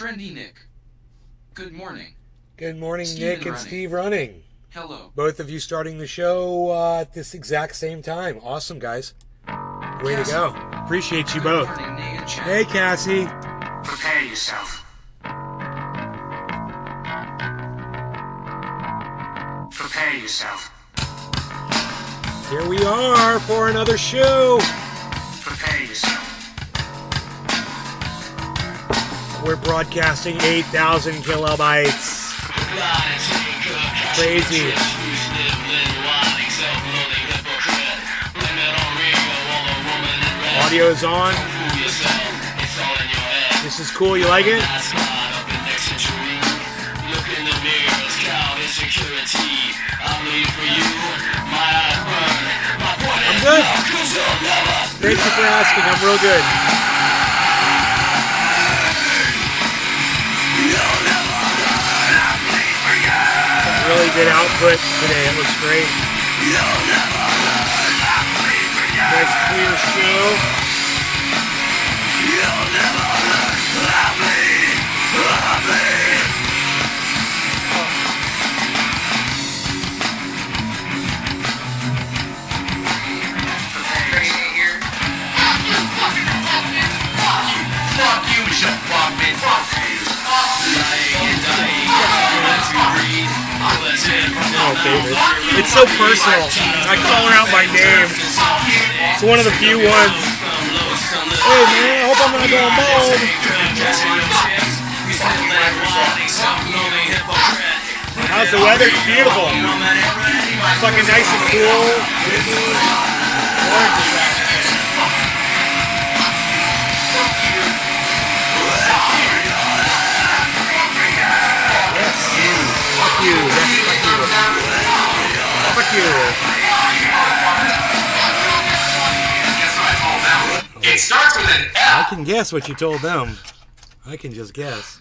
Trendy Nick. Good morning. Good morning, Steven Nick and running. Steve running. Hello. Both of you starting the show at this exact same time. Awesome, guys. Way to go. Appreciate you Good both. morning, Nick and Chad. Hey, Cassie. Prepare yourself. Prepare yourself. Here we are for another show. Prepare yourself. We're broadcasting 8,000 kilobytes. Crazy. Audio is on. This is cool. You like it? I'm good. Thank you for asking. I'm real good. Really good output today. It looks great. Nice clear show. Oh, favorite. It's so personal. I call her out by name. It's one of the few ones. Hey man, I hope I'm not going bald. How's the weather? It's beautiful. Fucking nice and cool. Fuck you. Fuck you. It starts with an F. I can guess what you told them. I can just guess.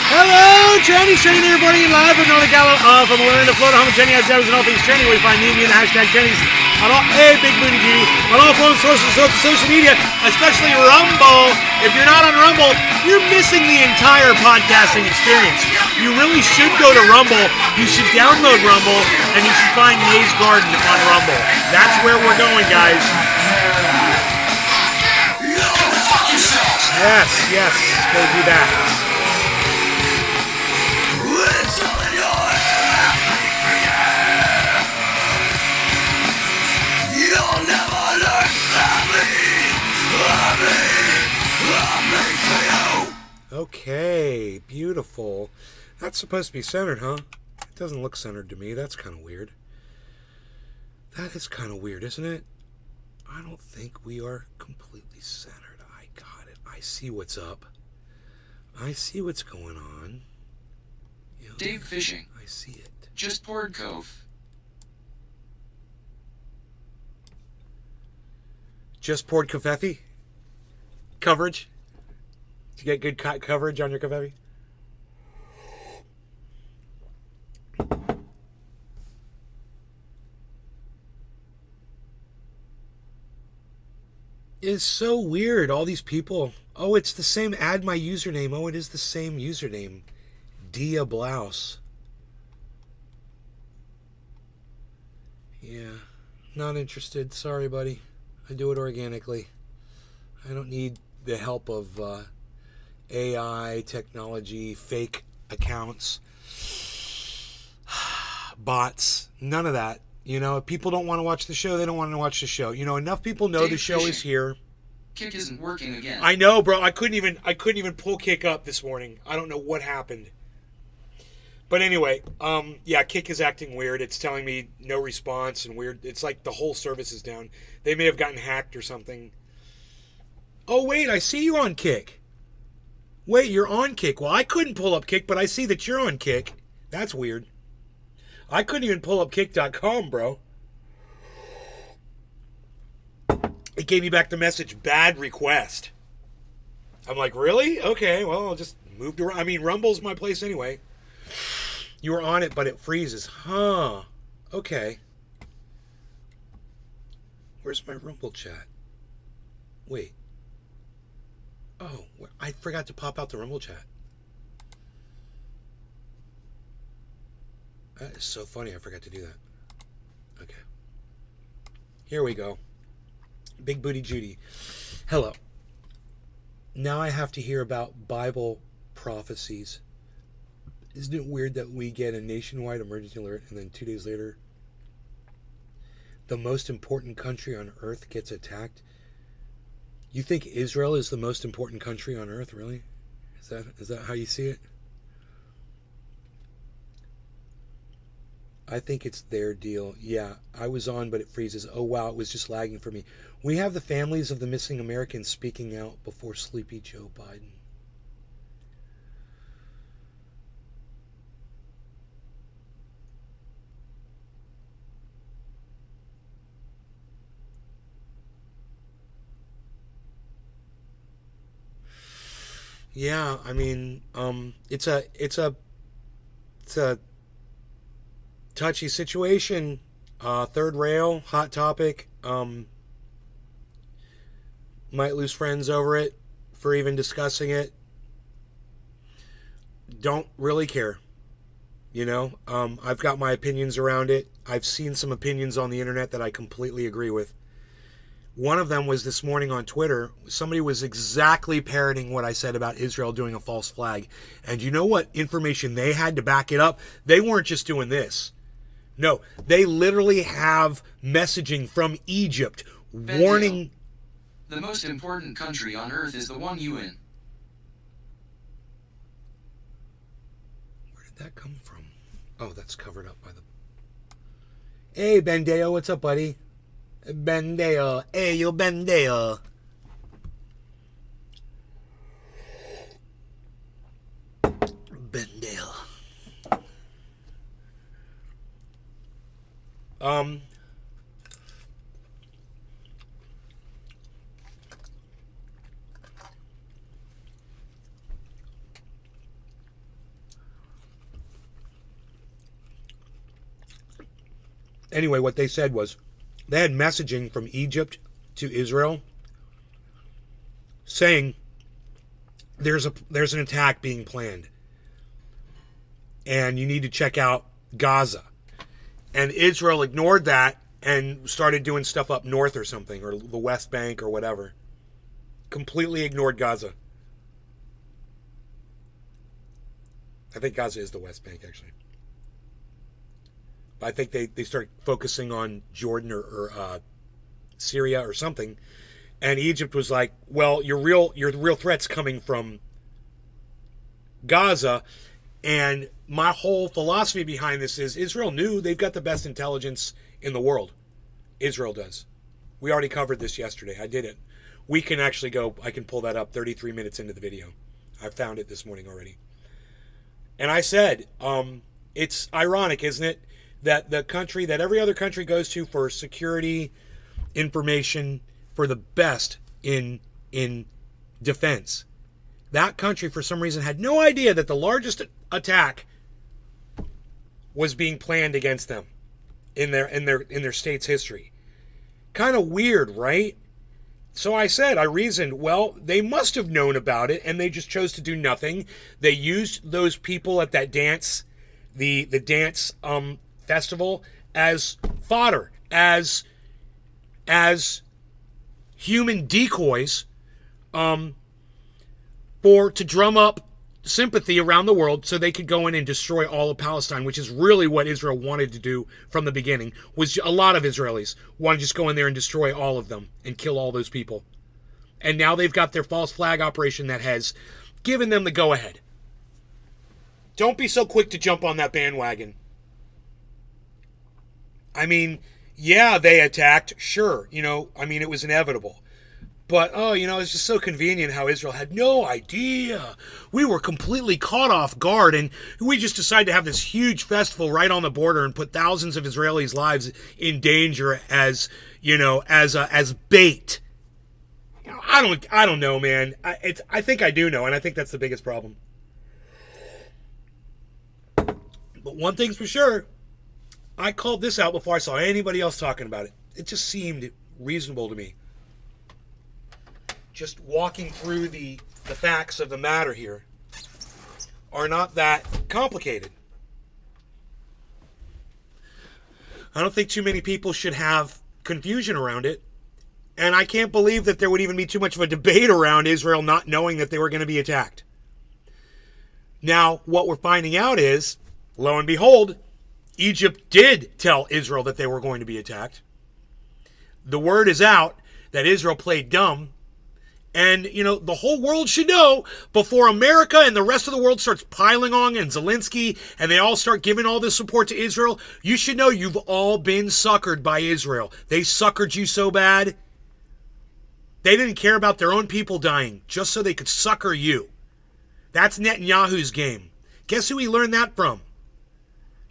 Hello, Chinese training everybody live from Northern California, from Atlanta, Florida, home of Chinese and all things training. We find me and the hashtag Chinese on all, hey, Big Booty G, on all forms of social media, especially Rumble. If you're not on Rumble, you're missing the entire podcasting experience. You really should go to Rumble. You should download Rumble, and you should find May's Garden on Rumble. That's where we're going, guys. Yes, go do that. Okay, beautiful. That's supposed to be centered, huh? It doesn't look centered to me. That's kind of weird. That is kind of weird, isn't it? I don't think we are completely centered. I got it. I see what's up. I see what's going on. You know, Dave Fishing. I see it. Just poured Cove. Just poured Covfefe? Coverage? Did you get good coverage on your Covfefe? It's so weird. All these people. Oh, it's the same. Add my username. Oh, it is the same username. Dia Blouse. Yeah. Not interested. Sorry, buddy. I do it organically. I don't need the help of AI, technology, fake accounts, bots, none of that. You know, if people don't want to watch the show, they don't want to watch the show. You know, enough people know the show is here. Kick isn't working again. I know, bro. I couldn't even pull Kick up this morning. I don't know what happened. But anyway, yeah, Kick is acting weird. It's telling me no response and weird. It's like the whole service is down. They may have gotten hacked or something. Oh, wait, I see you on Kick. Wait, you're on Kick. Well, I couldn't pull up Kick, but I see that you're on Kick. That's weird. I couldn't even pull up kick.com, bro. It gave me back the message, bad request. I'm like, really? Okay, well, I'll just move to... I mean, Rumble's my place anyway. You were on it, but it freezes. Huh. Okay. Where's my Rumble chat? Wait. Oh, I forgot to pop out the Rumble chat. That is so funny. I forgot to do that. Okay. Here we go. Big Booty Judy. Hello. Now I have to hear about Bible prophecies. Isn't it weird that we get a nationwide emergency alert and then 2 days later the most important country on earth gets attacked? You think Israel is the most important country on earth, really? Is that how you see it? I think it's their deal. Yeah, I was on, but it freezes. Oh, wow, it was just lagging for me. We have the families of the missing Americans speaking out before sleepy Joe Biden. Yeah, I mean, it's a touchy situation. Third rail, hot topic. Might lose friends over it for even discussing it. Don't really care. You know, I've got my opinions around it. I've seen some opinions on the internet that I completely agree with. One of them was this morning on Twitter. Somebody was exactly parroting what I said about Israel doing a false flag. And you know what information they had to back it up? They weren't just doing this. No, they literally have messaging from Egypt warning... The most important country on earth is the one you in. Where did that come from? Oh, that's covered up by the... Hey, Bendeo, what's up, buddy? Bendeo. Hey, yo, Bendeo. Bendeo. Anyway, what they said was they had messaging from Egypt to Israel saying there's an attack being planned and you need to check out Gaza. And Israel ignored that and started doing stuff up north or something, or the West Bank or whatever. Completely ignored Gaza. I think Gaza is the West Bank, actually. I think they started focusing on Jordan or Syria or something, and Egypt was like, "Well, your real threat's coming from Gaza." And my whole philosophy behind this is Israel knew they've got the best intelligence in the world. Israel does. We already covered this yesterday. I did it. We can actually go. I can pull that up 33 minutes into the video. I found it this morning already. And I said, it's ironic, isn't it? That the country that every other country goes to for security information, for the best in defense, that country for some reason had no idea that the largest attack was being planned against them in their state's history. Kind of weird, right? So I reasoned, well, they must have known about it and they just chose to do nothing. They used those people at that dance, the dance festival, as fodder, as human decoys, to drum up sympathy around the world so they could go in and destroy all of Palestine, which is really what Israel wanted to do from the beginning. Was a lot of Israelis want to just go in there and destroy all of them and kill all those people. And now they've got their false flag operation that has given them the go-ahead. Don't be so quick to jump on that bandwagon. I mean, yeah, they attacked, sure. You know, I mean, it was inevitable. But, it's just so convenient how Israel had no idea. We were completely caught off guard, and we just decided to have this huge festival right on the border and put thousands of Israelis' lives in danger as bait. I don't know, man. I think I do know, and I think that's the biggest problem. But one thing's for sure, I called this out before I saw anybody else talking about it. It just seemed reasonable to me. Just walking through the facts of the matter here are not that complicated. I don't think too many people should have confusion around it. And I can't believe that there would even be too much of a debate around Israel not knowing that they were going to be attacked. Now, what we're finding out is, lo and behold, Egypt did tell Israel that they were going to be attacked. The word is out that Israel played dumb. And, the whole world should know before America and the rest of the world starts piling on and Zelensky and they all start giving all this support to Israel, you should know you've all been suckered by Israel. They suckered you so bad. They didn't care about their own people dying just so they could sucker you. That's Netanyahu's game. Guess who he learned that from?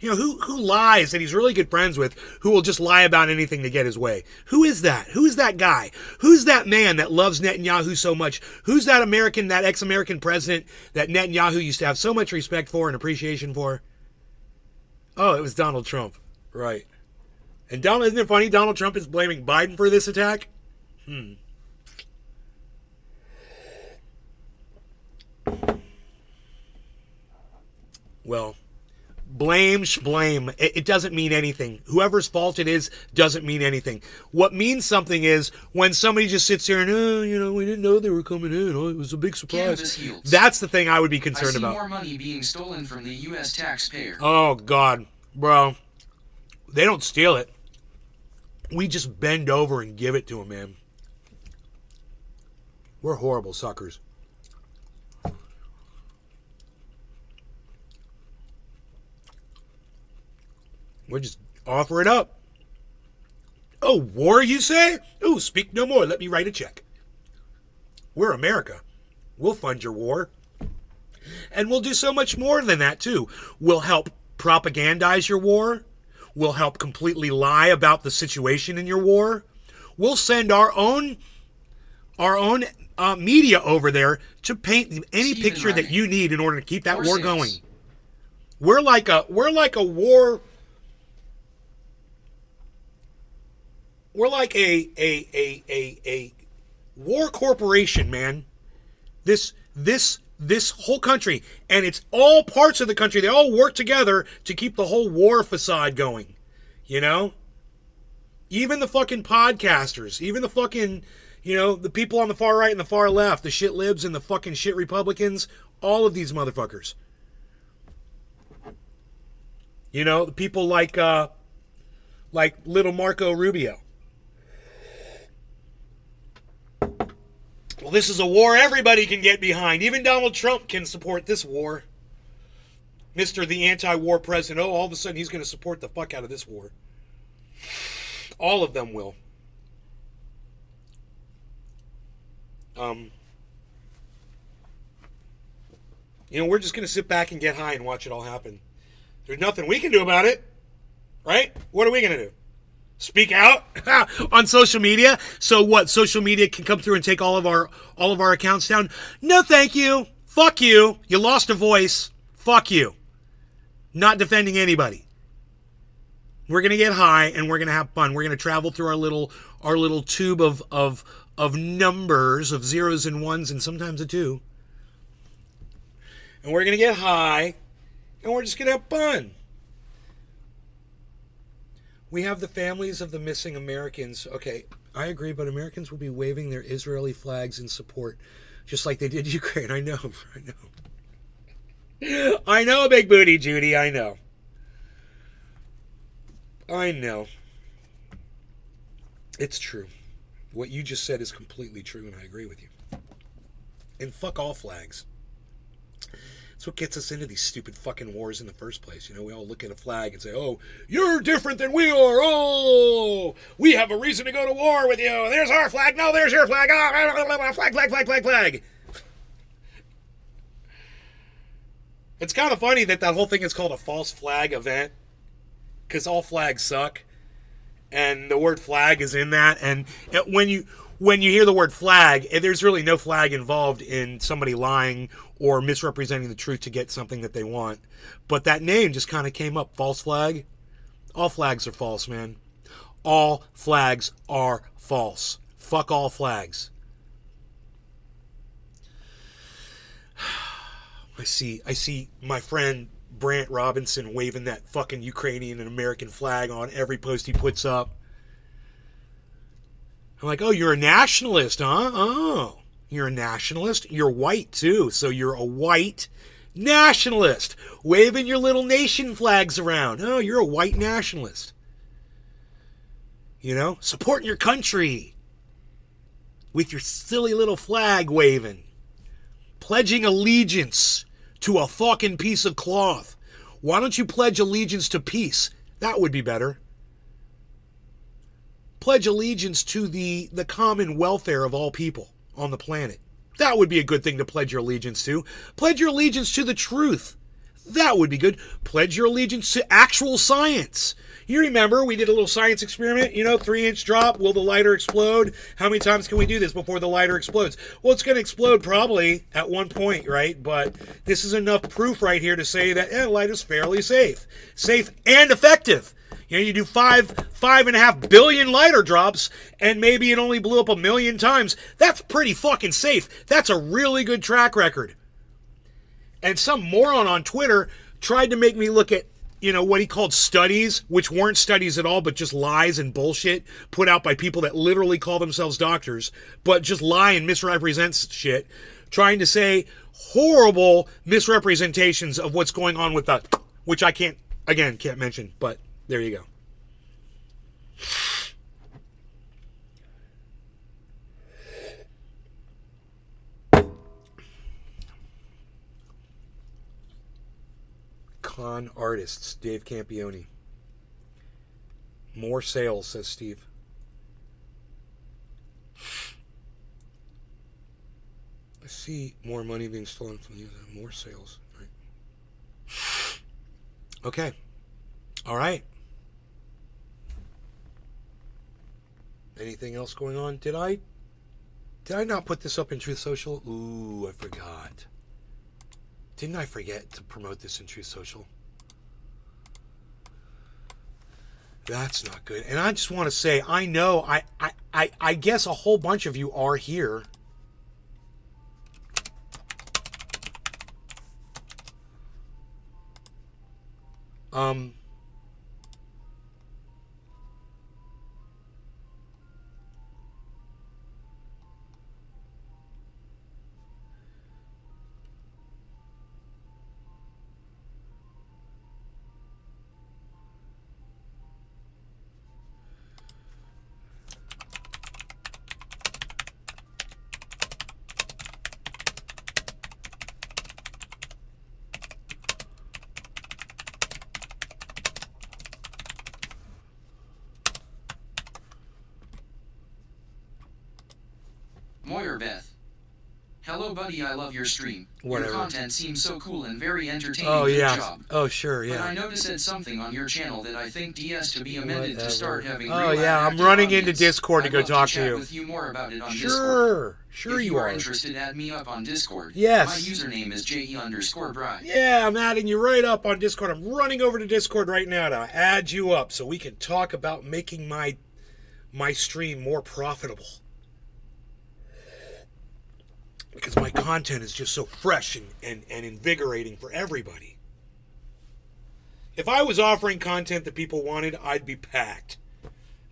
Who lies that he's really good friends with, who will just lie about anything to get his way? Who is that? Who's that guy? Who's that man that loves Netanyahu so much? Who's that ex-American president that Netanyahu used to have so much respect for and appreciation for? Oh, it was Donald Trump. Right. And isn't it funny? Donald Trump is blaming Biden for this attack? Well, blame. It doesn't mean anything. Whoever's fault it is doesn't mean anything. What means something is when somebody just sits here and, we didn't know they were coming in. Oh, it was a big surprise. That's the thing I would be concerned about. More money being stolen from the U.S. taxpayer. Oh, God. Bro. They don't steal it. We just bend over and give it to them, man. We're horrible suckers. We'll just offer it up. Oh, war, you say? Oh, speak no more. Let me write a check. We're America. We'll fund your war. And we'll do so much more than that, too. We'll help propagandize your war. We'll help completely lie about the situation in your war. We'll send our own media over there to paint any picture that you need in order to keep that war going. We're like a war. We're like a war corporation, man. This whole country, and it's all parts of the country. They all work together to keep the whole war facade going. Even the fucking podcasters, even the fucking, the people on the far right and the far left, the shit libs and the fucking shit Republicans, all of these motherfuckers. The people like little Marco Rubio. Well, this is a war everybody can get behind. Even Donald Trump can support this war. Mr. the anti-war president. Oh, all of a sudden he's going to support the fuck out of this war. All of them will. We're just going to sit back and get high and watch it all happen. There's nothing we can do about it. Right? What are we going to do? Speak out on social media? So what? Social media can come through and take all of our accounts down? No, thank you. Fuck you. You lost a voice. Fuck you. Not defending anybody. We're gonna get high and we're gonna have fun. We're gonna travel through our little tube of numbers, of zeros and ones and sometimes a two. And we're gonna get high and we're just gonna have fun. We have the families of the missing Americans. Okay, I agree, but Americans will be waving their Israeli flags in support, just like they did Ukraine. I know. I know, Big Booty Judy, I know. It's true. What you just said is completely true, and I agree with you. And fuck all flags. That's what gets us into these stupid fucking wars in the first place. You know, we all look at a flag and say, oh, you're different than we are. Oh, we have a reason to go to war with you. There's our flag. No, there's your flag. Oh, flag, flag, flag, flag, flag. It's kind of funny that whole thing is called a false flag event, because all flags suck. And the word flag is in that. And when you hear the word flag, there's really no flag involved in somebody lying or misrepresenting the truth to get something that they want. But that name just kind of came up, false flag. All flags are false, man. All flags are false. Fuck all flags. I see my friend Brant Robinson waving that fucking Ukrainian and American flag on every post he puts up. I'm like, oh, you're a nationalist, huh? Oh, you're a nationalist? You're white, too, so you're a white nationalist. Waving your little nation flags around. Oh, you're a white nationalist. You know, supporting your country with your silly little flag waving. Pledging allegiance to a fucking piece of cloth. Why don't you pledge allegiance to peace? That would be better. Pledge allegiance to the common welfare of all people on the planet. That would be a good thing to pledge your allegiance to. Pledge your allegiance to the truth. That would be good. Pledge your allegiance to actual science. You remember we did a little science experiment, 3-inch drop, will the lighter explode? How many times can we do this before the lighter explodes? Well, it's going to explode probably at one point, right? But this is enough proof right here to say that light is fairly safe. Safe and effective. You do 5.5 billion lighter drops, and maybe it only blew up 1 million times. That's pretty fucking safe. That's a really good track record. And some moron on Twitter tried to make me look at, what he called studies, which weren't studies at all, but just lies and bullshit put out by people that literally call themselves doctors, but just lie and misrepresent shit, trying to say horrible misrepresentations of what's going on with the, which I can't mention, but there you go. Con artists, Dave Campione. More sales, says Steve. I see more money being stolen from you. More sales. Right. Okay. All right. Anything else going on? Did I not put this up in Truth Social? Ooh, I forgot. Didn't I forget to promote this in Truth Social? That's not good. And I just want to say, I know, I guess a whole bunch of you are here. Moyer Beth. Hello buddy, I love your stream. Whatever. Your content seems so cool and very entertaining. Oh, yeah. Good job. Oh, sure, yeah. But I noticed something on your channel that I think DS to be amended Whatever. to start having Oh, real yeah, I'm active running audience. into Discord to go I'd love talk to chat you. with you more about it on Discord. Sure If you are. interested, add me up on Discord. Yes. My username is JE_Bride. Yeah, I'm adding you right up on Discord. I'm running over to Discord right now to add you up so we can talk about making my stream more profitable. Because my content is just so fresh and invigorating for everybody. If I was offering content that people wanted, I'd be packed.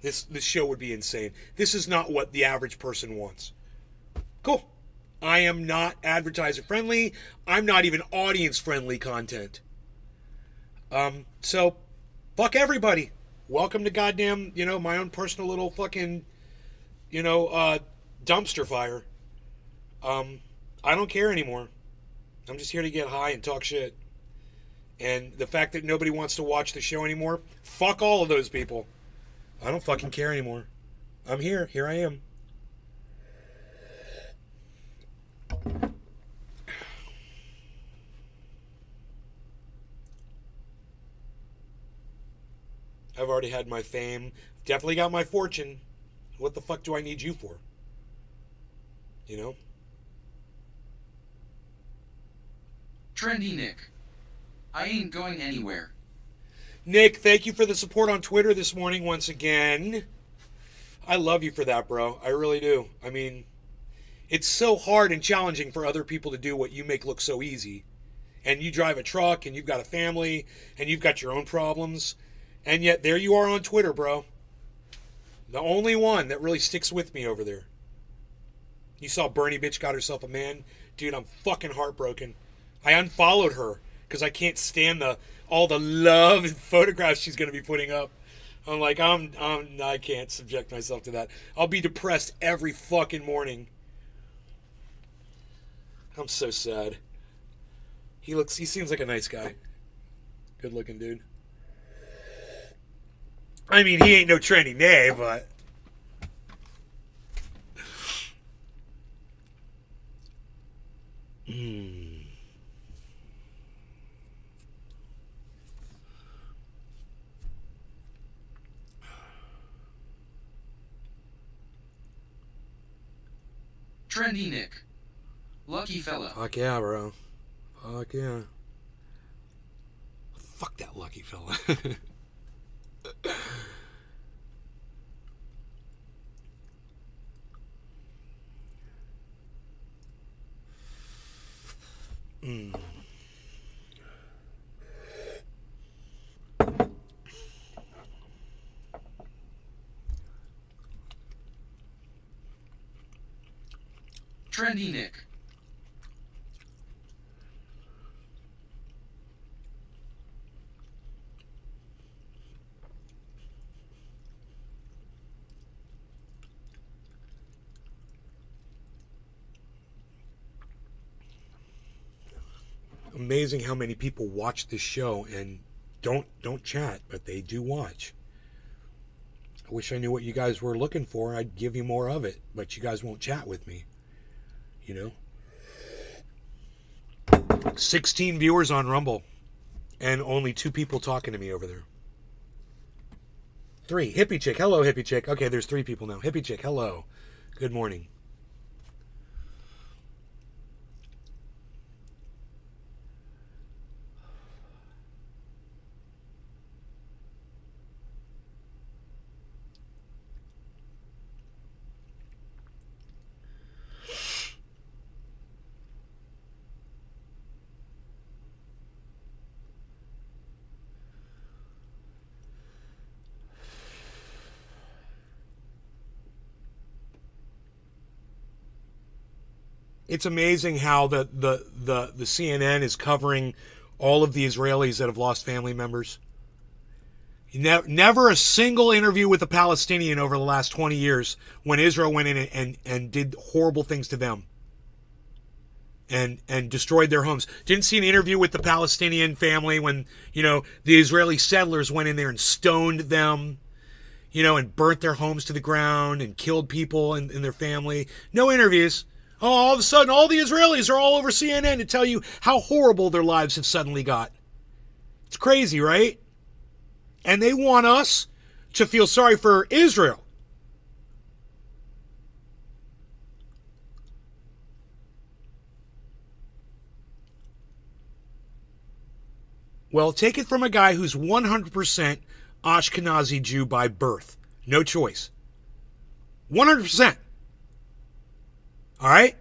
This show would be insane. This is not what the average person wants. Cool. I am not advertiser friendly. I'm not even audience friendly content. So fuck everybody. Welcome to goddamn, my own personal little fucking, dumpster fire. I don't care anymore. I'm just here to get high and talk shit. And the fact that nobody wants to watch the show anymore, fuck all of those people. I don't fucking care anymore. I'm here. Here I am. I've already had my fame. Definitely got my fortune. What the fuck do I need you for? You know? Trendy Nick. I ain't going anywhere. Nick, thank you for the support on Twitter this morning once again. I love you for that, bro. I really do. I mean, it's so hard and challenging for other people to do what you make look so easy. And you drive a truck and you've got a family and you've got your own problems. And yet there you are on Twitter, bro. The only one that really sticks with me over there. You saw Bernie bitch got herself a man. Dude, I'm fucking heartbroken. I unfollowed her because I can't stand all the love and photographs she's going to be putting up. I'm like, I can't subject myself to that. I'll be depressed every fucking morning. I'm so sad. He seems like a nice guy. Good looking dude. I mean, he ain't no trendy nay, but Trendy Nick. Lucky fella. fuck yeah, bro. Fuck yeah. Fuck that lucky fella. Trendy Nick. Amazing how many people watch this show and don't chat, but they do watch. I wish I knew what you guys were looking for. I'd give you more of it, but you guys won't chat with me. You know? 16 viewers on Rumble and only 2 people talking to me over there. 3. Hippie Chick. Hello, Hippie Chick. Okay, there's 3 people now. Hippie Chick, hello. Good morning. It's amazing how the CNN is covering all of the Israelis that have lost family members. Never a single interview with a Palestinian over the last 20 years when Israel went in and did horrible things to them and destroyed their homes. Didn't see an interview with the Palestinian family when, the Israeli settlers went in there and stoned them, and burnt their homes to the ground and killed people in their family. No interviews. Oh, all of a sudden, all the Israelis are all over CNN to tell you how horrible their lives have suddenly got. It's crazy, right? And they want us to feel sorry for Israel. Well, take it from a guy who's 100% Ashkenazi Jew by birth. No choice. 100%. All right?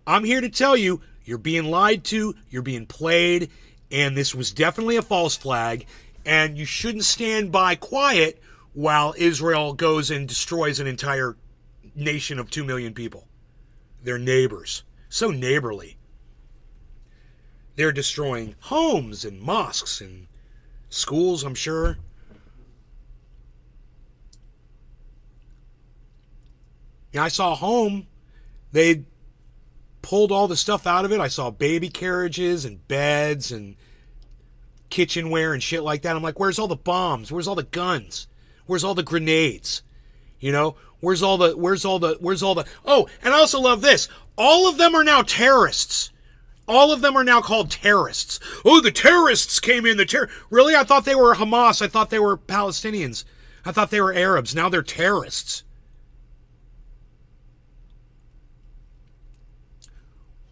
I'm here to tell you, you're being lied to, you're being played, and this was definitely a false flag, and you shouldn't stand by quiet while Israel goes and destroys an entire nation of 2 million people. They're neighbors. So neighborly. They're destroying homes and mosques and schools, I'm sure. Yeah, I saw a home. They pulled all the stuff out of it. I saw baby carriages and beds and kitchenware and shit like that. I'm like, where's all the bombs? Where's all the guns? Where's all the grenades? You know, where's all the, oh, and I also love this. All of them are now terrorists. All of them are now called terrorists. Oh, the terrorists came in. Really? I thought they were Hamas. I thought they were Palestinians. I thought they were Arabs. Now they're terrorists.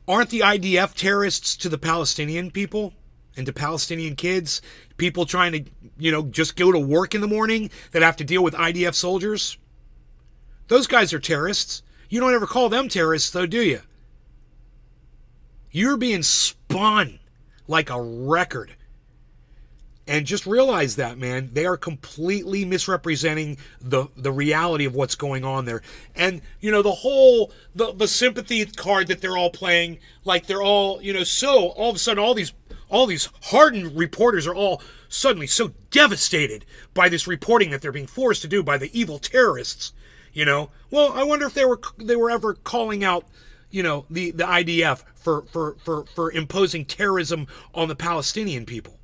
Aren't the IDF terrorists to the Palestinian people and to Palestinian kids? People trying to, you know, just go to work in the morning that have to deal with IDF soldiers? Those guys are terrorists. You don't ever call them terrorists, though, do you? You're being spun like a record. And just realize that, man. They are completely misrepresenting the reality of what's going on there. And, you know, the whole, the sympathy card that they're all playing, like they're all, you know, so all of a sudden all these hardened reporters are all suddenly so devastated by this reporting that they're being forced to do by the evil terrorists, you know. Well, I wonder if they were ever calling out, you know, the IDF for imposing terrorism on the Palestinian people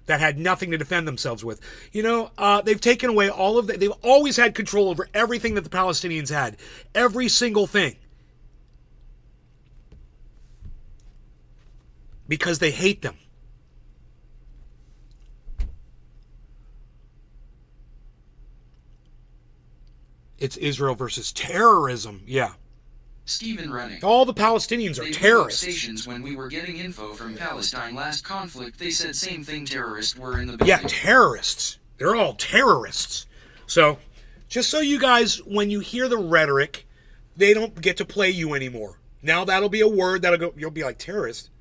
that had nothing to defend themselves with. You know, they've taken away all of that. They've always had control over everything that the Palestinians had. Every single thing. Because they hate them. It's Israel versus terrorism. Yeah. Stephen Rennick. All the Palestinians are terrorists. Stations when we were getting info from Palestine last conflict, they said same thing terrorists were in the building. Yeah, terrorists. They're all terrorists. So, just so you guys, when you hear the rhetoric, they don't get to play you anymore. Now that'll be a word that'll go, you'll be like, terrorist?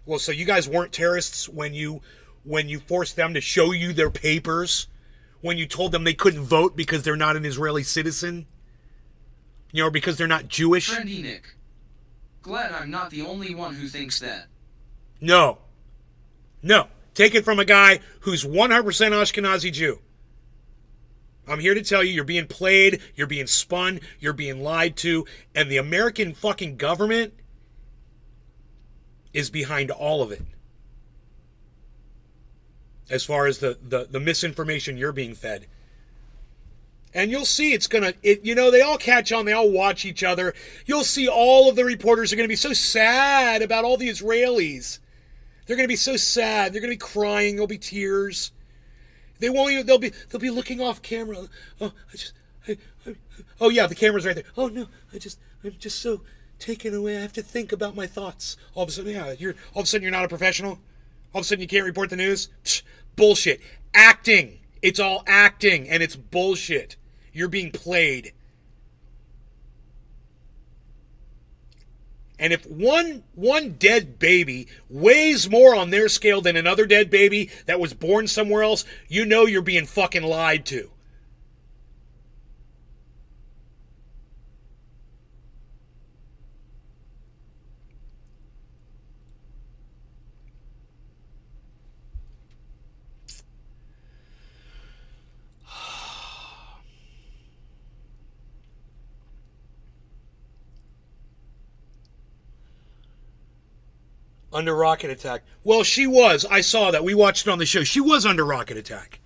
Well, so you guys weren't terrorists when you forced them to show you their papers? When you told them they couldn't vote because they're not an Israeli citizen? You know, because they're not Jewish? Trendy Nick. Glad I'm not the only one who thinks that. No. No. Take it from a guy who's 100% Ashkenazi Jew. I'm here to tell you, you're being played, you're being spun, you're being lied to, and the American fucking government is behind all of it. As far as the misinformation you're being fed. And you'll see you know, they all catch on, they all watch each other. You'll see all of the reporters are going to be so sad about all the Israelis. They're going to be so sad. They're going to be crying. There'll be tears. They won't even, they'll be looking off camera. Oh, oh yeah, the camera's right there. Oh no, I'm just so taken away. I have to think about my thoughts. All of a sudden, yeah, all of a sudden you're not a professional. All of a sudden you can't report the news. Psh, bullshit. Acting. It's all acting, and it's bullshit. You're being played. And if one dead baby weighs more on their scale than another dead baby that was born somewhere else, you know you're being fucking lied to. Under rocket attack. Well, she was. I saw that. We watched it on the show. She was under rocket attack.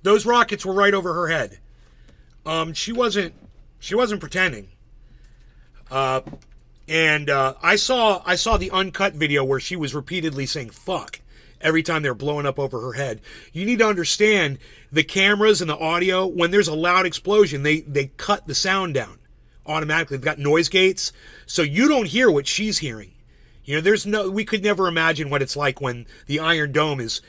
Those rockets were right over her head. She wasn't pretending. And I saw the uncut video where she was repeatedly saying fuck every time they're blowing up over her head. You need to understand the cameras and the audio, when there's a loud explosion, they cut the sound down automatically. They've got noise gates, so you don't hear what she's hearing. You know, we could never imagine what it's like when the Iron Dome is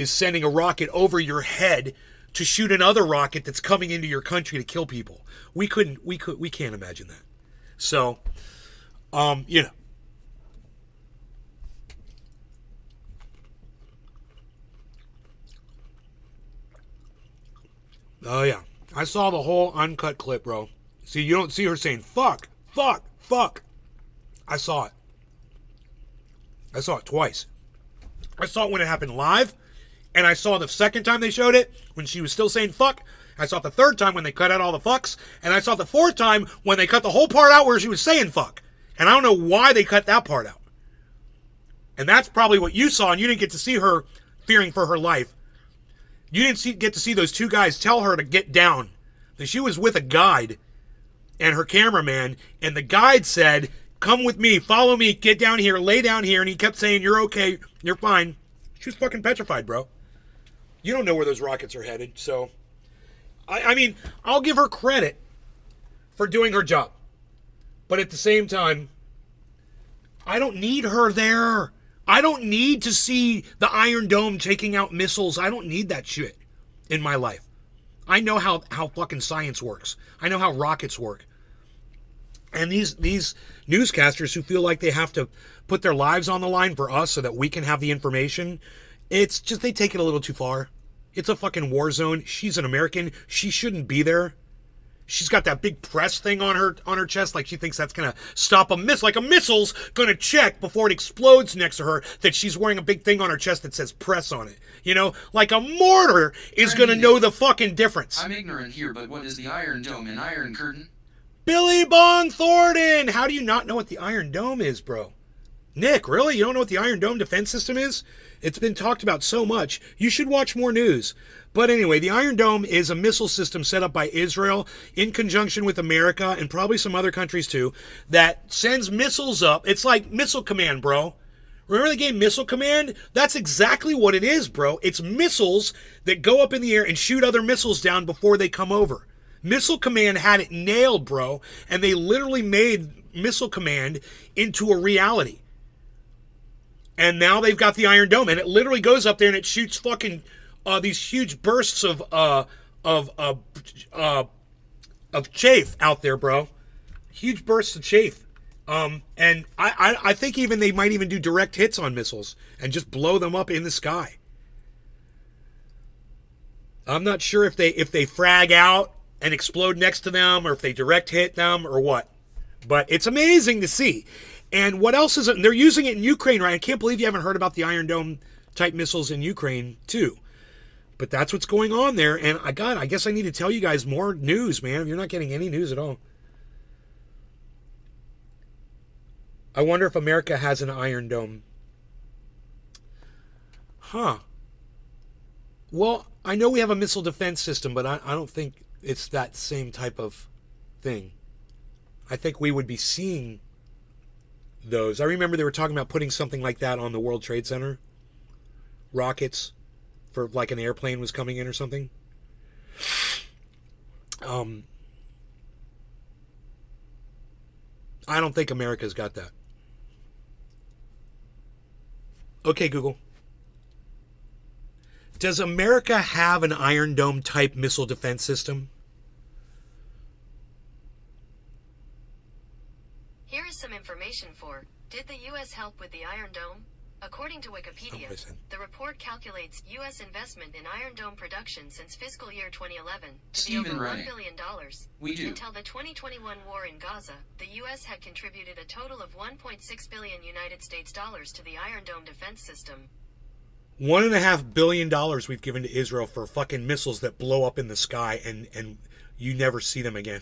sending a rocket over your head to shoot another rocket that's coming into your country to kill people. We can't imagine that. So, you know. Oh yeah. I saw the whole uncut clip, bro. See, you don't see her saying fuck, fuck, fuck. I saw it. I saw it twice. I saw it when it happened live, and I saw the second time they showed it when she was still saying fuck. I saw it the third time when they cut out all the fucks, and I saw it the fourth time when they cut the whole part out where she was saying fuck. And I don't know why they cut that part out. And that's probably what you saw, and you didn't get to see her fearing for her life. You didn't get to see those two guys tell her to get down. That she was with a guide and her cameraman, and the guide said, come with me, follow me, get down here, lay down here, and he kept saying, you're okay, you're fine. She was fucking petrified, bro. You don't know where those rockets are headed, so... I mean, I'll give her credit for doing her job. But at the same time, I don't need her there. I don't need to see the Iron Dome taking out missiles. I don't need that shit in my life. I know how fucking science works. I know how rockets work. And these newscasters who feel like they have to put their lives on the line for us so that we can have the information, it's just they take it a little too far. It's a fucking war zone. She's an American. She shouldn't be there. She's got that big press thing on her chest, like she thinks that's gonna stop a missile. Like a missile's gonna check before it explodes next to her that she's wearing a big thing on her chest that says press on it. You know, like a mortar is gonna know the fucking difference. I'm ignorant here, but what is the Iron Dome and Iron Curtain? Billy Bong Thornton! How do you not know what the Iron Dome is, bro? Nick, really? You don't know what the Iron Dome defense system is? It's been talked about so much. You should watch more news. But anyway, the Iron Dome is a missile system set up by Israel in conjunction with America and probably some other countries too that sends missiles up. It's like Missile Command, bro. Remember the game Missile Command? That's exactly what it is, bro. It's missiles that go up in the air and shoot other missiles down before they come over. Missile Command had it nailed, bro, and they literally made Missile Command into a reality. And now they've got the Iron Dome, and it literally goes up there and it shoots fucking these huge bursts of chaff out there, bro. Huge bursts of chaff. And I think even they might even do direct hits on missiles and just blow them up in the sky. I'm not sure if they frag out and explode next to them or if they direct hit them or what. But it's amazing to see. And what else is it? They're using it in Ukraine, right? I can't believe you haven't heard about the Iron Dome type missiles in Ukraine, too. But that's what's going on there. And I guess I need to tell you guys more news, man. You're not getting any news at all. I wonder if America has an Iron Dome. Huh. Well, I know we have a missile defense system, but I don't think it's that same type of thing. I think we would be seeing those. I remember they were talking about putting something like that on the World Trade Center. Rockets for like an airplane was coming in or something. I don't think America's got that. Okay, Google. Does America have an Iron Dome type missile defense system? Here is some information for, did the U.S. help with the Iron Dome? According to Wikipedia, the report calculates U.S. investment in Iron Dome production since fiscal year 2011 to be over $1 billion. We do. Until the 2021 war in Gaza, the U.S. had contributed a total of $1.6 billion United States dollars to the Iron Dome defense system. $1.5 billion we've given to Israel for fucking missiles that blow up in the sky and you never see them again.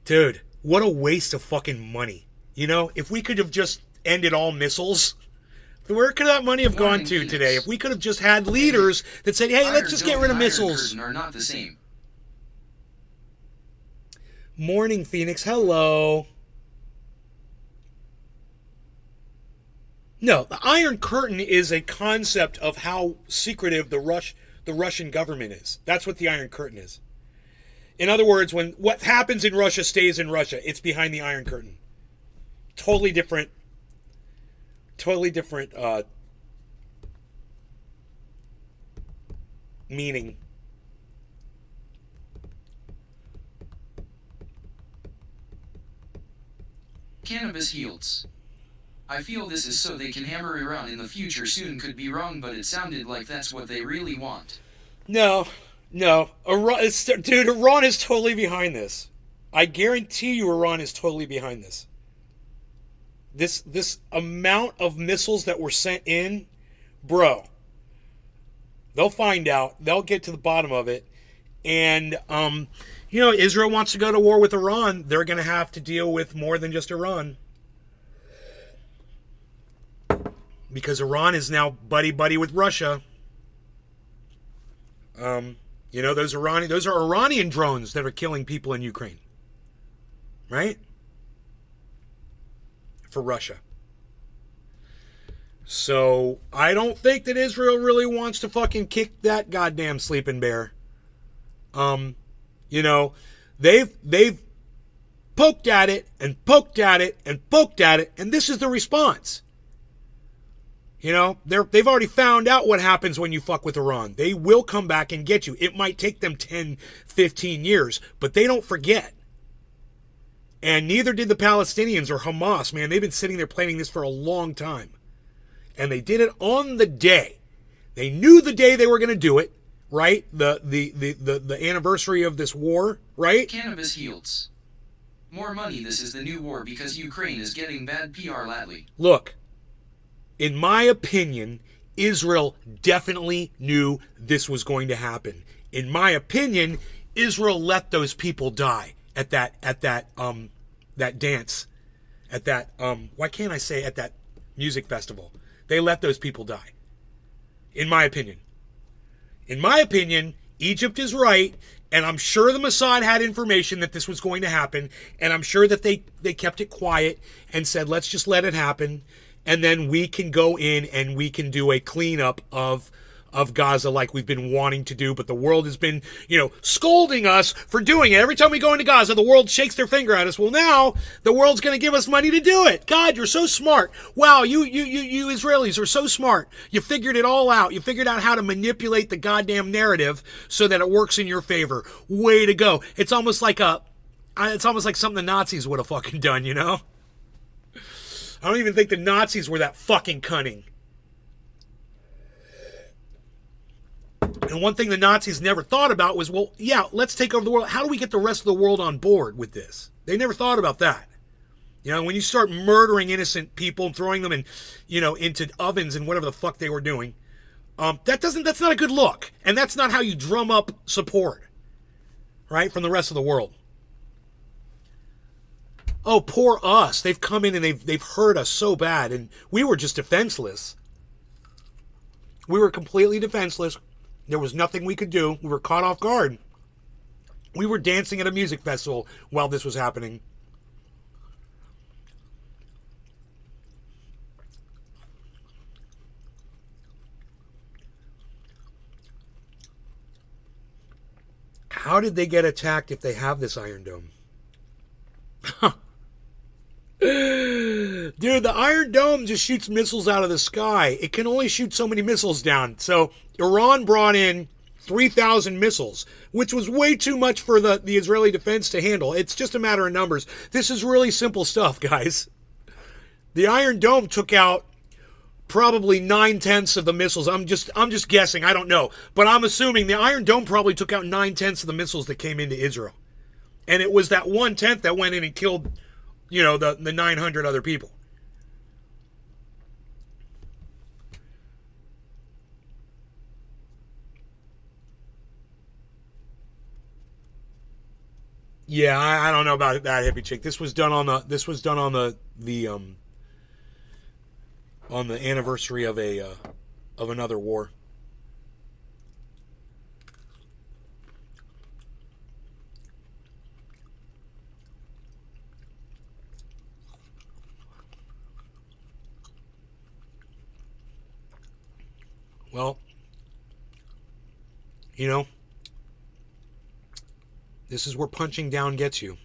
Dude, what a waste of fucking money. You know, if we could have just ended all missiles, where could that money have gone to today? If we could have just had leaders that said, hey, let's just get rid of missiles. Are not the same. Morning, Phoenix. Hello. No, the Iron Curtain is a concept of how secretive the Russian government is. That's what the Iron Curtain is. In other words, when what happens in Russia stays in Russia, it's behind the Iron Curtain. Totally different meaning. Cannabis yields. I feel this is so they can hammer Iran in the future soon. Could be wrong, but it sounded like that's what they really want. No. Dude, Iran is totally behind this. I guarantee you Iran is totally behind this. This amount of missiles that were sent in, bro, they'll find out. They'll get to the bottom of it. And, You know, Israel wants to go to war with Iran. They're going to have to deal with more than just Iran. Because Iran is now buddy-buddy with Russia. You know, those are Iranian drones that are killing people in Ukraine. Right? For Russia. So, I don't think that Israel really wants to fucking kick that goddamn sleeping bear. You know, they've poked at it and poked at it and poked at it, and this is the response. You know, they've already found out what happens when you fuck with Iran. They will come back and get you. It might take them 10, 15 years, but they don't forget. And neither did the Palestinians or Hamas, man. They've been sitting there planning this for a long time. And they did it on the day. They knew the day they were going to do it, right? The anniversary of this war, right? Cannabis yields more money. This is the new war because Ukraine is getting bad PR lately. Look, in my opinion, Israel definitely knew this was going to happen. In my opinion, Israel let those people die at that dance, at that why can't I say at that music festival? They let those people die. In my opinion. In my opinion, Egypt is right, and I'm sure the Mossad had information that this was going to happen, and I'm sure that they kept it quiet and said, let's just let it happen, and then we can go in and we can do a cleanup of Gaza like we've been wanting to do, but the world has been, you know, scolding us for doing it. Every time we go into Gaza, the world shakes their finger at us. Well, now the world's going to give us money to do it. God, you're so smart. Wow, you Israelis are so smart. You figured it all out. You figured out how to manipulate the goddamn narrative so that it works in your favor. Way to go. It's almost like something the Nazis would have fucking done, you know? I don't even think the Nazis were that fucking cunning. And one thing the Nazis never thought about was, well, yeah, let's take over the world. How do we get the rest of the world on board with this? They never thought about that. You know, when you start murdering innocent people and throwing them in, you know, into ovens and whatever the fuck they were doing, that's not a good look. And that's not how you drum up support, right, from the rest of the world. Oh, poor us. They've come in and they've hurt us so bad. And we were just defenseless. We were completely defenseless. There was nothing we could do. We were caught off guard. We were dancing at a music festival while this was happening. How did they get attacked if they have this Iron Dome? Dude, the Iron Dome just shoots missiles out of the sky. It can only shoot so many missiles down. So Iran brought in 3,000 missiles, which was way too much for the Israeli defense to handle. It's just a matter of numbers. This is really simple stuff, guys. The Iron Dome took out probably 9/10 of the missiles. I'm just guessing. I don't know. But I'm assuming the Iron Dome probably took out 9/10 of the missiles that came into Israel. And it was that 1/10 that went in and killed, you know, the 900 other people. Yeah, I don't know about that, hippie chick. This was done on the anniversary of another war. Well, you know, this is where punching down gets you.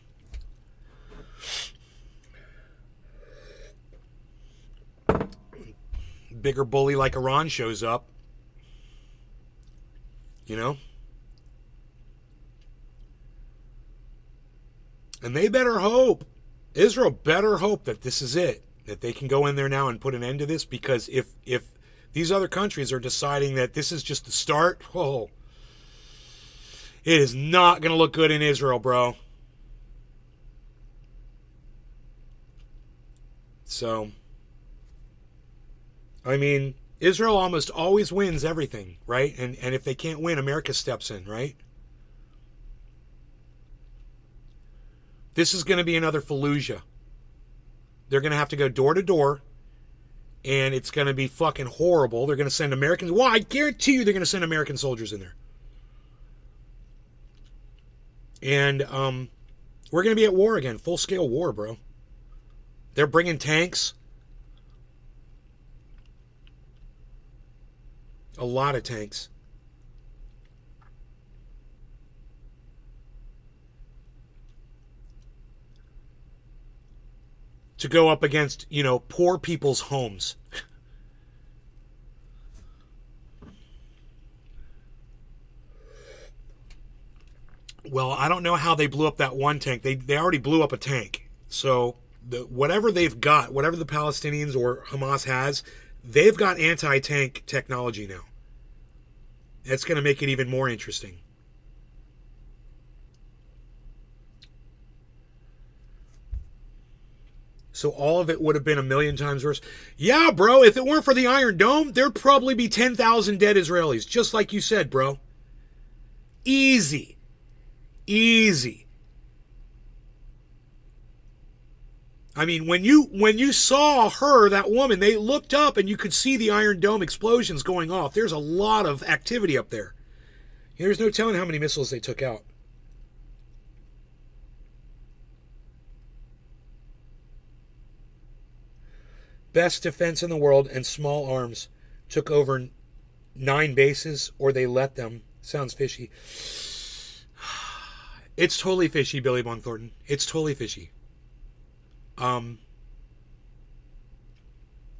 Bigger bully like Iran shows up. You know? And they better hope, Israel better hope that this is it. That they can go in there now and put an end to this, because if these other countries are deciding that this is just the start, oh, it is not going to look good in Israel, bro. So, I mean, Israel almost always wins everything, right? And if they can't win, America steps in, right? This is going to be another Fallujah. They're going to have to go door to door, and it's going to be fucking horrible. They're going to send Americans. Well, I guarantee you they're going to send American soldiers in there. And we're going to be at war again. Full-scale war, bro. They're bringing tanks. A lot of tanks. To go up against, poor people's homes. Well, I don't know how they blew up that one tank. They already blew up a tank. So whatever they've got, whatever the Palestinians or Hamas has, they've got anti-tank technology now. That's going to make it even more interesting. So all of it would have been a million times worse. Yeah, bro, if it weren't for the Iron Dome, there'd probably be 10,000 dead Israelis. Just like you said, bro. Easy. Easy. I mean, when you saw her, that woman, they looked up and you could see the Iron Dome explosions going off. There's a lot of activity up there. There's no telling how many missiles they took out. Best defense in the world and small arms took over 9 bases, or they let them. Sounds fishy. It's totally fishy, Billy Von Thornton. It's totally fishy.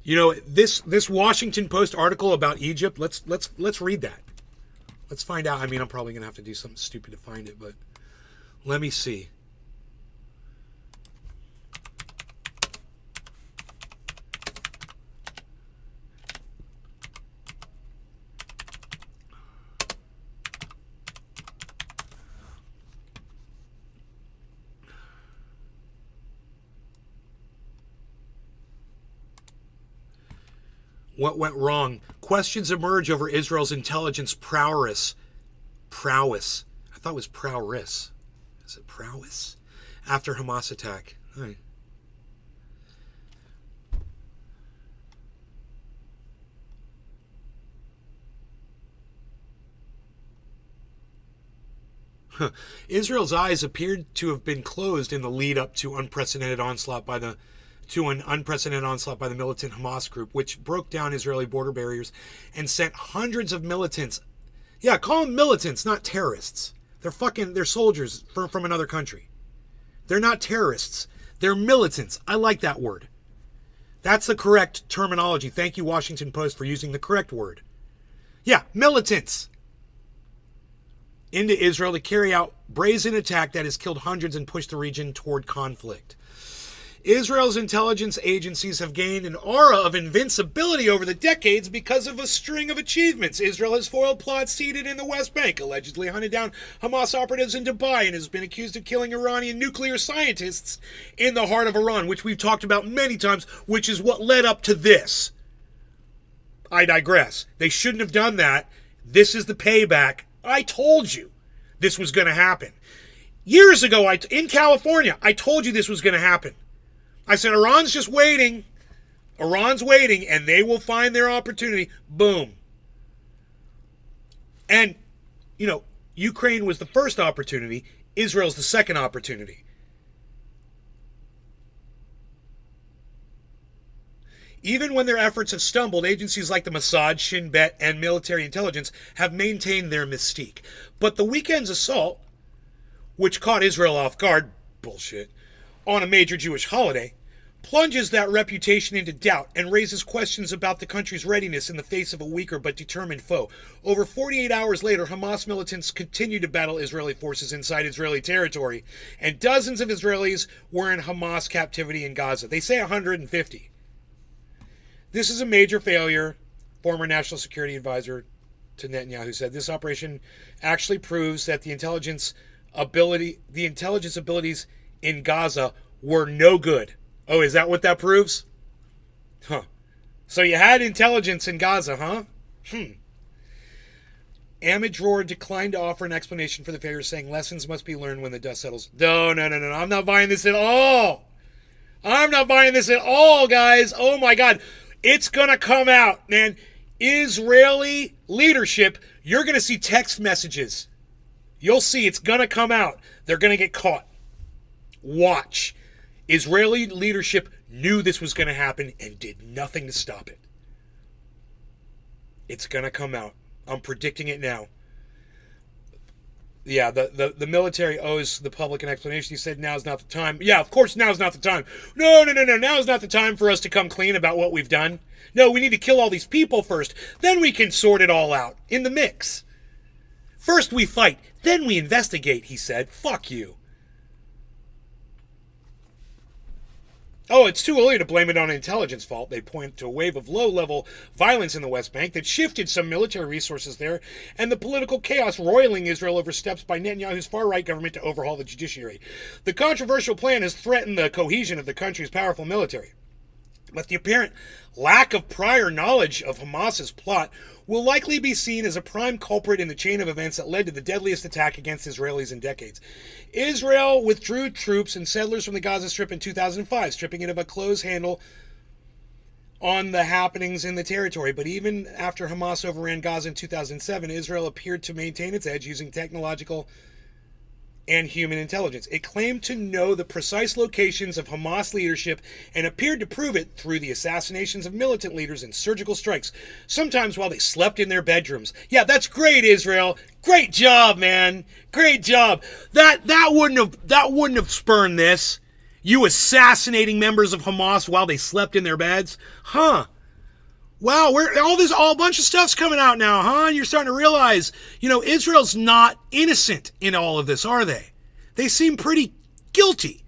This Washington Post article about Egypt. Let's read that. Let's find out. I mean, I'm probably gonna have to do something stupid to find it, but let me see. What went wrong? Questions emerge over Israel's intelligence prowess. Prowess. I thought it was prowess. Is it prowess? After Hamas attack. All right. Israel's eyes appeared to have been closed in the lead up to an unprecedented onslaught by the militant Hamas group, which broke down Israeli border barriers and sent hundreds of militants. Yeah, call them militants, not terrorists. They're soldiers from another country. They're not terrorists. They're militants. I like that word. That's the correct terminology. Thank you, Washington Post, for using the correct word. Yeah, militants. Into Israel to carry out brazen attack that has killed hundreds and pushed the region toward conflict. Israel's intelligence agencies have gained an aura of invincibility over the decades because of a string of achievements. Israel has foiled plots seeded in the West Bank, allegedly hunted down Hamas operatives in Dubai, and has been accused of killing Iranian nuclear scientists in the heart of Iran, which we've talked about many times, which is what led up to this. I digress. They shouldn't have done that. This is the payback. I told you this was going to happen. Years ago, in California, I told you this was going to happen. I said, Iran's just waiting. Iran's waiting, and they will find their opportunity. Boom. And, Ukraine was the first opportunity. Israel's the second opportunity. Even when their efforts have stumbled, agencies like the Mossad, Shin Bet, and military intelligence have maintained their mystique. But the weekend's assault, which caught Israel off guard, bullshit, on a major Jewish holiday, plunges that reputation into doubt and raises questions about the country's readiness in the face of a weaker but determined foe. Over 48 hours later, Hamas militants continue to battle Israeli forces inside Israeli territory, and dozens of Israelis were in Hamas captivity in Gaza. They say 150. This is a major failure. Former National Security Advisor to Netanyahu said this operation actually proves that the intelligence abilities in Gaza were no good. Oh, is that what that proves? Huh. So you had intelligence in Gaza, huh? Amadror declined to offer an explanation for the failure, saying lessons must be learned when the dust settles. No. I'm not buying this at all. I'm not buying this at all, guys. Oh, my God. It's going to come out, man. Israeli leadership, you're going to see text messages. You'll see it's going to come out. They're going to get caught. Watch. Israeli leadership knew this was going to happen and did nothing to stop it. It's going to come out. I'm predicting it now. Yeah, the military owes the public an explanation. He said now's not the time. Yeah, of course now's not the time. No. Now's not the time for us to come clean about what we've done. No, we need to kill all these people first. Then we can sort it all out in the mix. First we fight, then we investigate, he said. Fuck you. Oh, it's too early to blame it on intelligence fault. They point to a wave of low-level violence in the West Bank that shifted some military resources there, and the political chaos roiling Israel over steps by Netanyahu's far-right government to overhaul the judiciary. The controversial plan has threatened the cohesion of the country's powerful military. But the apparent lack of prior knowledge of Hamas's plot will likely be seen as a prime culprit in the chain of events that led to the deadliest attack against Israelis in decades. Israel withdrew troops and settlers from the Gaza Strip in 2005, stripping it of a close handle on the happenings in the territory. But even after Hamas overran Gaza in 2007, Israel appeared to maintain its edge using technological and human intelligence. It claimed to know the precise locations of Hamas leadership and appeared to prove it through the assassinations of militant leaders and surgical strikes, sometimes while they slept in their bedrooms. Yeah, that's great, Israel. Great job, man. Great job. That wouldn't have spurned this. You assassinating members of Hamas while they slept in their beds? Huh. Wow, all bunch of stuff's coming out now, huh? And you're starting to realize, Israel's not innocent in all of this, are they? They seem pretty guilty.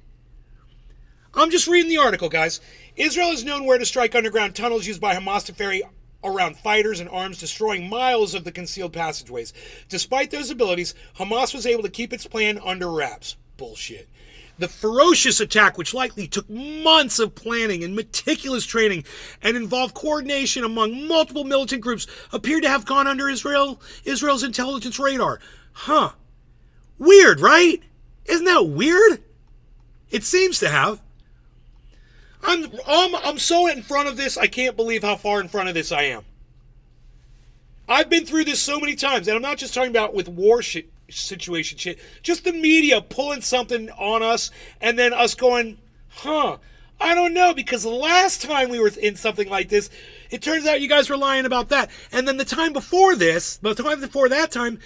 I'm just reading the article, guys. Israel is known where to strike underground tunnels used by Hamas to ferry around fighters and arms, destroying miles of the concealed passageways. Despite those abilities, Hamas was able to keep its plan under wraps. Bullshit. The ferocious attack, which likely took months of planning and meticulous training and involved coordination among multiple militant groups, appeared to have gone under Israel's intelligence radar. Huh. Weird, right? Isn't that weird? It seems to have. I'm so in front of this, I can't believe how far in front of this I am. I've been through this so many times, and I'm not just talking about with war situation shit, just the media pulling something on us and then us going, I don't know, because the last time we were in something like this, it turns out you guys were lying about that. And then the time before that time,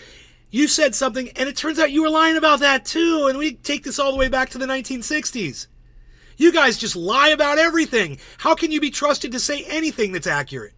you said something and it turns out you were lying about that too. And we take this all the way back to the 1960s. You guys just lie about everything. How can you be trusted to say anything that's accurate?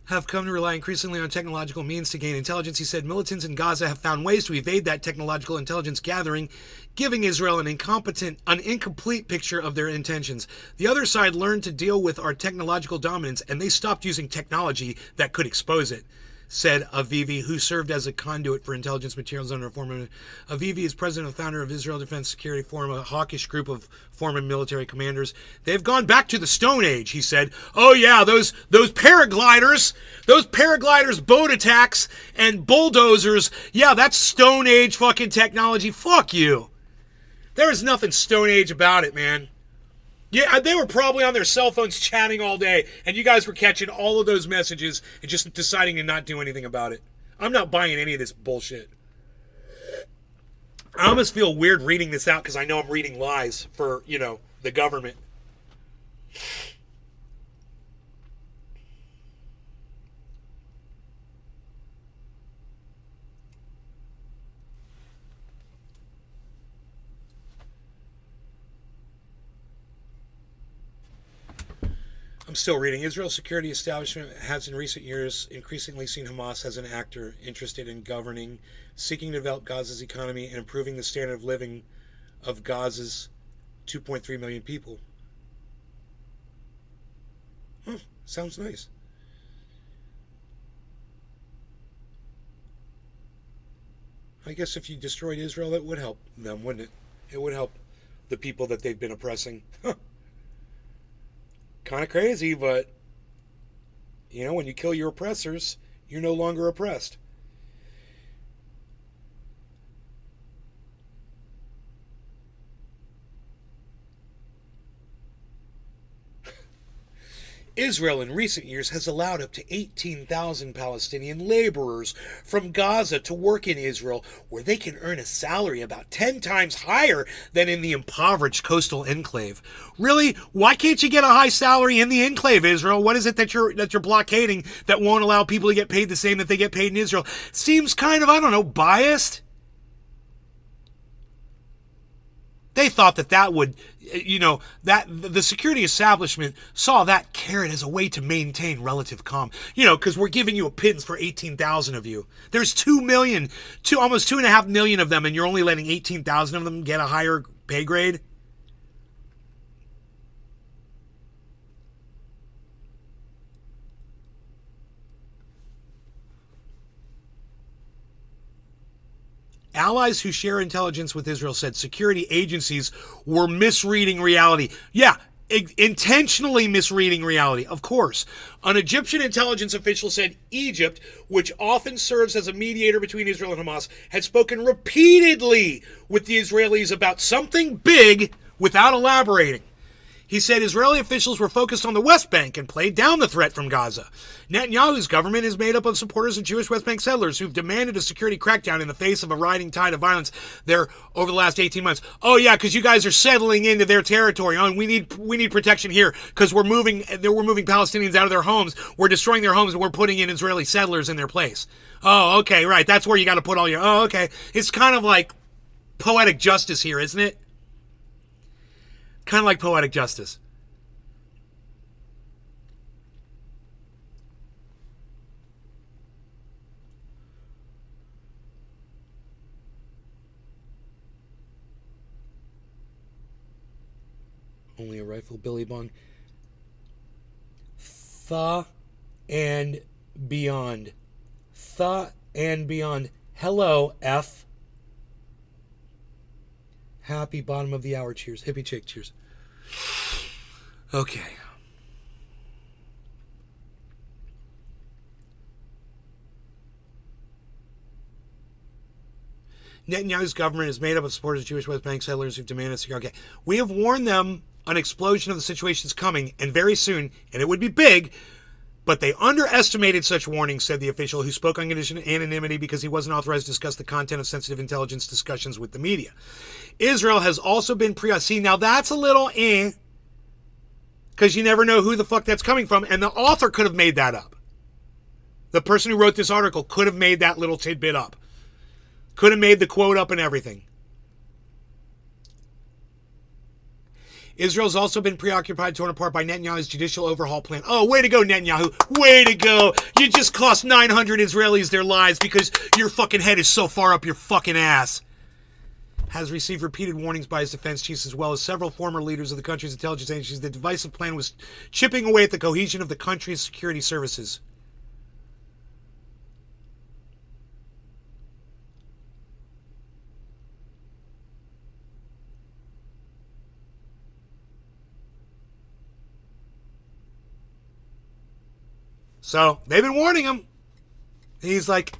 Have come to rely increasingly on technological means to gain intelligence. He said militants in Gaza have found ways to evade that technological intelligence gathering, giving Israel an incomplete picture of their intentions. The other side learned to deal with our technological dominance, and they stopped using technology that could expose it, said Avivi, who served as a conduit for intelligence materials under a former... Avivi is president and founder of Israel Defense Security Forum, a hawkish group of former military commanders. They've gone back to the Stone Age, he said. Oh yeah, those paragliders, boat attacks, and bulldozers, yeah, that's Stone Age fucking technology. Fuck you. There is nothing Stone Age about it, man. Yeah, they were probably on their cell phones chatting all day, and you guys were catching all of those messages and just deciding to not do anything about it. I'm not buying any of this bullshit. I almost feel weird reading this out because I know I'm reading lies for, the government. I'm still reading. Israel's security establishment has in recent years increasingly seen Hamas as an actor interested in governing, seeking to develop Gaza's economy, and improving the standard of living of Gaza's 2.3 million people. Sounds nice. I guess if you destroyed Israel, that would help them, wouldn't it? It would help the people that they've been oppressing. Kind of crazy, but You know, when you kill your oppressors, you're no longer oppressed. Israel in recent years has allowed up to 18,000 Palestinian laborers from Gaza to work in Israel, where they can earn a salary about 10 times higher than in the impoverished coastal enclave. Really? Why can't you get a high salary in the enclave, Israel? What is it that you're blockading that won't allow people to get paid the same that they get paid in Israel? Seems kind of, I don't know, biased. They thought that would, that the security establishment saw that carrot as a way to maintain relative calm. Because we're giving you a pittance for 18,000 of you. There's 2 million, almost 2.5 million of them, and you're only letting 18,000 of them get a higher pay grade. Allies who share intelligence with Israel said security agencies were misreading reality. Yeah, intentionally misreading reality, of course. An Egyptian intelligence official said Egypt, which often serves as a mediator between Israel and Hamas, had spoken repeatedly with the Israelis about something big without elaborating. He said Israeli officials were focused on the West Bank and played down the threat from Gaza. Netanyahu's government is made up of supporters of Jewish West Bank settlers who've demanded a security crackdown in the face of a rising tide of violence there over the last 18 months. Oh yeah, because you guys are settling into their territory. Oh, we need protection here because we're moving Palestinians out of their homes. We're destroying their homes and we're putting in Israeli settlers in their place. Oh, okay, right. That's where you got to put all your. Oh, okay. It's kind of like poetic justice here, isn't it? Kind of like poetic justice. Only a rifle, Billy Bong. Tha and beyond. Tha and beyond. Hello, F. Happy bottom of the hour. Cheers. Hippie chick. Cheers. Okay. Netanyahu's government is made up of supporters of Jewish West Bank settlers who've demanded security. Okay. We have warned them an explosion of the situation is coming, and very soon, and it would be big, but they underestimated such warnings, said the official, who spoke on condition of anonymity because he wasn't authorized to discuss the content of sensitive intelligence discussions with the media. Israel has also been see, now that's a little because you never know who the fuck that's coming from, and the author could have made that up. The person who wrote this article could have made that little tidbit up. Could have made the quote up and everything. Israel's also been preoccupied, torn apart by Netanyahu's judicial overhaul plan. Oh, way to go, Netanyahu. Way to go. You just cost 900 Israelis their lives because your fucking head is so far up your fucking ass. Has received repeated warnings by his defense chiefs as well as several former leaders of the country's intelligence agencies. The divisive plan was chipping away at the cohesion of the country's security services. So, they've been warning him. He's like,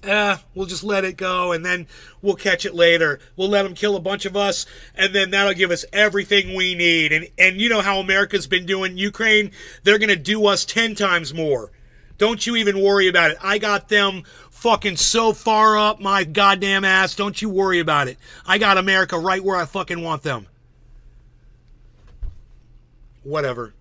we'll just let it go, and then we'll catch it later. We'll let them kill a bunch of us, and then that'll give us everything we need. And you know how America's been doing Ukraine? They're going to do us 10 times more. Don't you even worry about it. I got them fucking so far up my goddamn ass. Don't you worry about it. I got America right where I fucking want them. Whatever.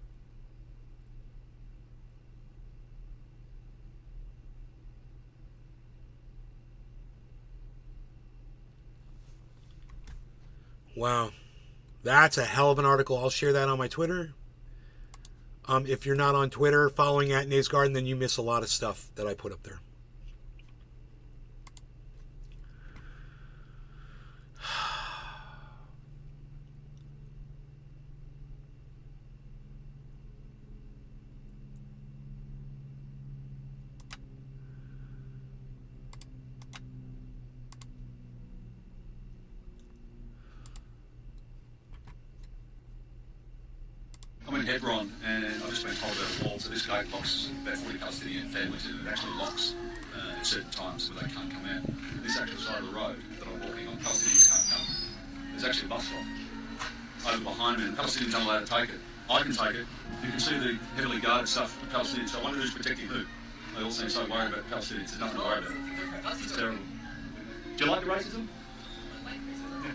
Wow. That's a hell of an article. I'll share that on my Twitter. If you're not on Twitter following at Nays Garden, then you miss a lot of stuff that I put up there. Hebron, and I've just been told about a wall. So this gate locks about 40 Palestinian families, and it actually locks at certain times where they can't come out. This actual side of the road that I'm walking on, Palestinians can't come. There's actually a bus stop over behind me, and Palestinians aren't allowed to take it. I can take it. You can see the heavily guarded stuff for Palestinians. So I wonder who's protecting who. They all seem so worried about Palestinians. There's nothing to worry about. It's terrible. Do you like the racism? Yeah.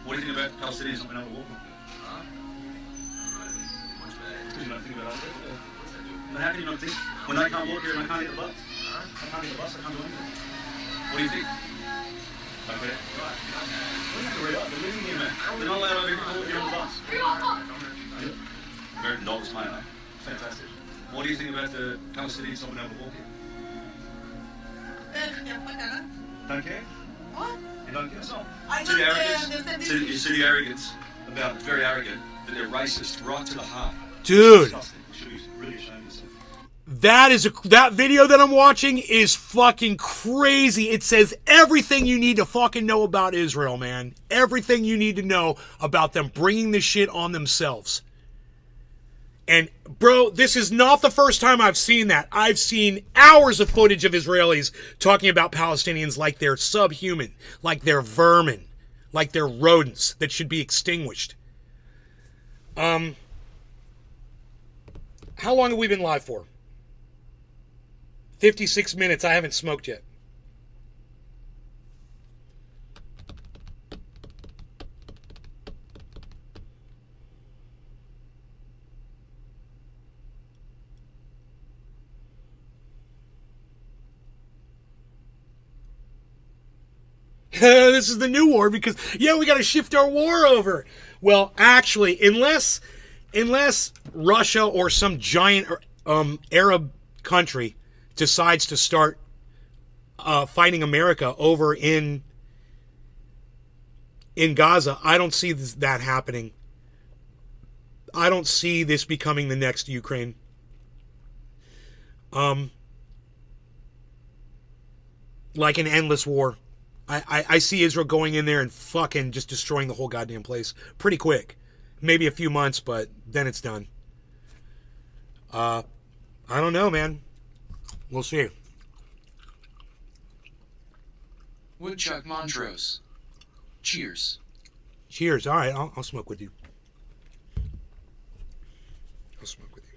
What do you think about Palestinians not being able to walk? Because you don't think about it. But how can you not think? When they can't walk here and they can't get the bus? They can't get the bus, they can't do anything. What do you think? Okay. We have to read up. They're living here, man. They're not allowed over here to walk here on the bus. American dogs playing, eh? Fantastic. What do you think about the Palestinians not being able to walk here? Don't care? What? You don't care? So, I see the don't arrogance? care. You see the arrogance about, it's very arrogant, that they're racist right to the heart. Dude. Disgusting. You should be really ashamed of yourself. That video that I'm watching is fucking crazy. It says everything you need to fucking know about Israel, man. Everything you need to know about them bringing this shit on themselves. And, bro, this is not the first time I've seen that. I've seen hours of footage of Israelis talking about Palestinians like they're subhuman, like they're vermin, like they're rodents that should be extinguished. How long have we been live for? 56 minutes. I haven't smoked yet. This is the new war because, yeah, we got to shift our war over. Well, actually, unless Russia or some giant Arab country decides to start fighting America over in Gaza, I don't see that happening. I don't see this becoming the next Ukraine. Like an endless war. I see Israel going in there and fucking just destroying the whole goddamn place pretty quick. Maybe a few months, but then it's done. I don't know, man. We'll see. Woodchuck Montrose. Cheers. Cheers. All right, I'll smoke with you. I'll smoke with you.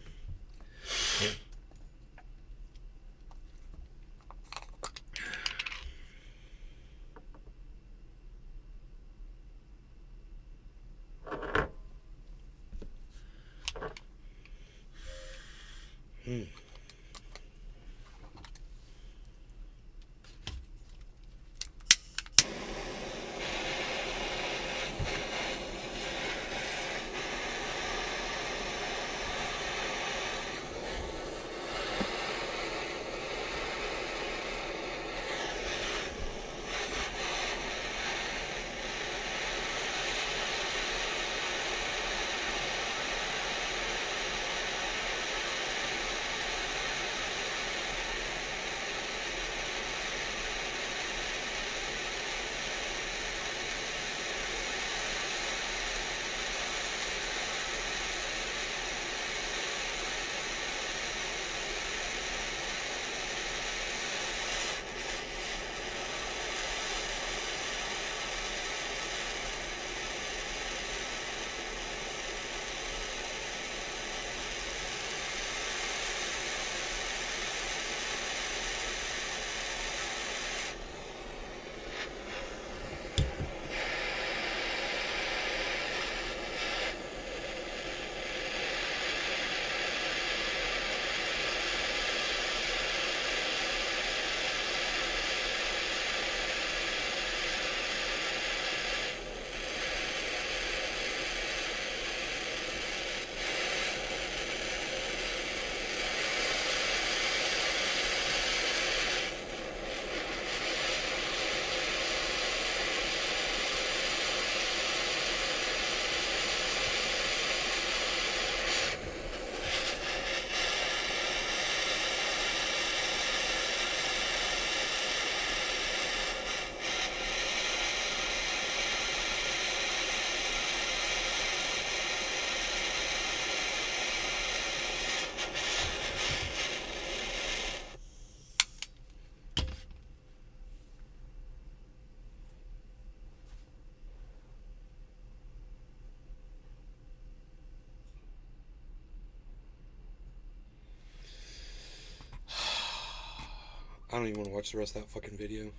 I don't even want to watch the rest of that fucking video.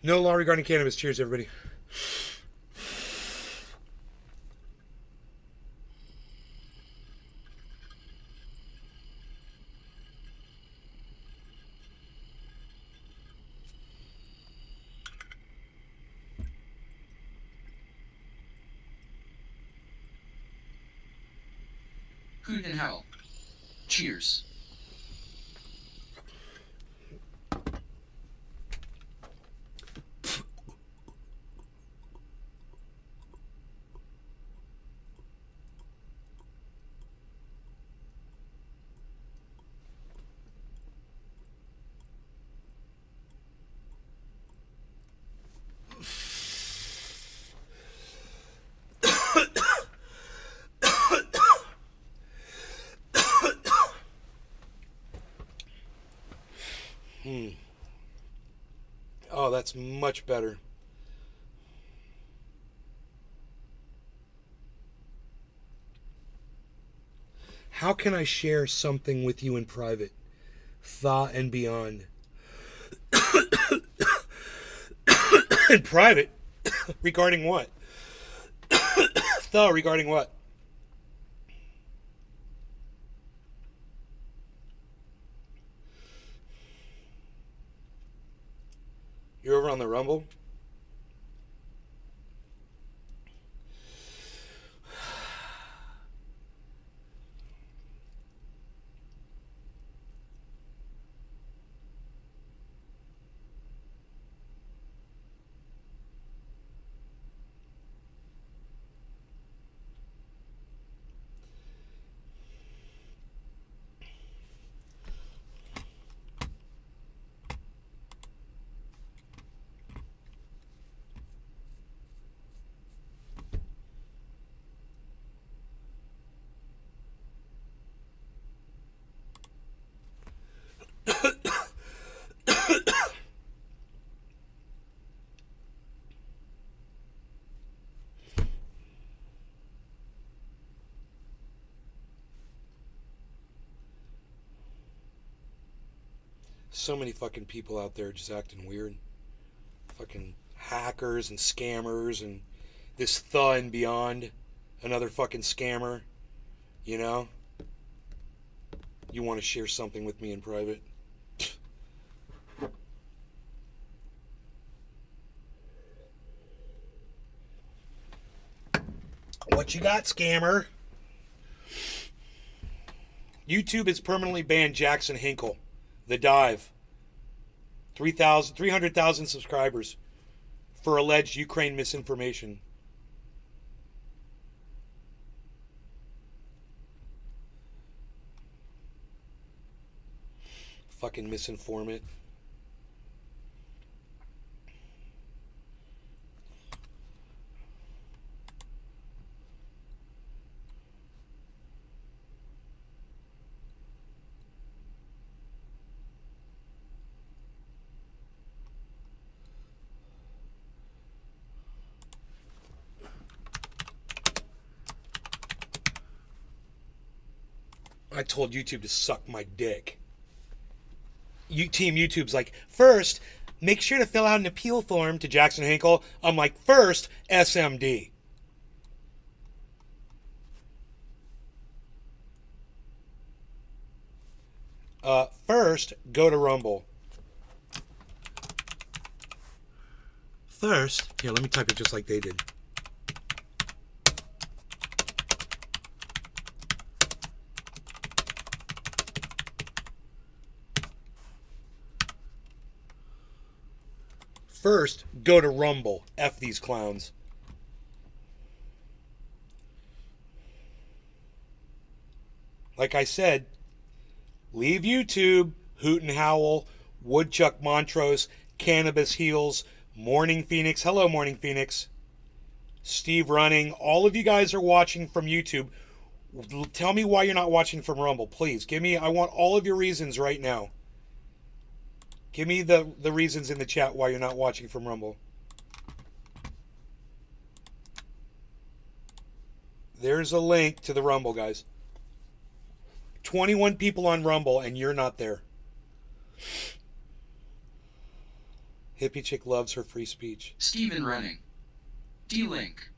No law regarding cannabis. Cheers, everybody. Hoot and howl. Cheers. Oh, that's much better. How can I share something with you in private? Thought and beyond. In private? Regarding what? Thought regarding what? You're over on the Rumble? So many fucking people out there just acting weird. Fucking hackers and scammers and this thaw and beyond. Another fucking scammer. You know? You want to share something with me in private? What you got, scammer? YouTube has permanently banned Jackson Hinkle. The Dive. 300,000 subscribers for alleged Ukraine misinformation. Fucking misinformant. I told YouTube to suck my dick. Team YouTube's like, first, make sure to fill out an appeal form to Jackson Hinkle. I'm like, first, SMD. First, go to Rumble. First, here, let me type it just like they did. First, go to Rumble. F these clowns. Like I said, leave YouTube, Hoot and Howl, Woodchuck Montrose, Cannabis Heals, Morning Phoenix. Hello, Morning Phoenix. Steve Running. All of you guys are watching from YouTube. Tell me why you're not watching from Rumble, please. I want all of your reasons right now. Give me the reasons in the chat why you're not watching from Rumble. There's a link to the Rumble, guys. 21 people on Rumble, and you're not there. Hippie chick loves her free speech. Steven Running. D-Link.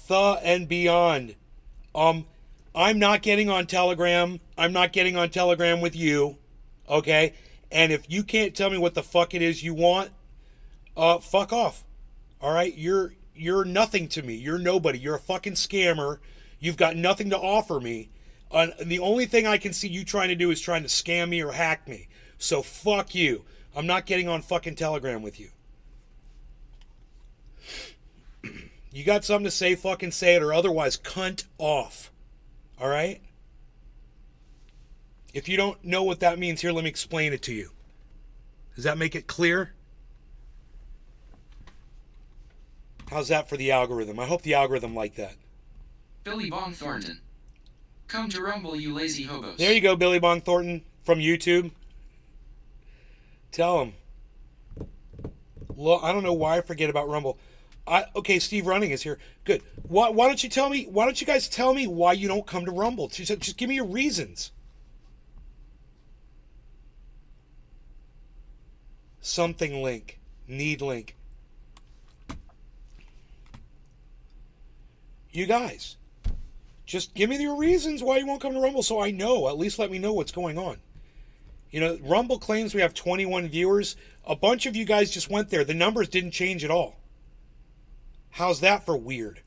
And beyond. I'm not getting on Telegram. I'm not getting on Telegram with you. Okay? And if you can't tell me what the fuck it is you want, fuck off. All right? You're nothing to me. You're nobody. You're a fucking scammer. You've got nothing to offer me. The only thing I can see you trying to do is trying to scam me or hack me. So fuck you. I'm not getting on fucking Telegram with you. You got something to say, fucking say it, or otherwise cunt off. All right? If you don't know what that means, here, let me explain it to you. Does that make it clear? How's that for the algorithm? I hope the algorithm liked that. Billy Bong Thornton. Come to Rumble, you lazy hobos. There you go, Billy Bong Thornton from YouTube. Tell him. Well, I don't know why I forget about Rumble. Okay, Steve Running is here. Good. Why don't you tell me? Why don't you guys tell me why you don't come to Rumble? Just give me your reasons. Something link. Need link. You guys, just give me your reasons why you won't come to Rumble so I know. At least let me know what's going on. You know, Rumble claims we have 21 viewers. A bunch of you guys just went there. The numbers didn't change at all. How's that for weird?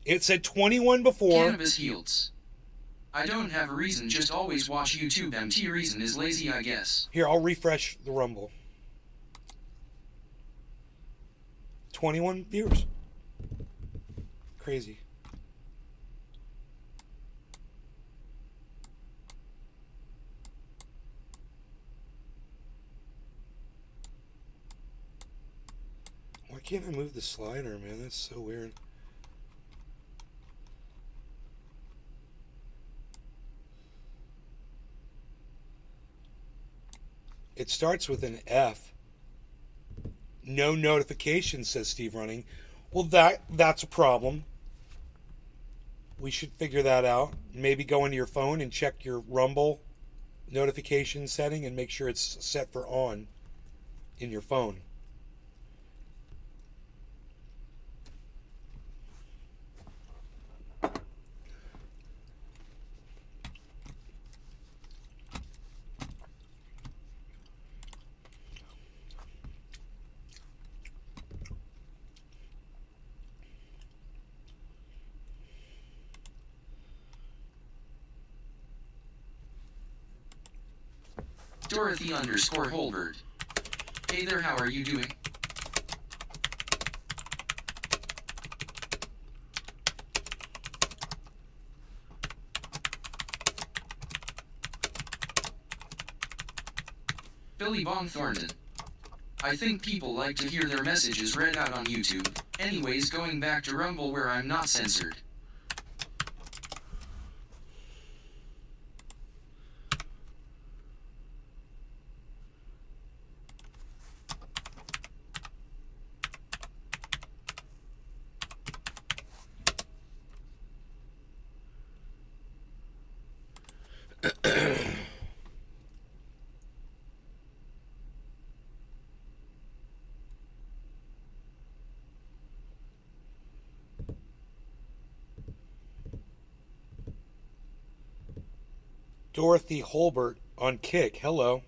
It said 21 before. Cannabis Heals. I don't have a reason, just always watch YouTube. MT reason is lazy, I guess. Here, I'll refresh the Rumble. 21 viewers. Crazy. Why can't I move the slider, man? That's so weird. It starts with an F. No notifications, says Steve Running. Well, that's a problem. We should figure that out. Maybe go into your phone and check your Rumble notification setting and make sure it's set for on in your phone. Dorothy_Holbert. Hey there, how are you doing? Billy Bong Thornton. I think people like to hear their messages read out on YouTube. Anyways, going back to Rumble where I'm not censored. Dorothy Holbert on Kick. Hello.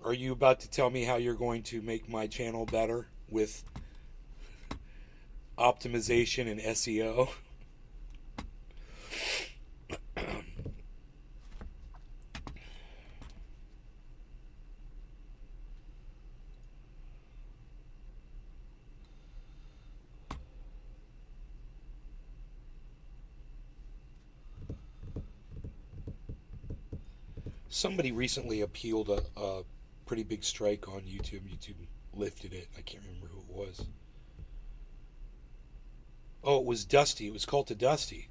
Are you about to tell me how you're going to make my channel better with optimization and SEO? Somebody recently appealed a pretty big strike on YouTube. YouTube lifted it. I can't remember who it was. Oh, it was Dusty. It was called to Dusty.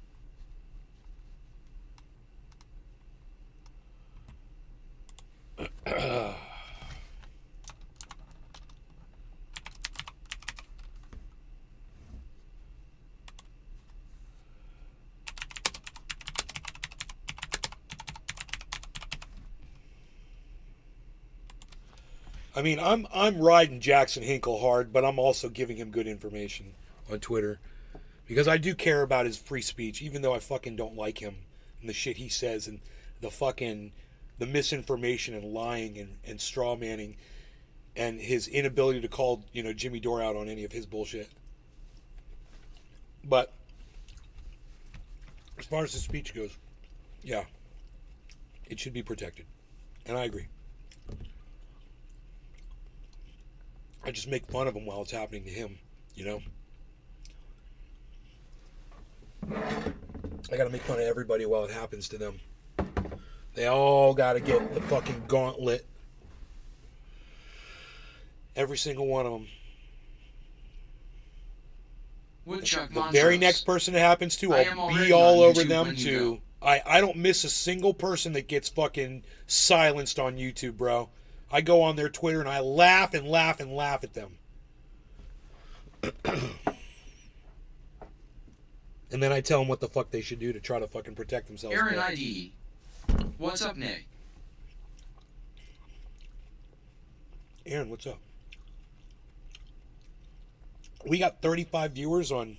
I mean, I'm riding Jackson Hinkle hard, but I'm also giving him good information on Twitter because I do care about his free speech, even though I fucking don't like him and the shit he says and the misinformation and lying and straw manning and his inability to call, Jimmy Dore out on any of his bullshit. But as far as the speech goes, yeah, it should be protected, and I agree. I just make fun of him while it's happening to him, I gotta make fun of everybody while it happens to them. They all gotta get the fucking gauntlet. Every single one of them. Woodchuck The Montrose. very next person it happens to, I am I'll already be all on over YouTube them when you too. I don't miss a single person that gets fucking silenced on YouTube, bro. I go on their Twitter and I laugh and laugh and laugh at them. And then I tell them what the fuck they should do to try to fucking protect themselves. Aaron ID. What's up, Nick? Aaron, what's up? We got 35 viewers on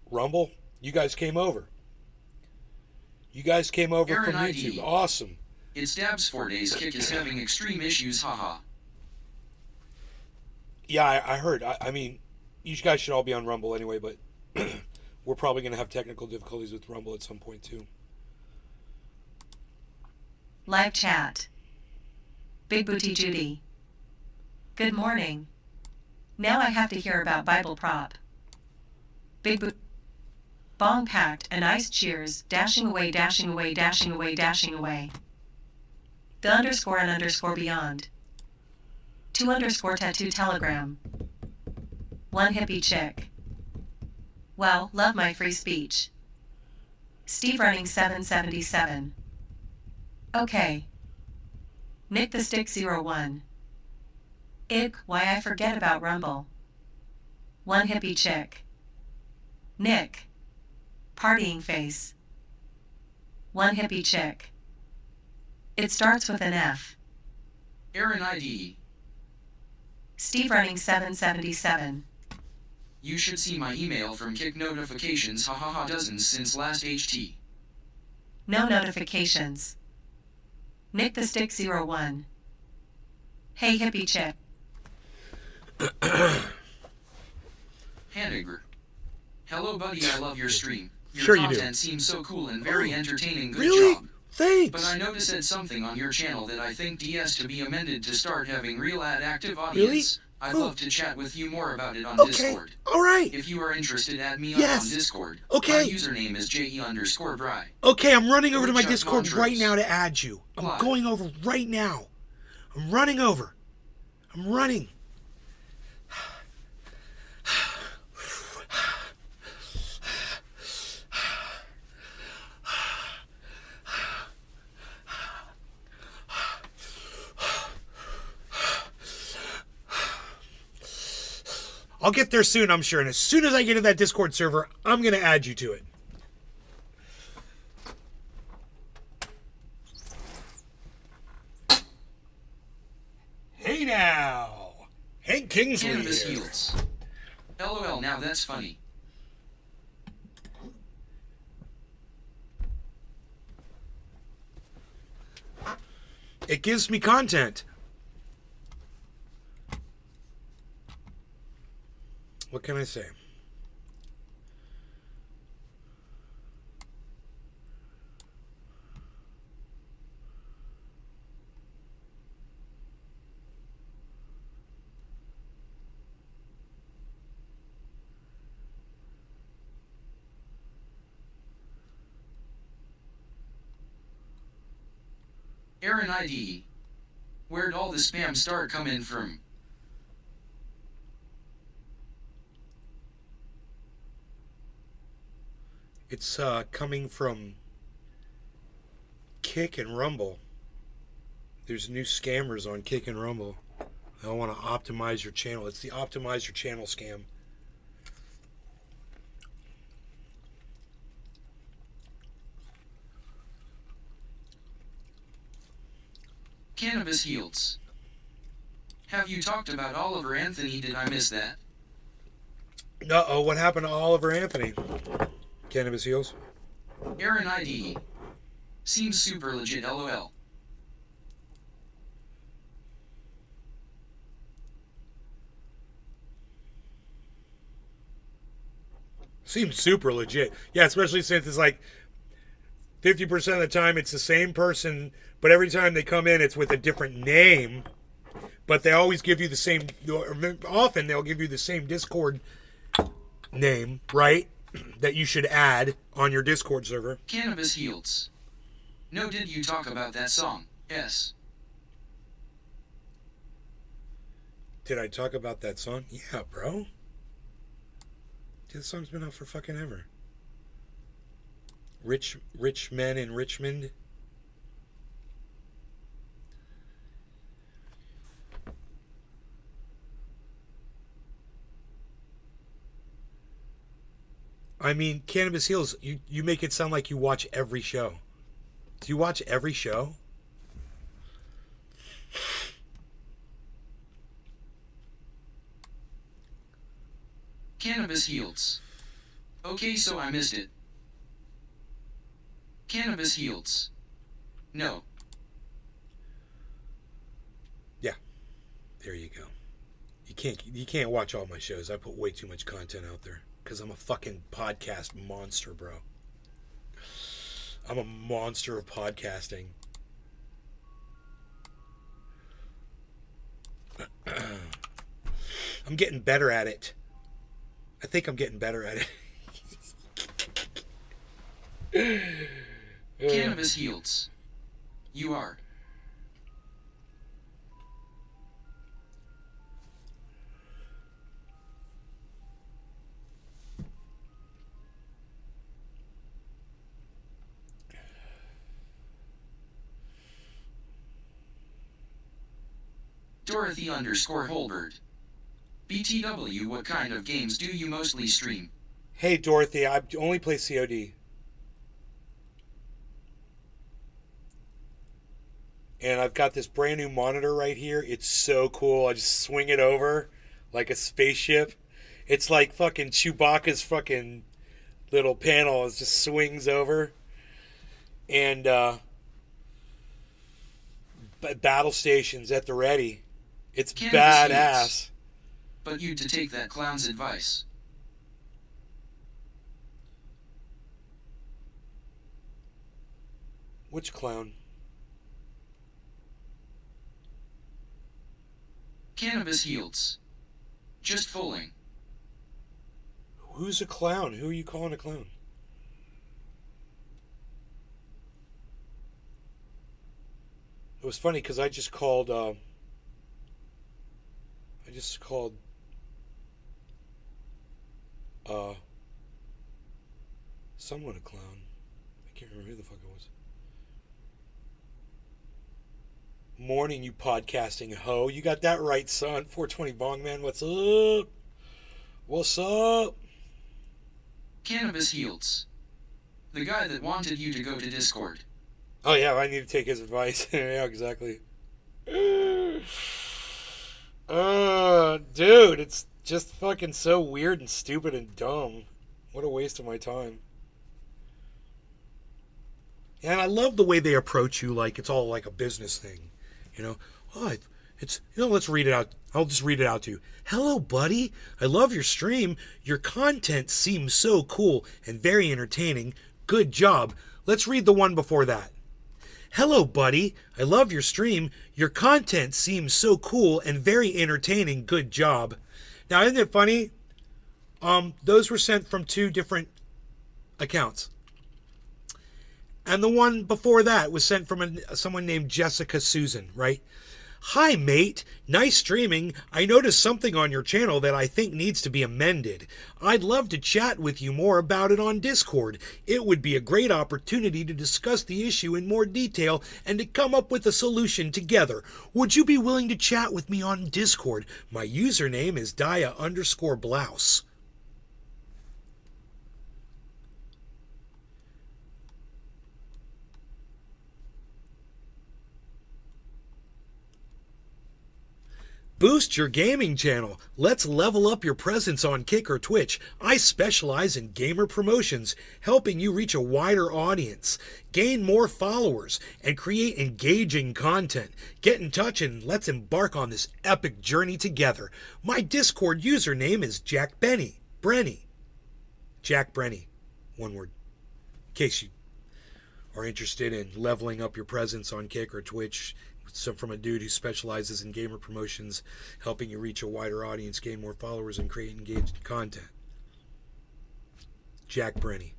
Rumble. You guys came over. Aaron from ID. YouTube. Awesome. It's Dabs 4 days. Kick is having extreme issues, haha. Yeah, I heard. I mean, you guys should all be on Rumble anyway, but we're probably going to have technical difficulties with Rumble at some point too. Live chat. Big Booty Judy. Good morning. Now I have to hear about Bible prop. Big Boot. Bong packed and ice cheers, dashing away, dashing away, dashing away, dashing away. The underscore and underscore beyond. 2 underscore tattoo telegram. 1 hippie chick. Well, love my free speech. Steve running 777. Okay. Nick the Stick 01. Ig, why I forget about Rumble. 1 hippie chick. Nick. Partying face. 1 hippie chick. It starts with an F. Aaron ID. Steve running 777. You should see my email from Kick notifications, hahaha, dozens since last HT. No notifications. Nick the Stick 01. Hey hippie chick. Haniger. Hello buddy, I love your stream. Your Sure you do. content seems so cool and very entertaining, good Really? job. Thanks. But I noticed said something on your channel that I think DS to be amended to start having real active audience. I'd love to chat with you more about it on Discord. All right. If you are interested, add me Yes. on Discord. Okay. My username is JE_Bry. Okay, I'm running over to my Woodchuck Discord Montrose. right now to add you. I'm Why? going over right now. I'm running over. I'm running. I'll get there soon, I'm sure. And as soon as I get to that Discord server, I'm going to add you to it. Hey now. Hank Kingsley Cannabis here. heals. LOL, now that's funny. It gives me content. What can I say? Aaron ID. Where'd all the spam start coming from? It's coming from Kick and Rumble. There's new scammers on Kick and Rumble. They'll want to optimize your channel. It's the optimize your channel scam. Cannabis Heals. Have you talked about Oliver Anthony? Did I miss that? Uh-oh, what happened to Oliver Anthony? Cannabis Heals? Aaron ID. Seems super legit, lol. Seems super legit. Yeah, especially since it's like 50% of the time it's the same person, but every time they come in it's with a different name. But they always give you the same, often they'll give you the same Discord name, right? That you should add on your Discord server. Cannabis Heals. No, did you talk about that song? Yes. Did I talk about that song? Yeah, bro. Dude, the song's been out for fucking ever. Rich men in Richmond. I mean, Cannabis Heals, you make it sound like you watch every show. Do you watch every show? Cannabis Heals. Okay, so I missed it. Cannabis Heals. No. Yeah. There you go. You can't watch all my shows. I put way too much content out there. Because I'm a fucking podcast monster, bro. I'm a monster of podcasting. I'm getting better at it. I think I'm getting better at it. Cannabis Heals. You are. Dorothy_Holbert. BTW, what kind of games do you mostly stream? Hey, Dorothy, I only play COD. And I've got this brand new monitor right here. It's so cool. I just swing it over like a spaceship. It's like fucking Chewbacca's fucking little panel. It just swings over. And battle stations at the ready. It's Cannabis badass. Heals. But you to take that clown's advice. Which clown? Cannabis Heals. Just fooling. Who's a clown? Who are you calling a clown? It was funny because I just called someone a clown. I can't remember who the fuck it was. Morning, you podcasting hoe. You got that right, son. 420 Bong Man, what's up? What's up? Cannabis Heals. The guy that wanted you to go to Discord. Oh yeah, I need to take his advice. Yeah, exactly. Dude, it's just fucking so weird and stupid and dumb. What a waste of my time. And I love the way they approach you like it's all like a business thing. Oh, let's read it out. I'll just read it out to you. Hello, buddy. I love your stream. Your content seems so cool and very entertaining. Good job. Let's read the one before that. Hello, buddy. I love your stream. Your content seems so cool and very entertaining. Good job. Now, isn't it funny? Those were sent from 2 different accounts. And the one before that was sent from someone named Jessica Susan, right? Hi, mate. Nice streaming. I noticed something on your channel that I think needs to be amended. I'd love to chat with you more about it on Discord. It would be a great opportunity to discuss the issue in more detail and to come up with a solution together. Would you be willing to chat with me on Discord? My username is Dia_blouse. Boost your gaming channel. Let's level up your presence on Kick or Twitch. I specialize in gamer promotions, helping you reach a wider audience, gain more followers, and create engaging content. Get in touch and let's embark on this epic journey together. My Discord username is Jack Brenny. Jack Brenny. One word. In case you are interested in leveling up your presence on Kick or Twitch, from a dude who specializes in gamer promotions, helping you reach a wider audience, gain more followers, and create engaged content. Jack Brenny.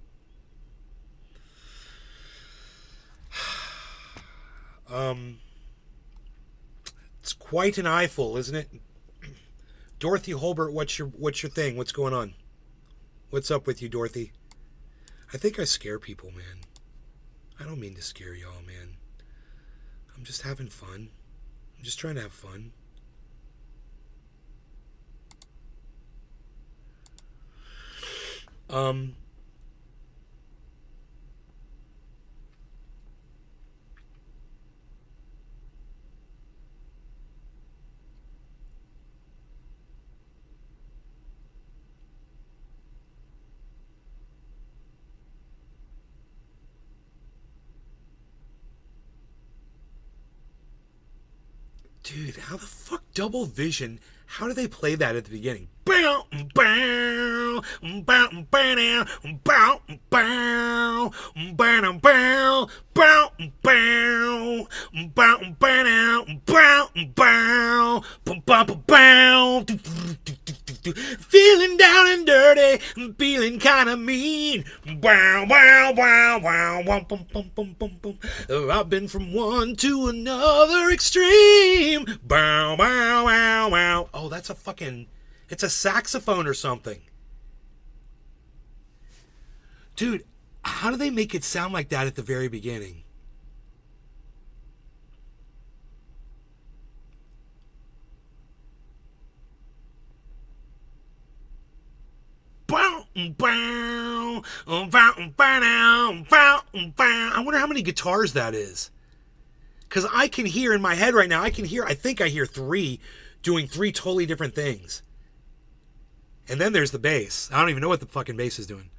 It's quite an eyeful, isn't it? Dorothy Holbert, what's your thing? What's going on? What's up with you, Dorothy? I think I scare people, man. I don't mean to scare y'all, man. I'm just having fun. I'm just trying to have fun. Dude, how the fuck double vision? How do they play that at the beginning? Bow, bow, bow, bow, bow, bow, bow, bow, bow, bow, bow, bow, bow. Feeling down and dirty, feeling kind of mean. Wow, wow, wow, wow, wow, bum, bum, bum, bum, bum. I've been from one to another extreme. Bow, bow, wow, wow. Oh, that's a fucking... It's a saxophone or something. Dude, how do they make it sound like that at the very beginning? I wonder how many guitars that is. Because I can hear in my head right now, I think I hear 3 doing 3 totally different things. And then there's the bass. I don't even know what the fucking bass is doing.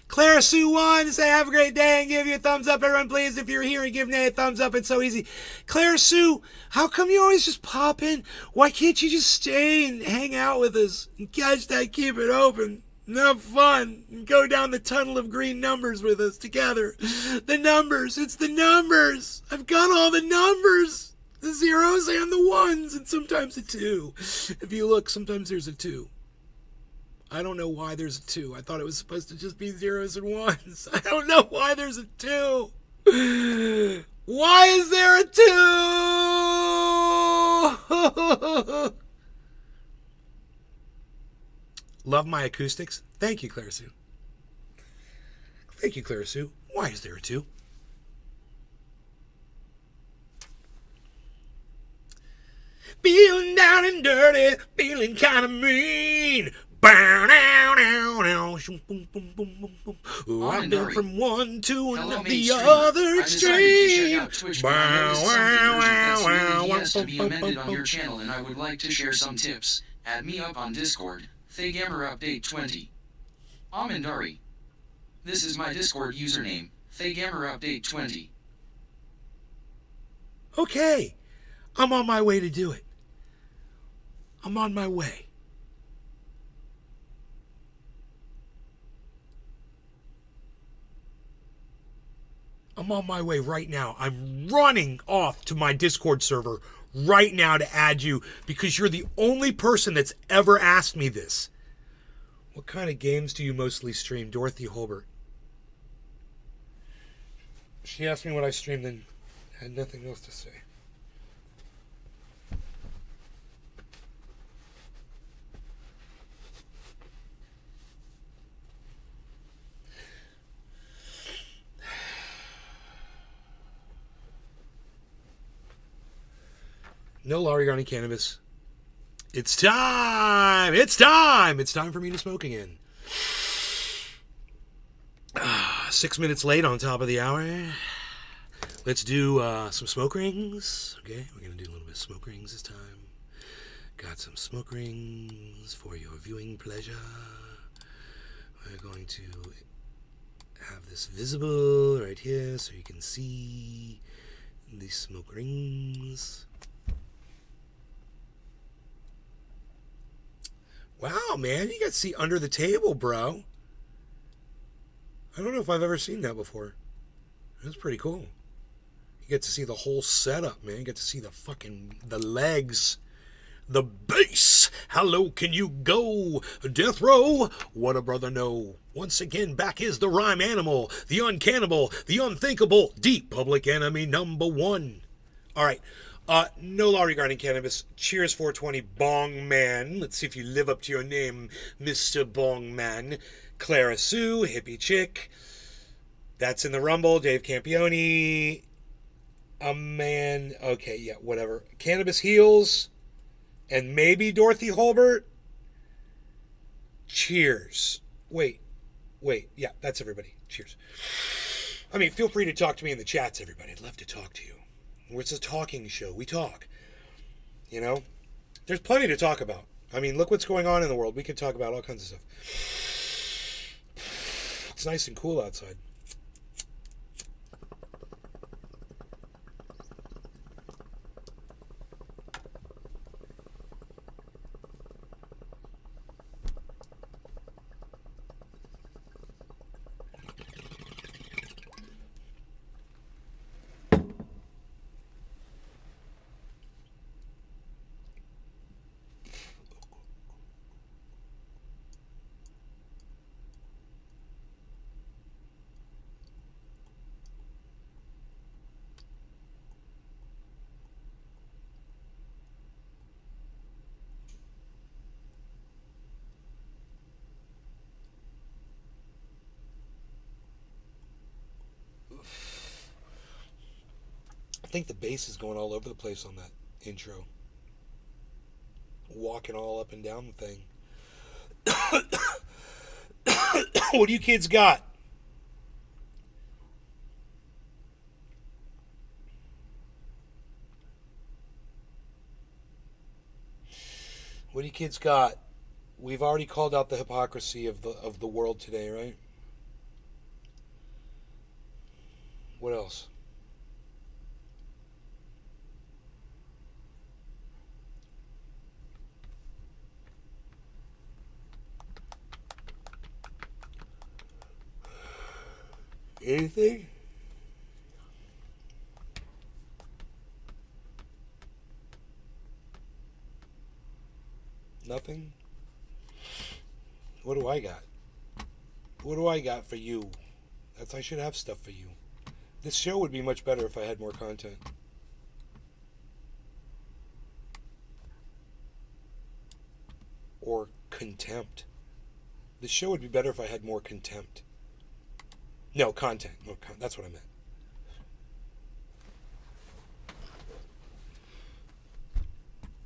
Clara Sue 1, say have a great day and give you a thumbs up. Everyone, please, if you're here and give Nate a thumbs up, it's so easy. Clara Sue, how come you always just pop in? Why can't you just stay and hang out with us and catch that, keep it open? And have fun and go down the tunnel of green numbers with us together. The numbers, it's the numbers. I've got all the numbers. The zeros and the ones, and sometimes a 2. If you look, sometimes there's a 2. I don't know why there's a 2. I thought it was supposed to just be zeros and ones. I don't know why there's a 2. Why is there a 2? Love my acoustics. Thank you, Clara Sue. Thank you, Clara Sue. Why is there a 2? Feeling down and dirty, feeling kind of mean. Oh, I've been from one to the other extreme. Has to be amended on your channel, and I would like to share some tips. Add me up on Discord. Thaygamer Update 20. Amandari. This is my Discord username. Thaygamer Update 20. Okay. I'm on my way to do it. I'm on my way. I'm on my way right now. I'm running off to my Discord server right now to add you because you're the only person that's ever asked me this. What kind of games do you mostly stream? Dorothy Holbert. She asked me what I streamed and had nothing else to say. No Laurie Garney cannabis. It's time! It's time! It's time for me to smoke again. 6 minutes late on top of the hour. Let's do some smoke rings. Okay, we're going to do a little bit of smoke rings this time. Got some smoke rings for your viewing pleasure. We're going to have this visible right here so you can see these smoke rings. Wow, man, you got to see under the table, bro. I don't know if I've ever seen that before. That's pretty cool. You get to see the whole setup, man. You get to see the legs, the bass. How low can you go? Death Row, what a brother know. Once again, back is the rhyme animal, the uncannibal, the unthinkable, deep public enemy number one. All right. No Laurie Garden Cannabis. Cheers 420 Bong Man. Let's see if you live up to your name, Mr. Bong Man. Clara Sue, Hippie Chick. That's in the Rumble. Dave Campione. A man. Okay, yeah, whatever. Cannabis Heals. And maybe Dorothy Holbert. Cheers. Wait. Yeah, that's everybody. Cheers. I mean, feel free to talk to me in the chats, everybody. I'd love to talk to you. It's a talking show. We talk. You know? There's plenty to talk about. I mean, look what's going on in the world. We can talk about all kinds of stuff. It's nice and cool outside. I think the bass is going all over the place on that intro. Walking all up and down the thing. What do you kids got? What do you kids got? We've already called out the hypocrisy of the world today, right? What else? Anything? Nothing? What do I got? What do I got for you? I should have stuff for you. This show would be much better if I had more content. Or contempt. This show would be better if I had more contempt. No, content. No, that's what I meant.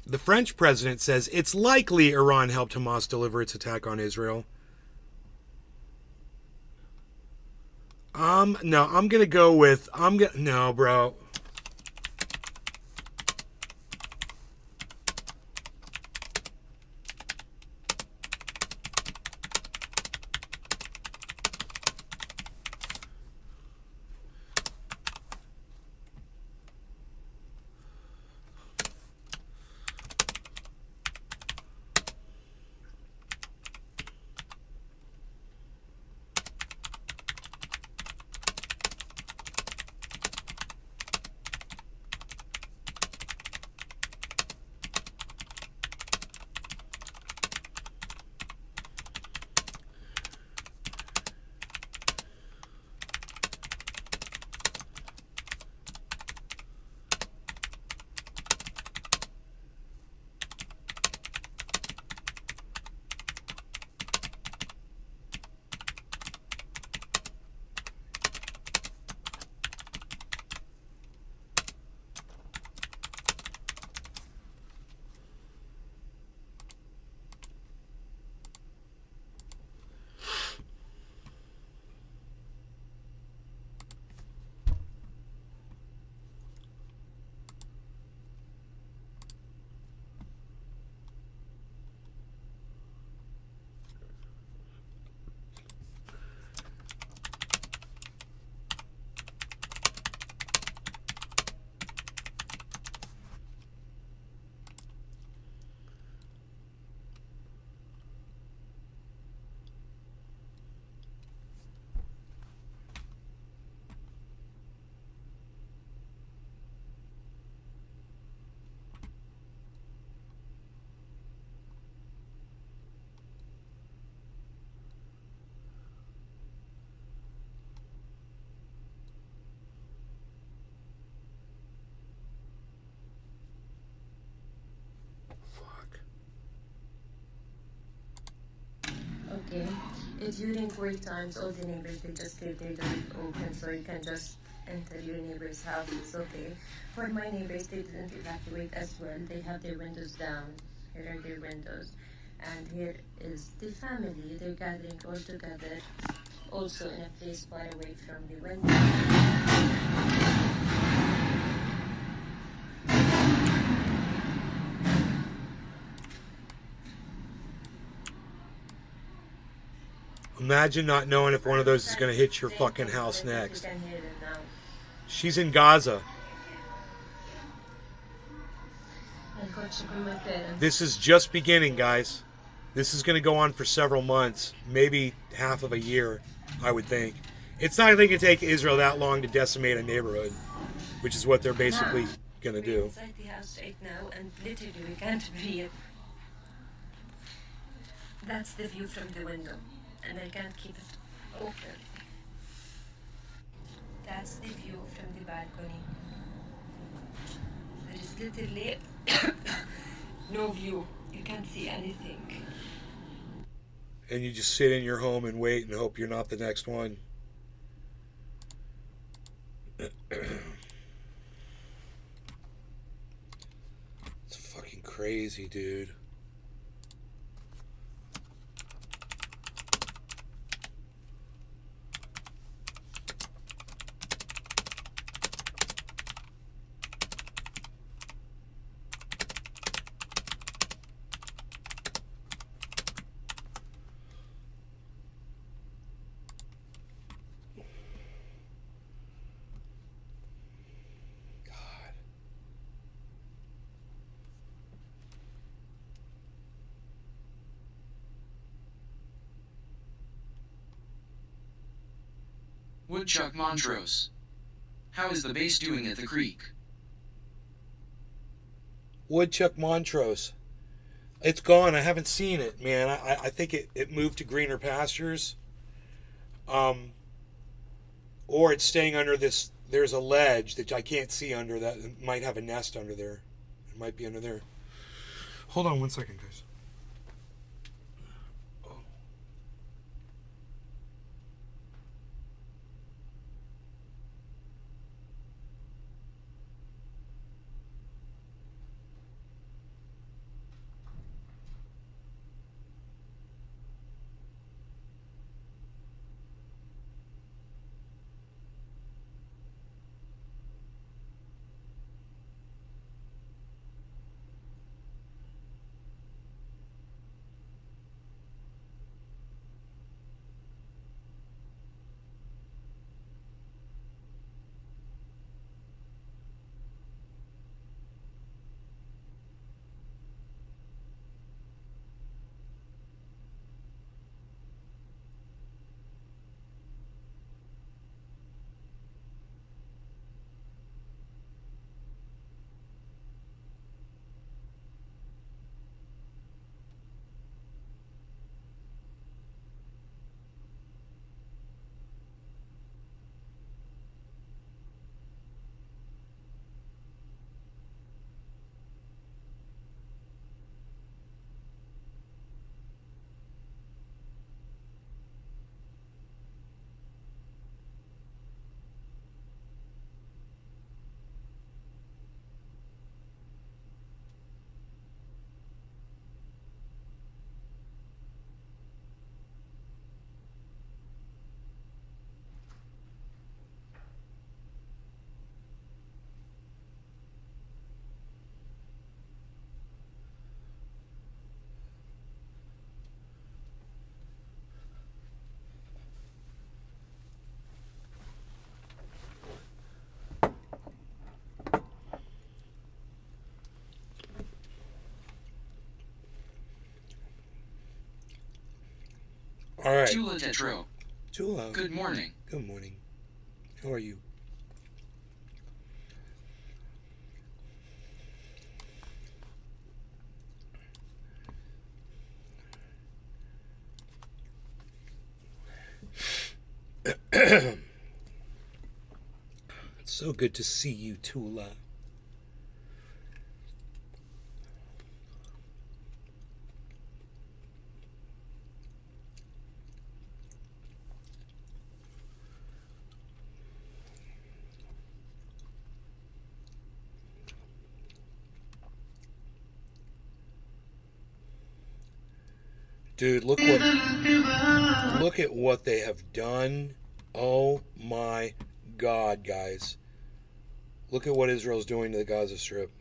The French president says it's likely Iran helped Hamas deliver its attack on Israel. No, I'm going to go with, no, bro. okay? If during work times, all the neighbors, they just leave their door open, so you can just enter your neighbor's house, it's okay. For my neighbors, they didn't evacuate as well. They have their windows down. Here are their windows. And here is the family. They're gathering all together, also in a place far away from the window. Imagine not knowing if one of those is going to hit your fucking house next. You can hear them now. She's in Gaza. And coaching from my parents. This is just beginning, guys. This is going to go on for several months, maybe half of a year, I would think. It's not going to take Israel that long to decimate a neighborhood, which is what they're basically going to We're do. inside the house right now, and literally we can't breathe. That's the view from the window, and I can't keep it open. That's the view from the balcony. There is literally no view. You can't see anything. And you just sit in your home and wait and hope you're not the next one. It's fucking crazy, dude. Woodchuck Montrose. How is the bass doing at the creek? Woodchuck Montrose. It's gone. I haven't seen it, man. I think it moved to greener pastures. Or it's staying under this. There's a ledge that I can't see under that. It might have a nest under there. It might be under there. Hold on one second, guys. All right. Tula Tetro. Tula. Good morning. Good morning. How are you? It's so good to see you, Tula. Dude, look at what they have done. Oh my God, guys. Look at what Israel's doing to the Gaza Strip.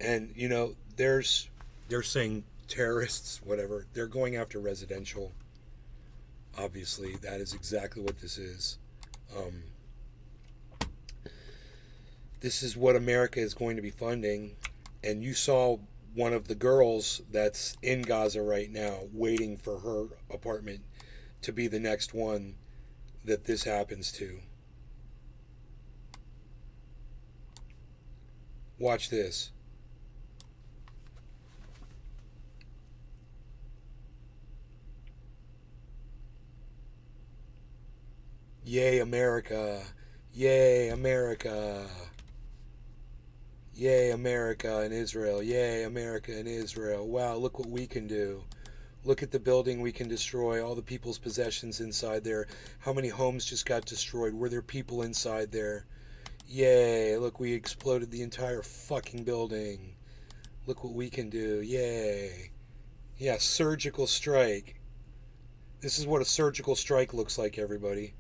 And, you know, they're saying terrorists, whatever. They're going after residential. Obviously, that is exactly what this is. This is what America is going to be funding. And you saw one of the girls that's in Gaza right now waiting for her apartment to be the next one that this happens to. Watch this. Yay, America. Yay, America. Yay, America and Israel. Yay, America and Israel. Wow, look what we can do. Look at the building we can destroy, all the people's possessions inside there. How many homes just got destroyed? Were there people inside there? Yay, look, we exploded the entire fucking building. Look what we can do. Yay. Yeah, surgical strike. This is what a surgical strike looks like, everybody.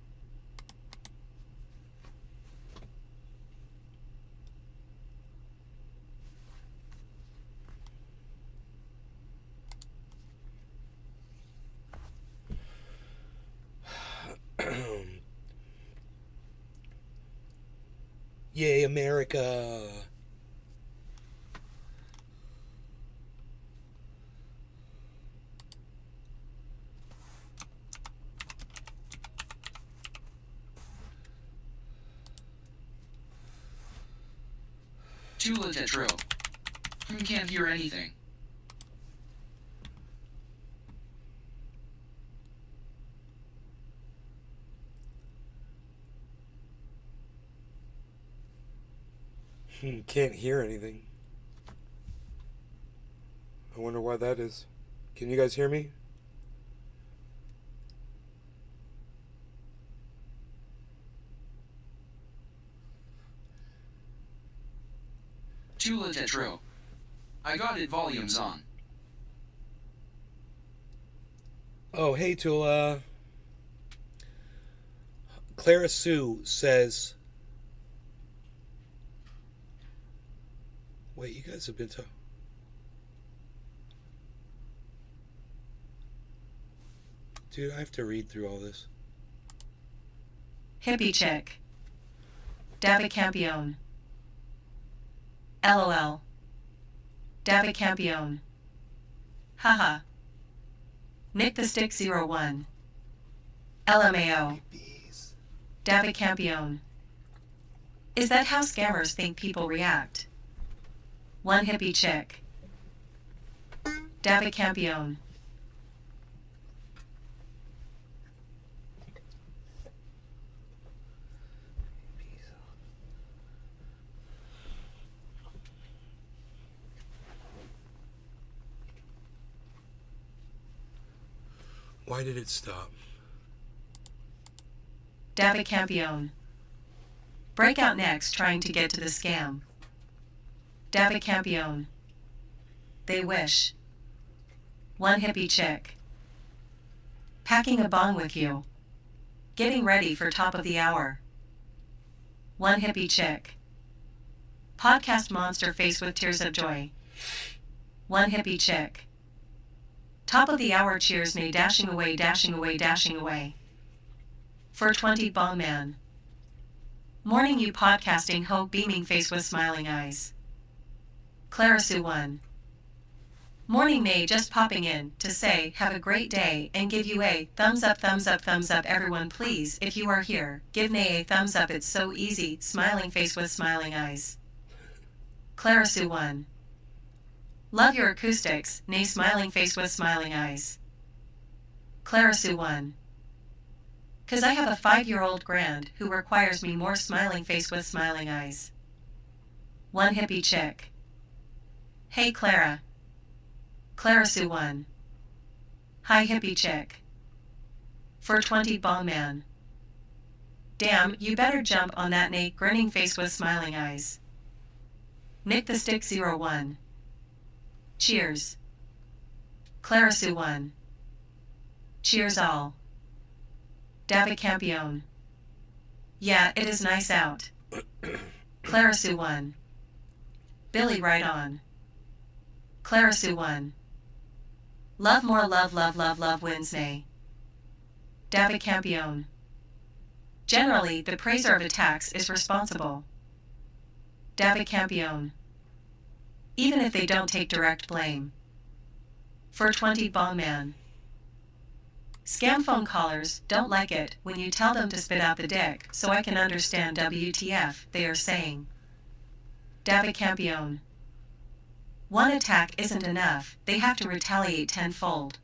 Yay, America. Tula Tetro. Can't hear anything. Can't hear anything. I wonder why that is. Can you guys hear me? Tula Tetro. I got it volumes on. Oh, hey, Tula. Clara Sue says... Wait, you guys have been talking... Dude, I have to read through all this. Hippie chick. David Campione. LOL. David Campione. Haha. Nick the Stick 01. LMAO. David Campione. Is that how scammers think people react? One hippie chick. David Campione. Why did it stop? David Campione. Breakout next trying to get to the scam. David Campione. They wish. One hippie chick. Packing a bong with you. Getting ready for top of the hour. One hippie chick. Podcast monster face with tears of joy. One hippie chick. Top of the hour cheers nay dashing away, dashing away, dashing away. For 20 bong man. Morning you podcasting hope beaming face with smiling eyes. Clara Sue 1. Morning May just popping in to say have a great day and give you a thumbs up, thumbs up, thumbs up everyone please if you are here give Nay a thumbs up it's so easy smiling face with smiling eyes. Clara Sue 1. Love your acoustics Nay smiling face with smiling eyes. Clara Sue 1. Cause I have a 5-year-old grand who requires me more smiling face with smiling eyes. One hippie chick. Hey Clara. Clara Sue 1. Hi hippie chick. For 20 bong man. Damn, you better jump on that Nate grinning face with smiling eyes. Nick the Stick 01. Cheers. Clara Sue won. Cheers all. David Campione. Yeah, it is nice out. Clara Sue won. Billy right on. Clara Sue won. Love more love Wednesday. David Campione. Generally, the praiser of attacks is responsible. David Campione. Even if they don't take direct blame. For 20 Bongman. Scam phone callers don't like it when you tell them to spit out the dick, so I can understand WTF they are saying. David Campione. One attack isn't enough, they have to retaliate tenfold.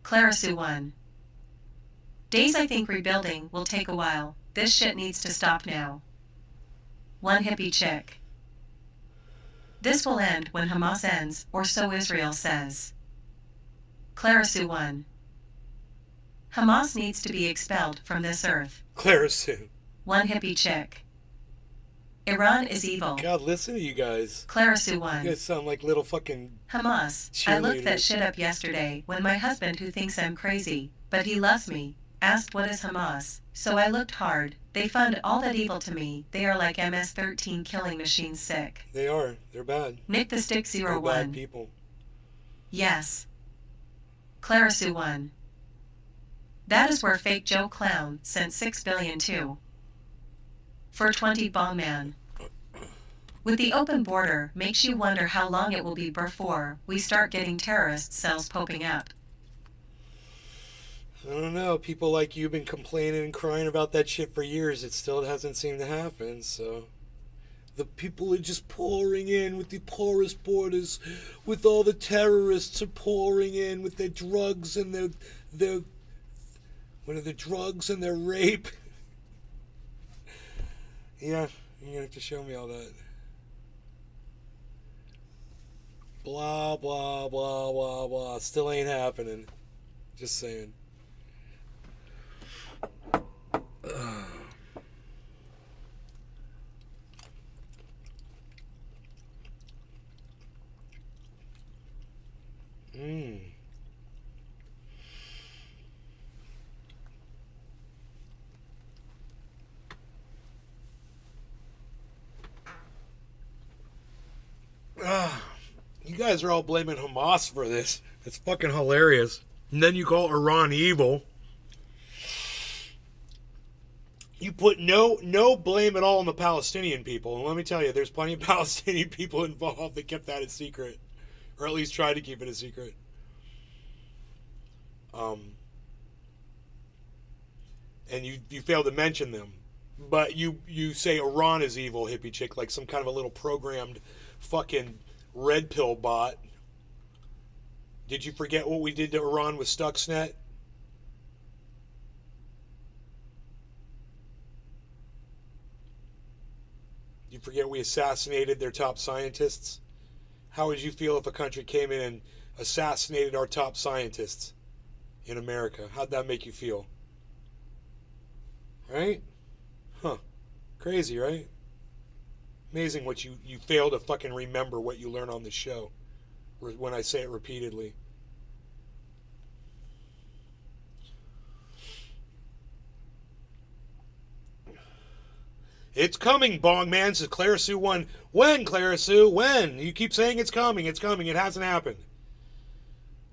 Clara Sue won. Days I think rebuilding will take a while, this shit needs to stop now. One hippie chick. This will end when Hamas ends, or so Israel says. Clara Sue won. Hamas needs to be expelled from this earth. Clara Sue. One hippie chick. Iran is evil. God, listen to you guys. Clara Sue won. You guys sound like little fucking Hamas. I looked that shit up yesterday when my husband, who thinks I'm crazy, but he loves me, asked what is Hamas. So I looked hard. They fund all that evil to me. They are like MS-13 killing machines sick. They are. They're bad. Nick the Stick 01. They're bad people. Yes. Clara Sue won. That is where fake Joe Clown sent $6 billion to. For 20 Bongman. With the open border, makes you wonder how long it will be before we start getting terrorist cells popping up. I don't know. People like you have been complaining and crying about that shit for years. It still hasn't seemed to happen, so... The people are just pouring in with the porous borders, with all the terrorists are pouring in with their drugs and their what are the drugs and their rape? Yeah, you're gonna have to show me all that. Blah, blah, blah, blah, blah. Still ain't happening. Just saying. You guys are all blaming Hamas for this. It's fucking hilarious. And then you call Iran evil. You put no blame at all on the Palestinian people. And let me tell you, there's plenty of Palestinian people involved that kept that a secret. Or at least tried to keep it a secret. And you fail to mention them. But you say Iran is evil, hippie chick, like some kind of a little programmed fucking red pill bot. Did you forget what we did to Iran with Stuxnet? You forget we assassinated their top scientists? How would you feel if a country came in and assassinated our top scientists in America? How'd that make you feel? Right? Huh. Crazy, right? Amazing what you fail to fucking remember what you learn on the show when I say it repeatedly. It's coming, Bong Man, says Clara Sue 1. When, Clara Sue? When? You keep saying it's coming. It's coming. It hasn't happened.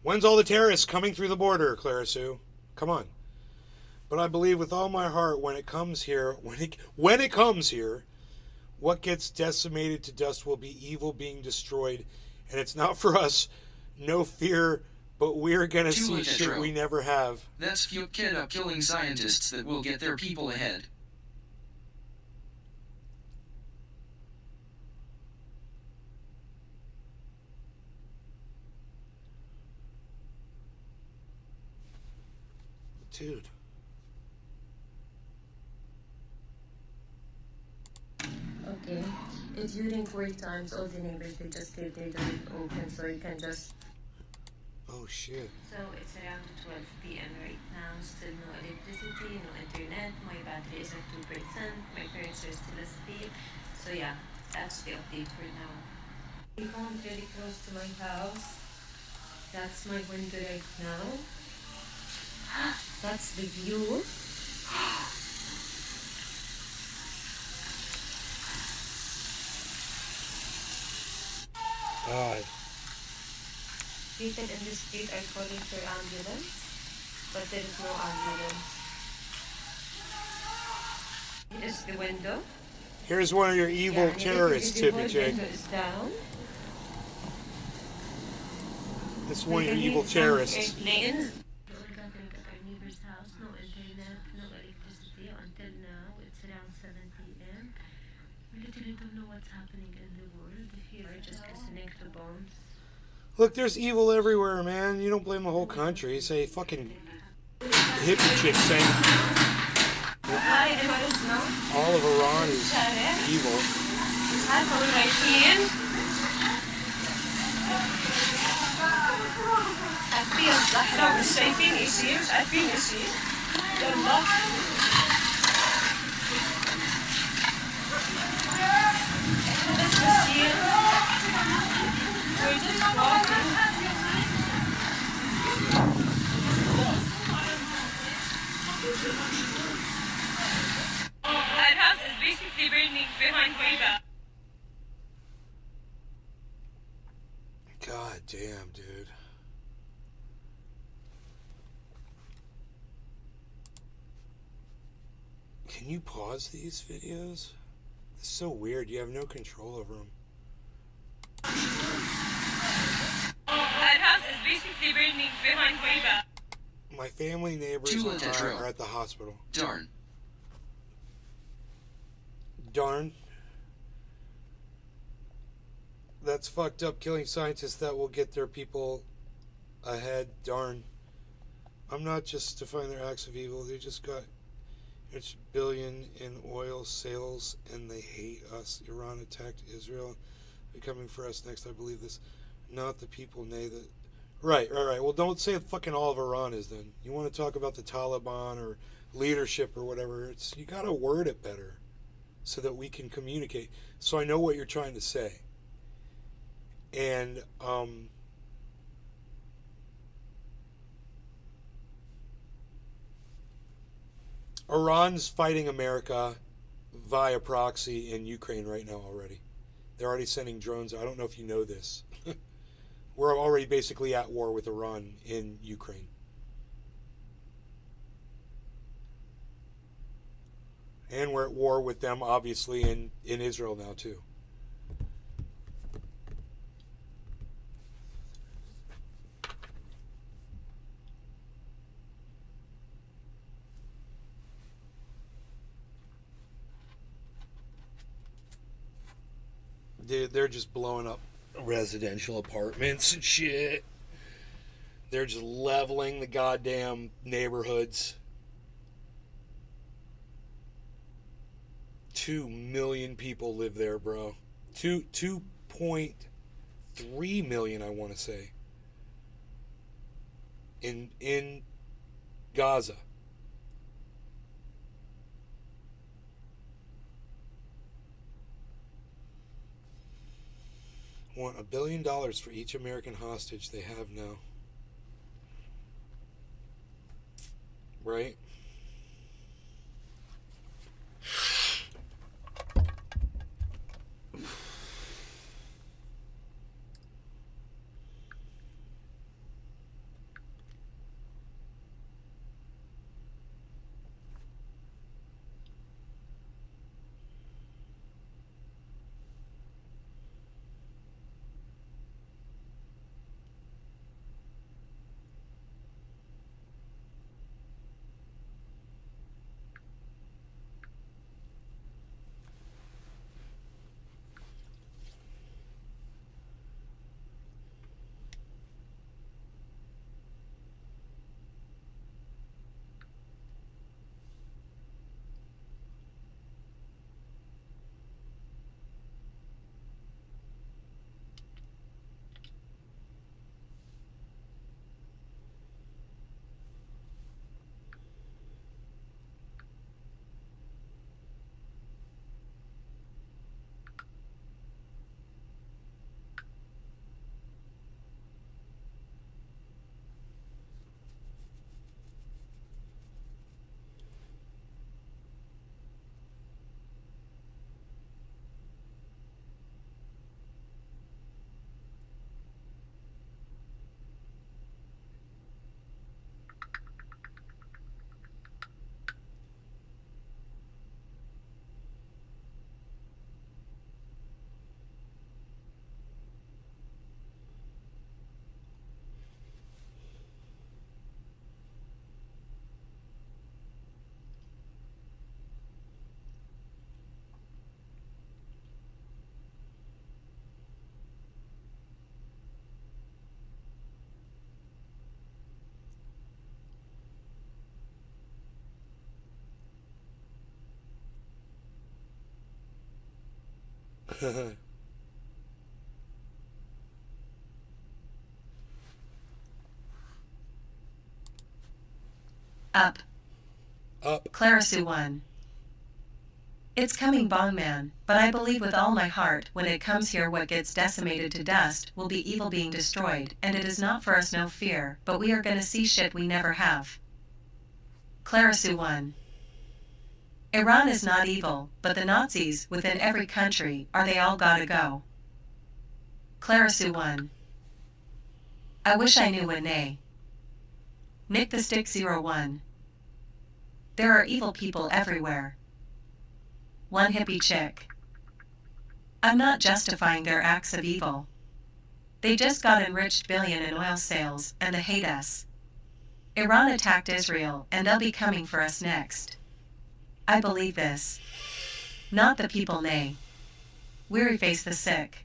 When's all the terrorists coming through the border, Clara Sue? Come on. But I believe with all my heart when it comes here, when it comes here, what gets decimated to dust will be evil being destroyed. And it's not for us. No fear, but we're going to see shit we never have. That's few kid up killing scientists that will get their people ahead. Dude. Okay. During work times, all the neighbors, they just leave their door open so you can just... Oh, shit. So, it's around 12 p.m. right now. Still no electricity, no internet. My battery is at 2%. My parents are still asleep. So, yeah, that's the update for now. We found really close to my house. That's my window right now. That's the view. God. People in the street are calling for ambulance, but there is no ambulance. It is the window. Here's one of your evil terrorists, Tippy J. The window is down. This is one of your evil terrorists. Airplanes. We're gathering at our neighbor's house. No internet, no electricity. Until now, it's around 7 p.m. We literally don't know what's happening in the world. We're just listening to bombs. Look, there's evil everywhere, man. You don't blame the whole country. Say fucking hippie chick saying all of Iran is evil. شايفين يصير عارفين يصير يلا بس يصير we're just walking. Our house is basically burning behind Guiba. God damn, dude. Can you pause these videos? It's so weird. You have no control over them. Our house is basically burning behind Guiba. My family neighbors are at the hospital. Darn. Darn. That's fucked up, killing scientists that will get their people ahead. Darn. I'm not just defying their acts of evil. They just got its billion in oil sales and they hate us. Iran attacked Israel. They're coming for us next. I believe this. Not the people, nay, the... Right. Well, don't say fucking all of Iran is then. You want to talk about the Taliban or leadership or whatever. You got to word it better so that we can communicate. So I know what you're trying to say. And, Iran's fighting America via proxy in Ukraine right now already. They're already sending drones. I don't know if you know this. We're already basically at war with Iran in Ukraine. And we're at war with them, obviously, in Israel now, too. They're just blowing up residential apartments and shit. They're just leveling the goddamn neighborhoods. 2 million people live there, bro. 2.3 million, I want to say. In Gaza. Want $1 billion for each American hostage they have now. Right? Up. Up. Clara Sue 1. It's coming, Bongman, but I believe with all my heart when it comes here what gets decimated to dust will be evil being destroyed, and it is not for us no fear, but we are gonna see shit we never have. Clara Sue 1. Iran is not evil, but the Nazis within every country, are they all gotta go? Clara Sue 1. I wish I knew when they. Nick the Stick 01. There are evil people everywhere. One hippie chick. I'm not justifying their acts of evil. They just got enriched billion in oil sales, and they hate us. Iran attacked Israel, and they'll be coming for us next. I believe this. Not the people, nay. Weary face the sick.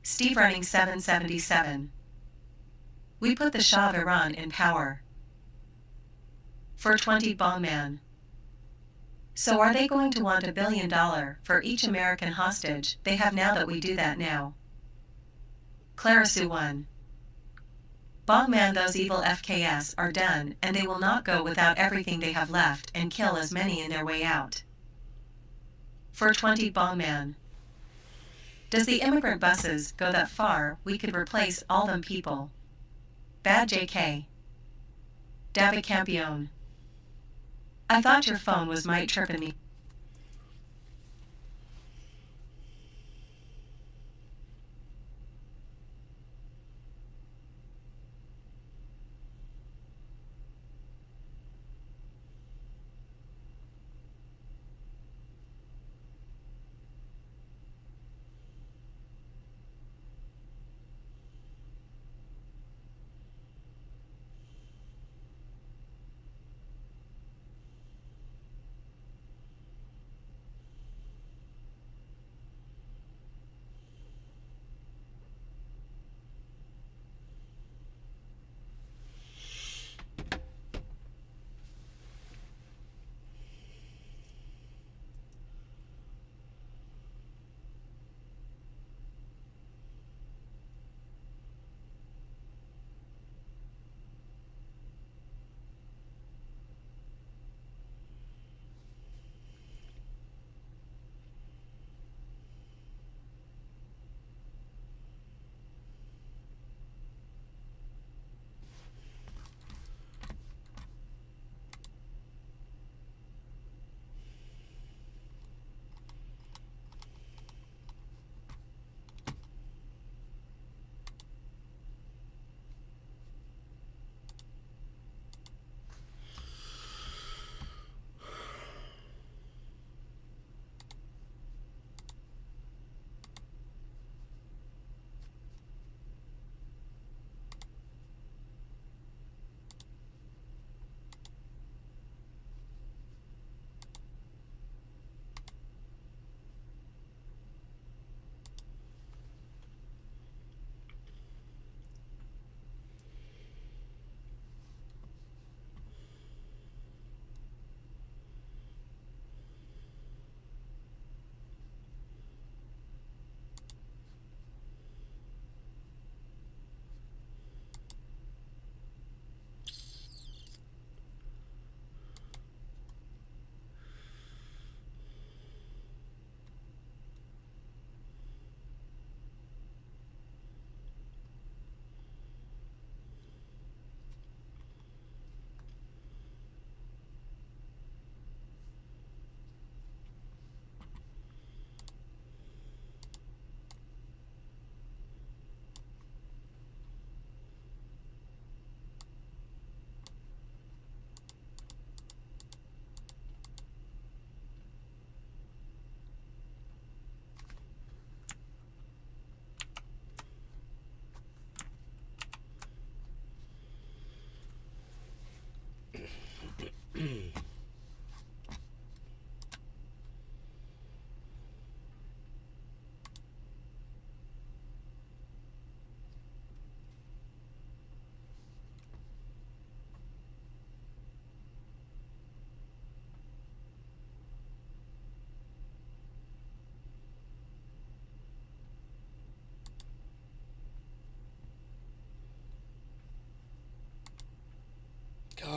Steve running 777. We put the Shah of Iran in power. For 20 Bongman. So are they going to want $1 billion for each American hostage they have now that we do that now? Clara Sue 1. Bongman, those evil FKS are done, and they will not go without everything they have left and kill as many in their way out. For 20 Bongman. Does the immigrant buses go that far we could replace all them people? Bad JK. David Campione. I thought your phone was might tripping me.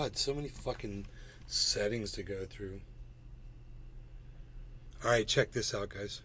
God, so many fucking settings to go through. Alright, check this out, guys.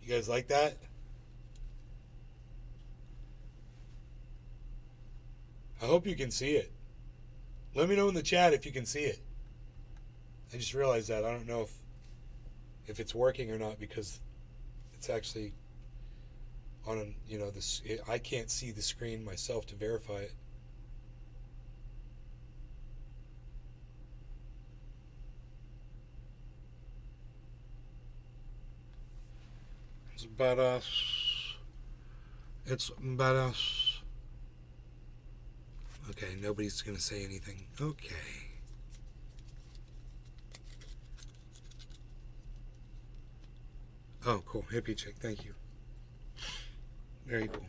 You guys like that? I hope you can see it. Let me know in the chat if you can see it. I just realized that. I don't know if it's working or not because it's actually on a, you know, this. I can't see the screen myself to verify it. It's badass. It's badass. Okay, nobody's gonna say anything. Okay. Oh, cool. Hippie chick. Thank you. Very cool.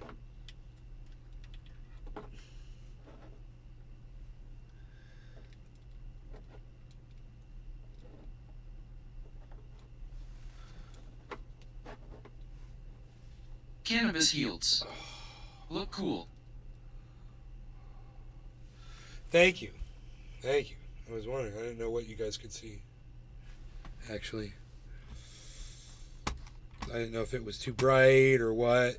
Cannabis yields. Look cool. Thank you. Thank you. I was wondering. I didn't know what you guys could see. Actually. I didn't know if it was too bright or what.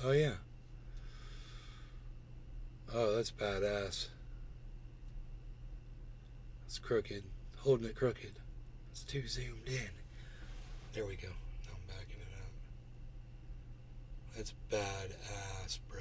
Oh, yeah. Oh, that's badass. It's crooked. Holding it crooked. It's too zoomed in. There we go. Now I'm backing it up. That's badass, bro.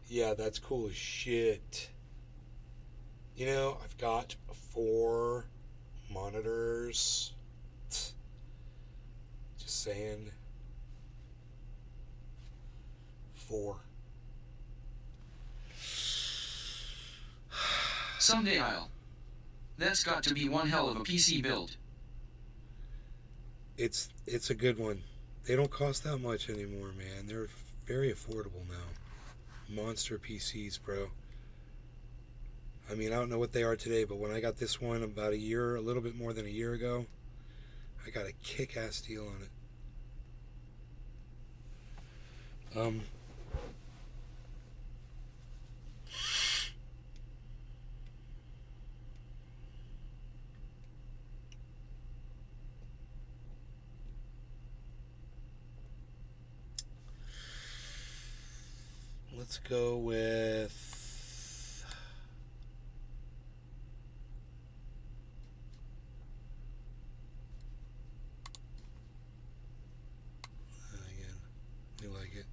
Yeah, that's cool as shit. You know, I've got 4 monitors. Just saying. 4. Someday I'll. That's got to be one hell of a PC build. It's a good one. They don't cost that much anymore, man. They're very affordable now. Monster PCs, bro. I mean, I don't know what they are today, but when I got this one about a little bit more than a year ago, I got a kick-ass deal on it. Let's go with again. We like it.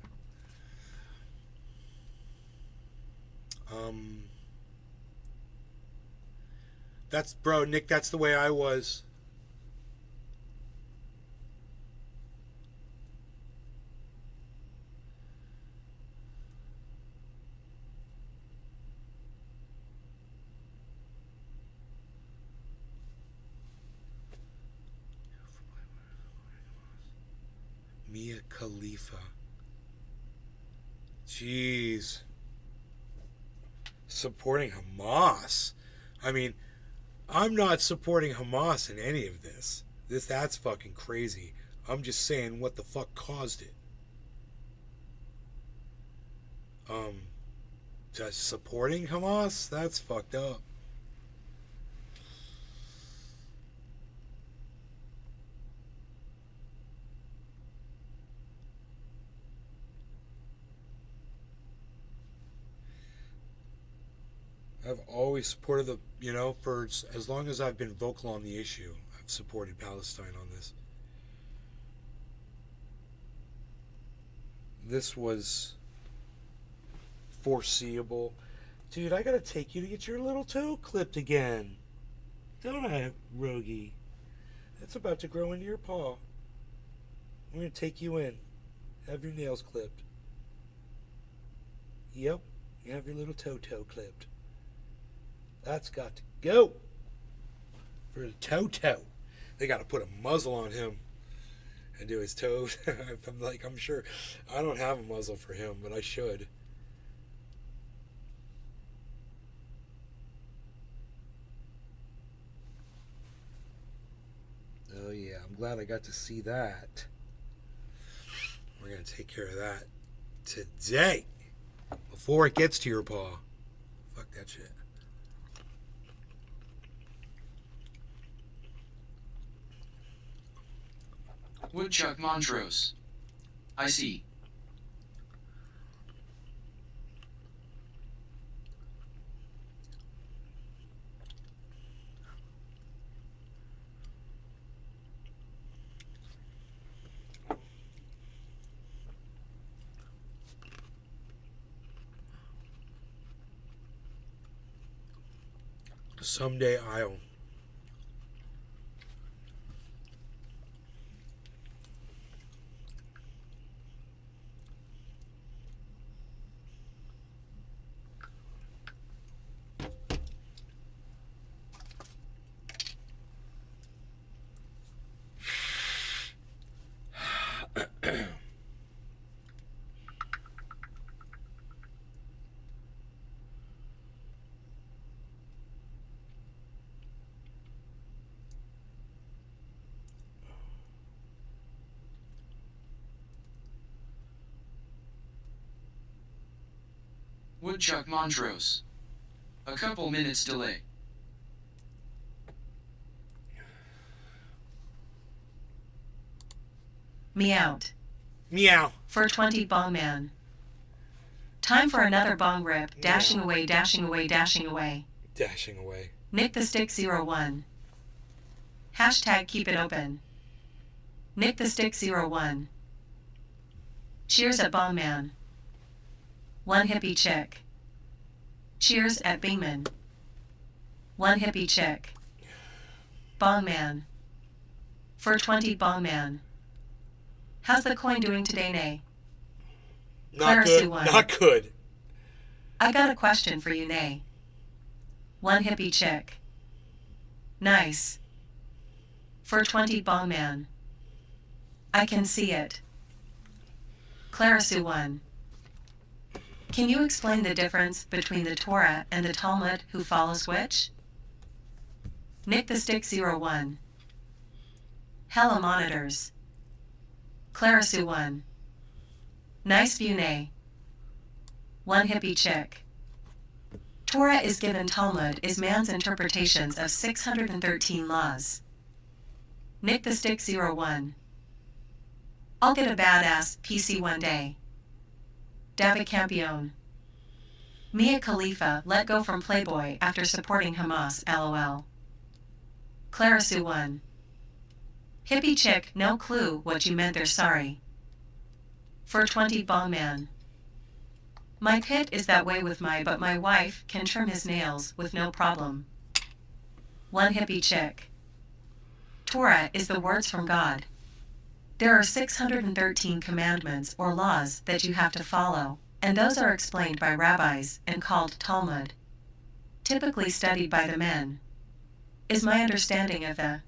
That's bro, Nick. That's the way I was. Mia Khalifa. Jeez. Supporting Hamas. I mean, I'm not supporting Hamas in any of this. That's fucking crazy. I'm just saying what the fuck caused it. Just supporting Hamas? That's fucked up. I've always supported for as long as I've been vocal on the issue, I've supported Palestine on this. This was foreseeable. Dude, I gotta take you to get your little toe clipped again. Don't I, Rogie? That's about to grow into your paw. I'm gonna take you in. Have your nails clipped. Yep, you have your little toe clipped. That's got to go. For the toe. They gotta put a muzzle on him and do his toes. I'm sure I don't have a muzzle for him, but I should. Oh yeah, I'm glad I got to see that. We're gonna take care of that today before it gets to your paw. Fuck that shit. Woodchuck Montrose. I see. Someday I'll. Woodchuck Montrose. A couple minutes delay. Meowed. Meow. For 20 bong man. Time for another bong rip. Dashing away, dashing away, dashing away. Dashing away. Nick the Stick 01. Hashtag keep it open. Nick the Stick 01. Cheers at bong man. One hippie chick. Cheers at Bingman. One hippie chick. Bong man. For 20 bong man. How's the coin doing today, Nay? Not good. Not good. I got a question for you, Nay. One hippie chick. Nice. For 20 bong man. I can see it. Clarisu 1. Can you explain the difference between the Torah and the Talmud who follows which? Nick the Stick 01. Hella monitors. Clarisu 1. Nice view, Nay. One hippie chick. Torah is given, Talmud is man's interpretations of 613 laws. Nick the Stick 01. I'll get a badass PC one day. David Campione. Mia Khalifa let go from Playboy after supporting Hamas, LOL. Clarisu 1. Hippie chick, no clue what you meant there, sorry. For 20 bong man. My pit is that way with but my wife can trim his nails with no problem. One hippie chick. Torah is the words from God. There are 613 commandments or laws that you have to follow, and those are explained by rabbis and called Talmud. Typically studied by the men. Is my understanding of the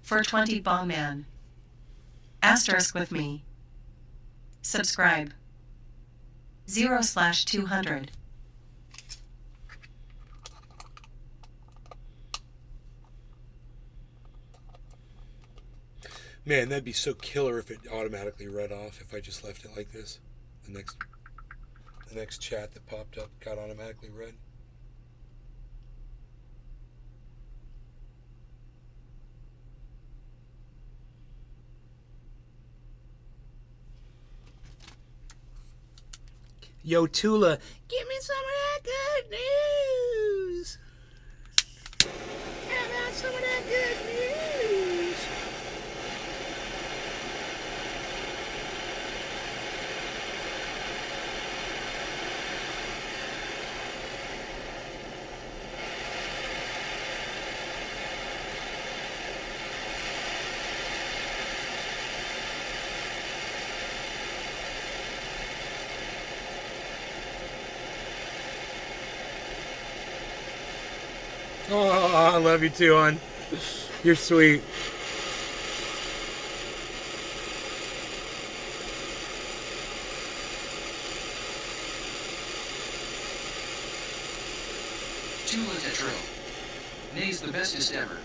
for 20 bong man. Asterisk with me. Subscribe. 0/200. Man, that'd be so killer if it automatically read off if I just left it like this. The next chat that popped up got automatically read. Yo, Tula, give me some of that good news. How about some of that good news? Oh, I love you too, hon. You're sweet. Tula Tetro. Nay's the bestest ever.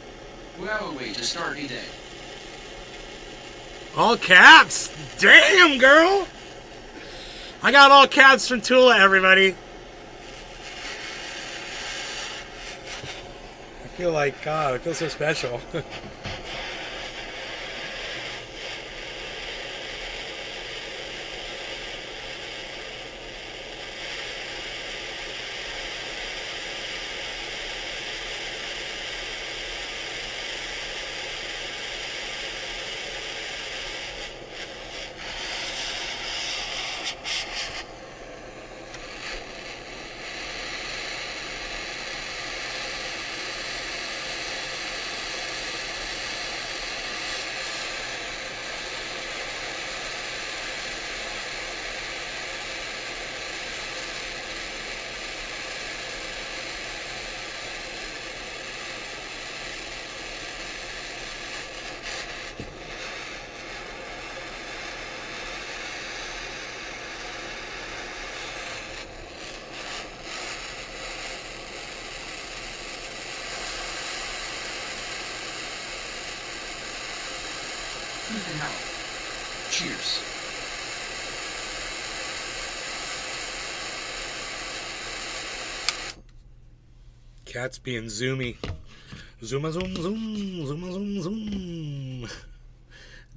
Wow, way to start a day. All caps? Damn, girl! I got all caps from Tula, everybody. I feel like, God, I feel so special. Even help. Cheers. Cat's being zoomy. Zooma zoom zoom. Zooma zoom zoom.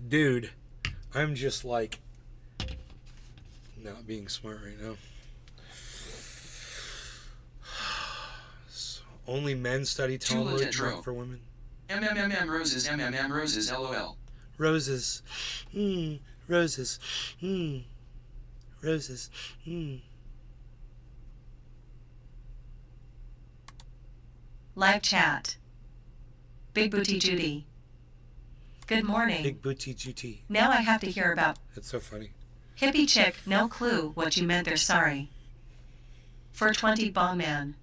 Dude, I'm just like not being smart right now. Only men study Talmud, not for women. MMMM roses, MMM roses, LOL. Roses. Roses. Roses. Live chat. Big Booty Judy. Good morning. Big Booty Judy. Now I have to hear about That's so funny. hippie chick, no clue what you meant there, sorry. 420 Bong Man.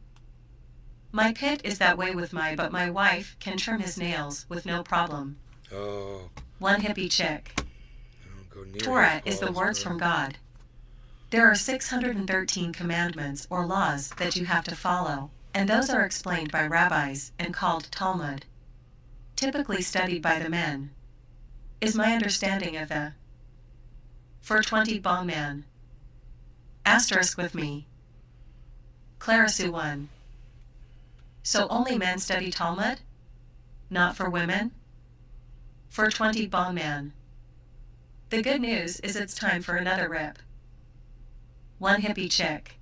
My pit is that way with but my wife can trim his nails with no problem. Oh. One hippie chick. I don't go near Torah his is the balls, words bro. from God. There are 613 commandments or laws that you have to follow, and those are explained by rabbis and called Talmud. Typically studied by the men. Is my understanding of the 420 Bong Man. Asterisk with me. Clarisu 1. So only men study Talmud? Not for women? 420 Bong Man. The good news is it's time for another rip. One hippie chick.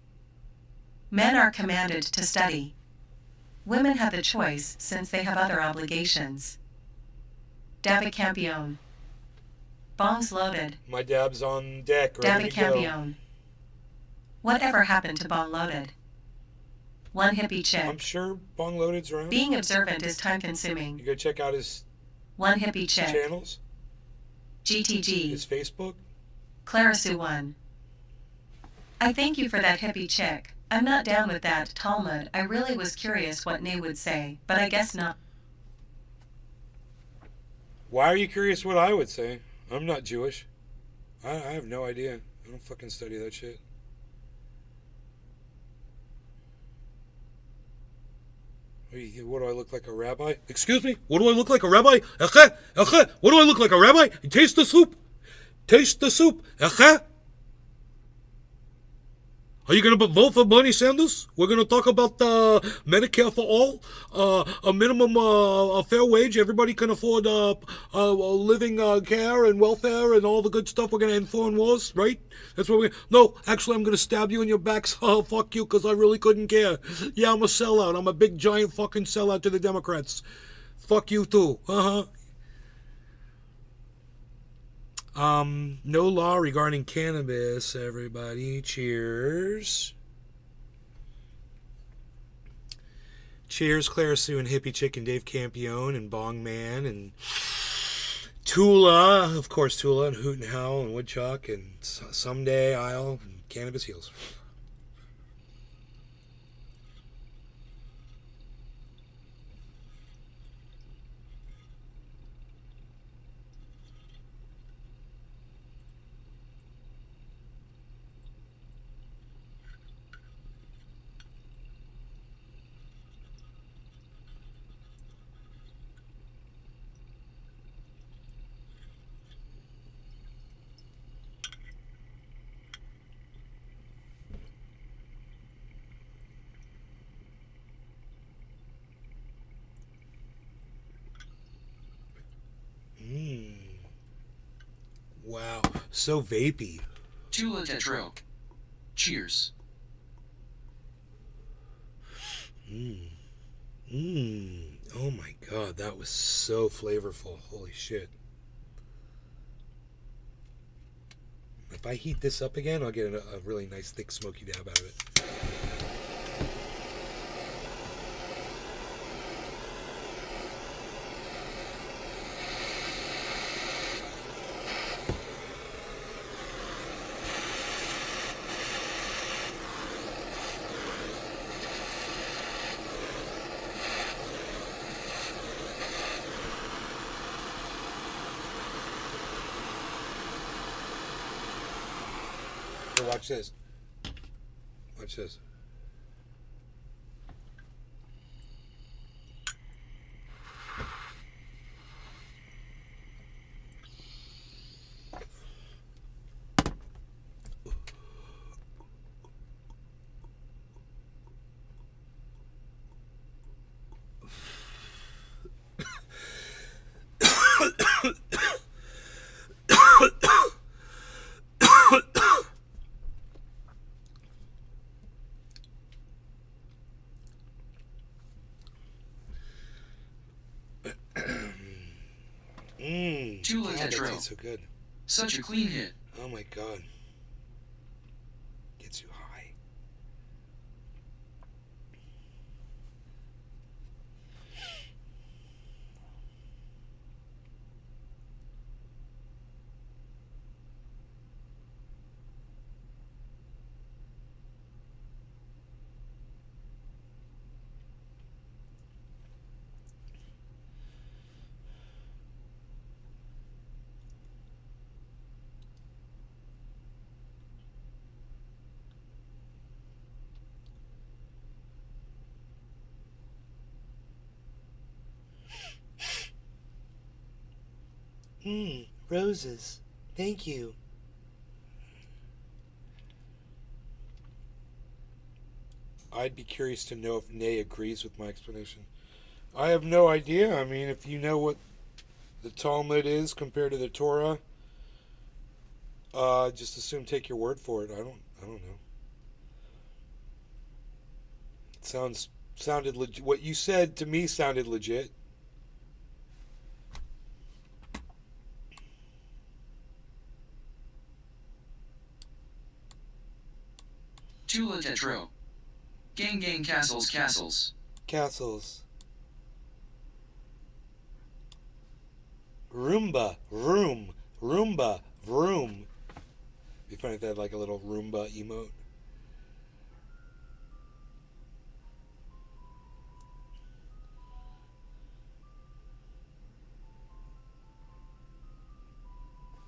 Men are commanded to study. Women have the choice since they have other obligations. David Campione. Bongs loaded. My dab's on deck, ready David to go. Campione. Whatever happened to Bong loaded? One hippie chick. I'm sure Bong Loaded's around. Being observant is time consuming. You go check out his One hippie chick. channels, GTG. his Facebook. Clarisu 1. I thank you for that hippie chick. I'm not down with that Talmud. I really was curious what Nay would say, but I guess not. Why are you curious what I would say? I'm not Jewish. I have no idea. I don't fucking study that shit. What do I look like, a rabbi? Excuse me? What do I look like, a rabbi? What do I look like, a rabbi? Taste the soup. Taste the soup. Are you going to vote for Bernie Sanders? We're going to talk about Medicare for all, a minimum a fair wage. Everybody can afford living care and welfare and all the good stuff. We're going to end foreign wars, right? That's what we. No, actually, I'm going to stab you in your back. So fuck you, because I really couldn't care. Yeah, I'm a sellout. I'm a big giant fucking sellout to the Democrats. Fuck you too. No law regarding cannabis, everybody. Cheers. Cheers, Claire Sue and Hippie Chick and Dave Campione and Bong Man and Tula, of course, Tula and Hoot and Howl and Woodchuck and Someday Isle and Cannabis Heals. Wow, so vapey. Tula Tetro. Cheers. Oh my god, that was so flavorful. Holy shit. If I heat this up again, I'll get a really nice thick smoky dab out of it. Watch this. Watch this. Tula God, that Tetro. tastes so good. Such a clean hit. Oh my god. Gets you high. Roses. Thank you. I'd be curious to know if Nay agrees with my explanation. I have no idea. I mean, if you know what the Talmud is compared to the Torah, just assume take your word for it. I don't know. It sounded legit. What you said to me sounded legit. Tula Tetro. Gang gang castles castles. Castles. Roomba. Room. Roomba. Vroom. Be funny if they had like a little Roomba emote.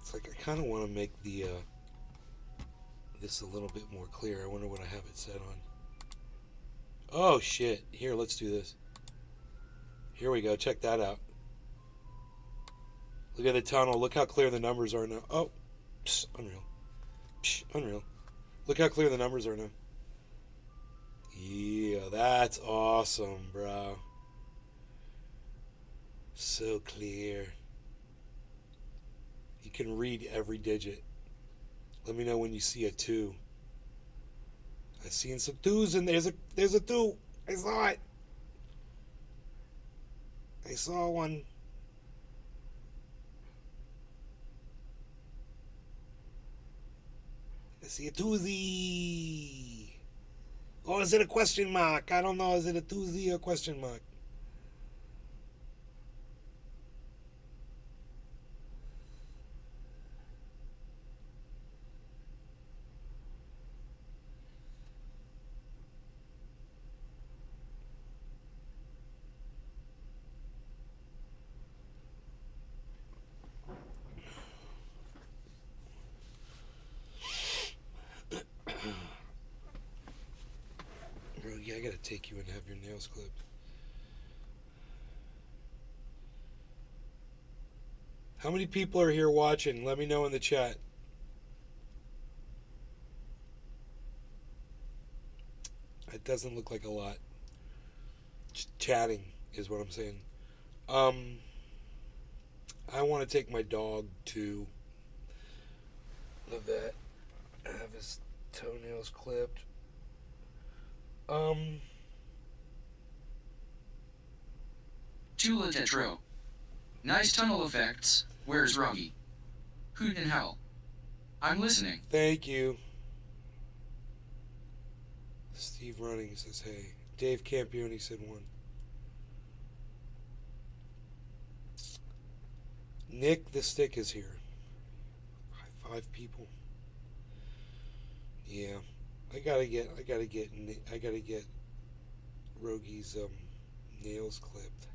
It's like I kind of want to make the this a little bit more clear. I wonder what I have it set on. Oh shit. Here, let's do this. Here we go. Check that out. Look at the tunnel. Look how clear the numbers are now. Oh, psh, unreal. Psh, unreal. Look how clear the numbers are now. Yeah, that's awesome, bro. So clear. You can read every digit. Let me know when you see a 2. I seen some 2s and there's a 2. I saw it. I saw one. I see a 2Z. Or is it a question mark? I don't know. Is it a 2Z or question mark? Yeah, I gotta take you and have your nails clipped. How many people are here watching? Let me know in the chat. It doesn't look like a lot. Just chatting is what I'm saying. I want to take my dog to the vet, have his toenails clipped. Tula Tetro. Nice tunnel effects. Where's Ruggy? Hoot in hell. I'm listening. Thank you. Steve Running says, hey. Dave Campione said 1. Nick the Stick is here. 5 people. Yeah. I gotta get Rogi's nails clipped.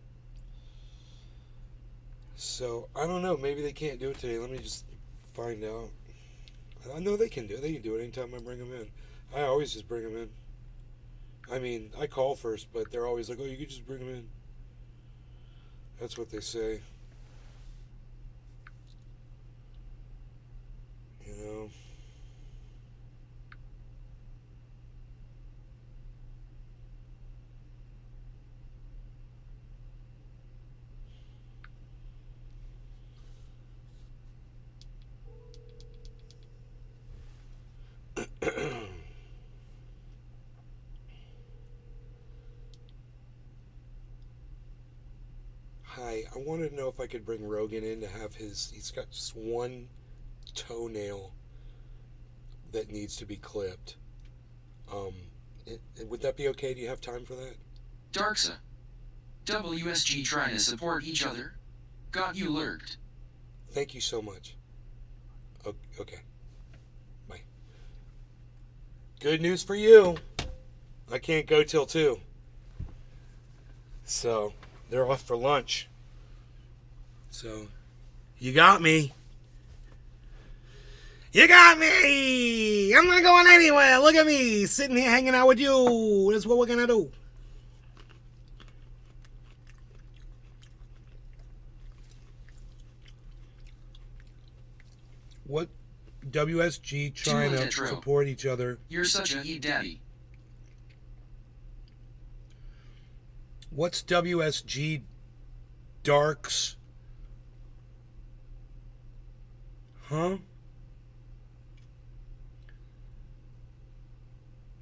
So I don't know. Maybe they can't do it today. Let me just find out. I know they can do it. They can do it anytime I bring them in. I always just bring them in. I mean, I call first, but they're always like, "Oh, you could just bring them in." That's what they say. You know. Hi, I wanted to know if I could bring Rogan in to have he's got just one toenail that needs to be clipped. Would that be okay? Do you have time for that? Darksa. WSG trying to support each other. Got you lurked. Thank you so much. Okay. Bye. Good news for you. I can't go till 2. So, they're off for lunch. So, you got me. You got me! I'm not going anywhere. Look at me, sitting here hanging out with you. That's what we're going to do. What? WSG trying to support each other. You're such a heat daddy. What's WSG Darks? Huh?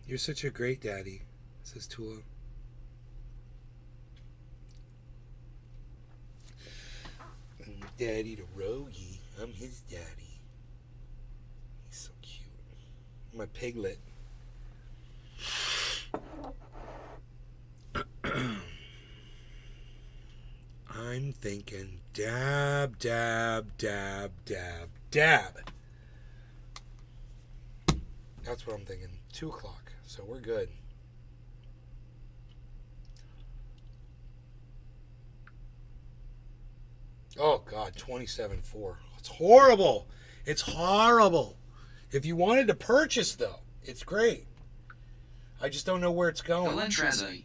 You're such a great daddy, says Tula. I'm daddy to Rogie. I'm his daddy. He's so cute. My piglet. I'm thinking dab, dab, dab, dab, dab. That's what I'm thinking. 2 o'clock. So we're good. Oh, God. 27.4. It's horrible. It's horrible. If you wanted to purchase, though, it's great. I just don't know where it's going. Elentrazai.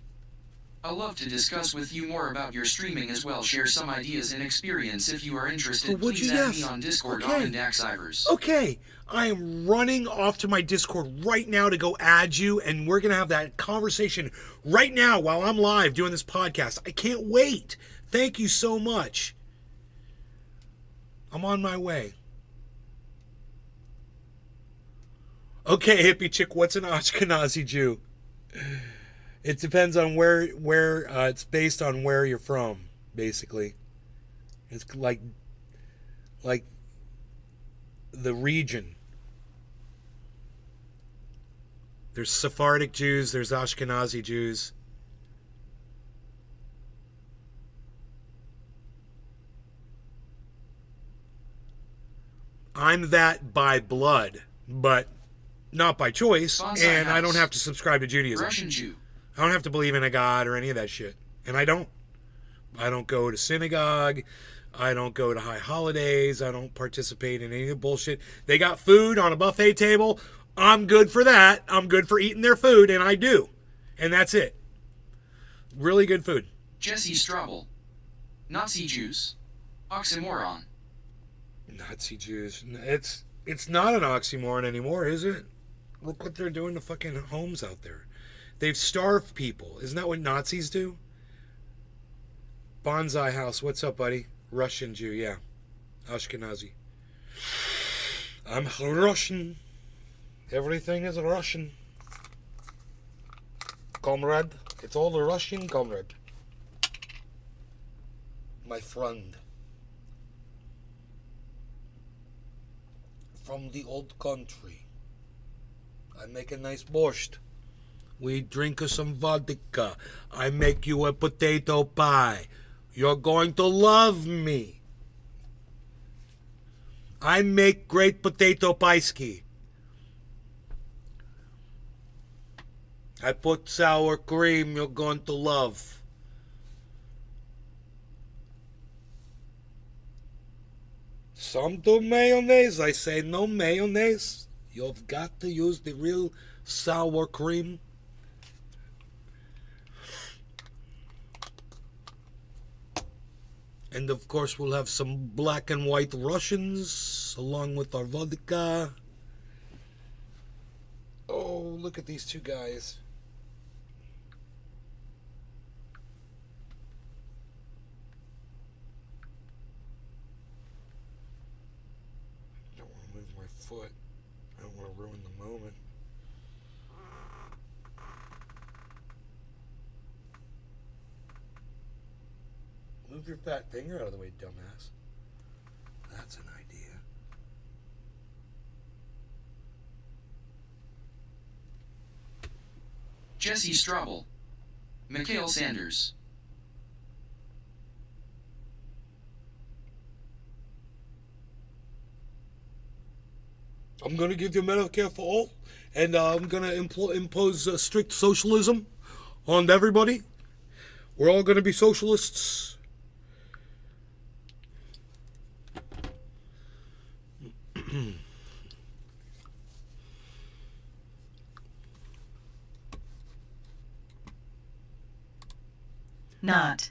I'll love to discuss with you more about your streaming as well. Share some ideas and experience if you are interested. would Please you? add Yes. me on Discord, Okay. Ivers. Okay, I am running off to my Discord right now to go add you, and we're going to have that conversation right now while I'm live doing this podcast. I can't wait. Thank you so much. I'm on my way. Okay, hippie chick, what's an Ashkenazi Jew? It depends on where it's based on where you're from, basically. It's like the region. There's Sephardic Jews, there's Ashkenazi Jews. I'm that by blood, but not by choice, and I don't have to subscribe to Judaism. Russian Jew. I don't have to believe in a God or any of that shit. And I don't. I don't go to synagogue. I don't go to high holidays. I don't participate in any of the bullshit. They got food on a buffet table. I'm good for that. I'm good for eating their food, and I do. And that's it. Really good food. Jesse Strobel. Nazi Jews. Oxymoron. Nazi Jews. It's not an oxymoron anymore, is it? Look what they're doing to fucking homes out there. They've starved people. Isn't that what Nazis do? Bonsai House. What's up, buddy? Russian Jew, yeah. Ashkenazi. I'm Russian. Everything is Russian. Comrade. It's all the Russian, comrade. My friend. From the old country. I make a nice borscht. We drink some vodka. I make you a potato pie. You're going to love me. I make great potato pie ski. I put sour cream you're going to love. Some do mayonnaise. I say no mayonnaise. You've got to use the real sour cream. And of course we'll have some black and white Russians along with our vodka. Oh, look at these two guys. I don't want to move my foot. I don't want to ruin the moment. Move your fat finger out of the way, dumbass. That's an idea. Jesse Strobel. Mikhail Sanders. I'm going to give you Medicare for all, and I'm going to impose strict socialism on everybody. We're all going to be socialists. Not.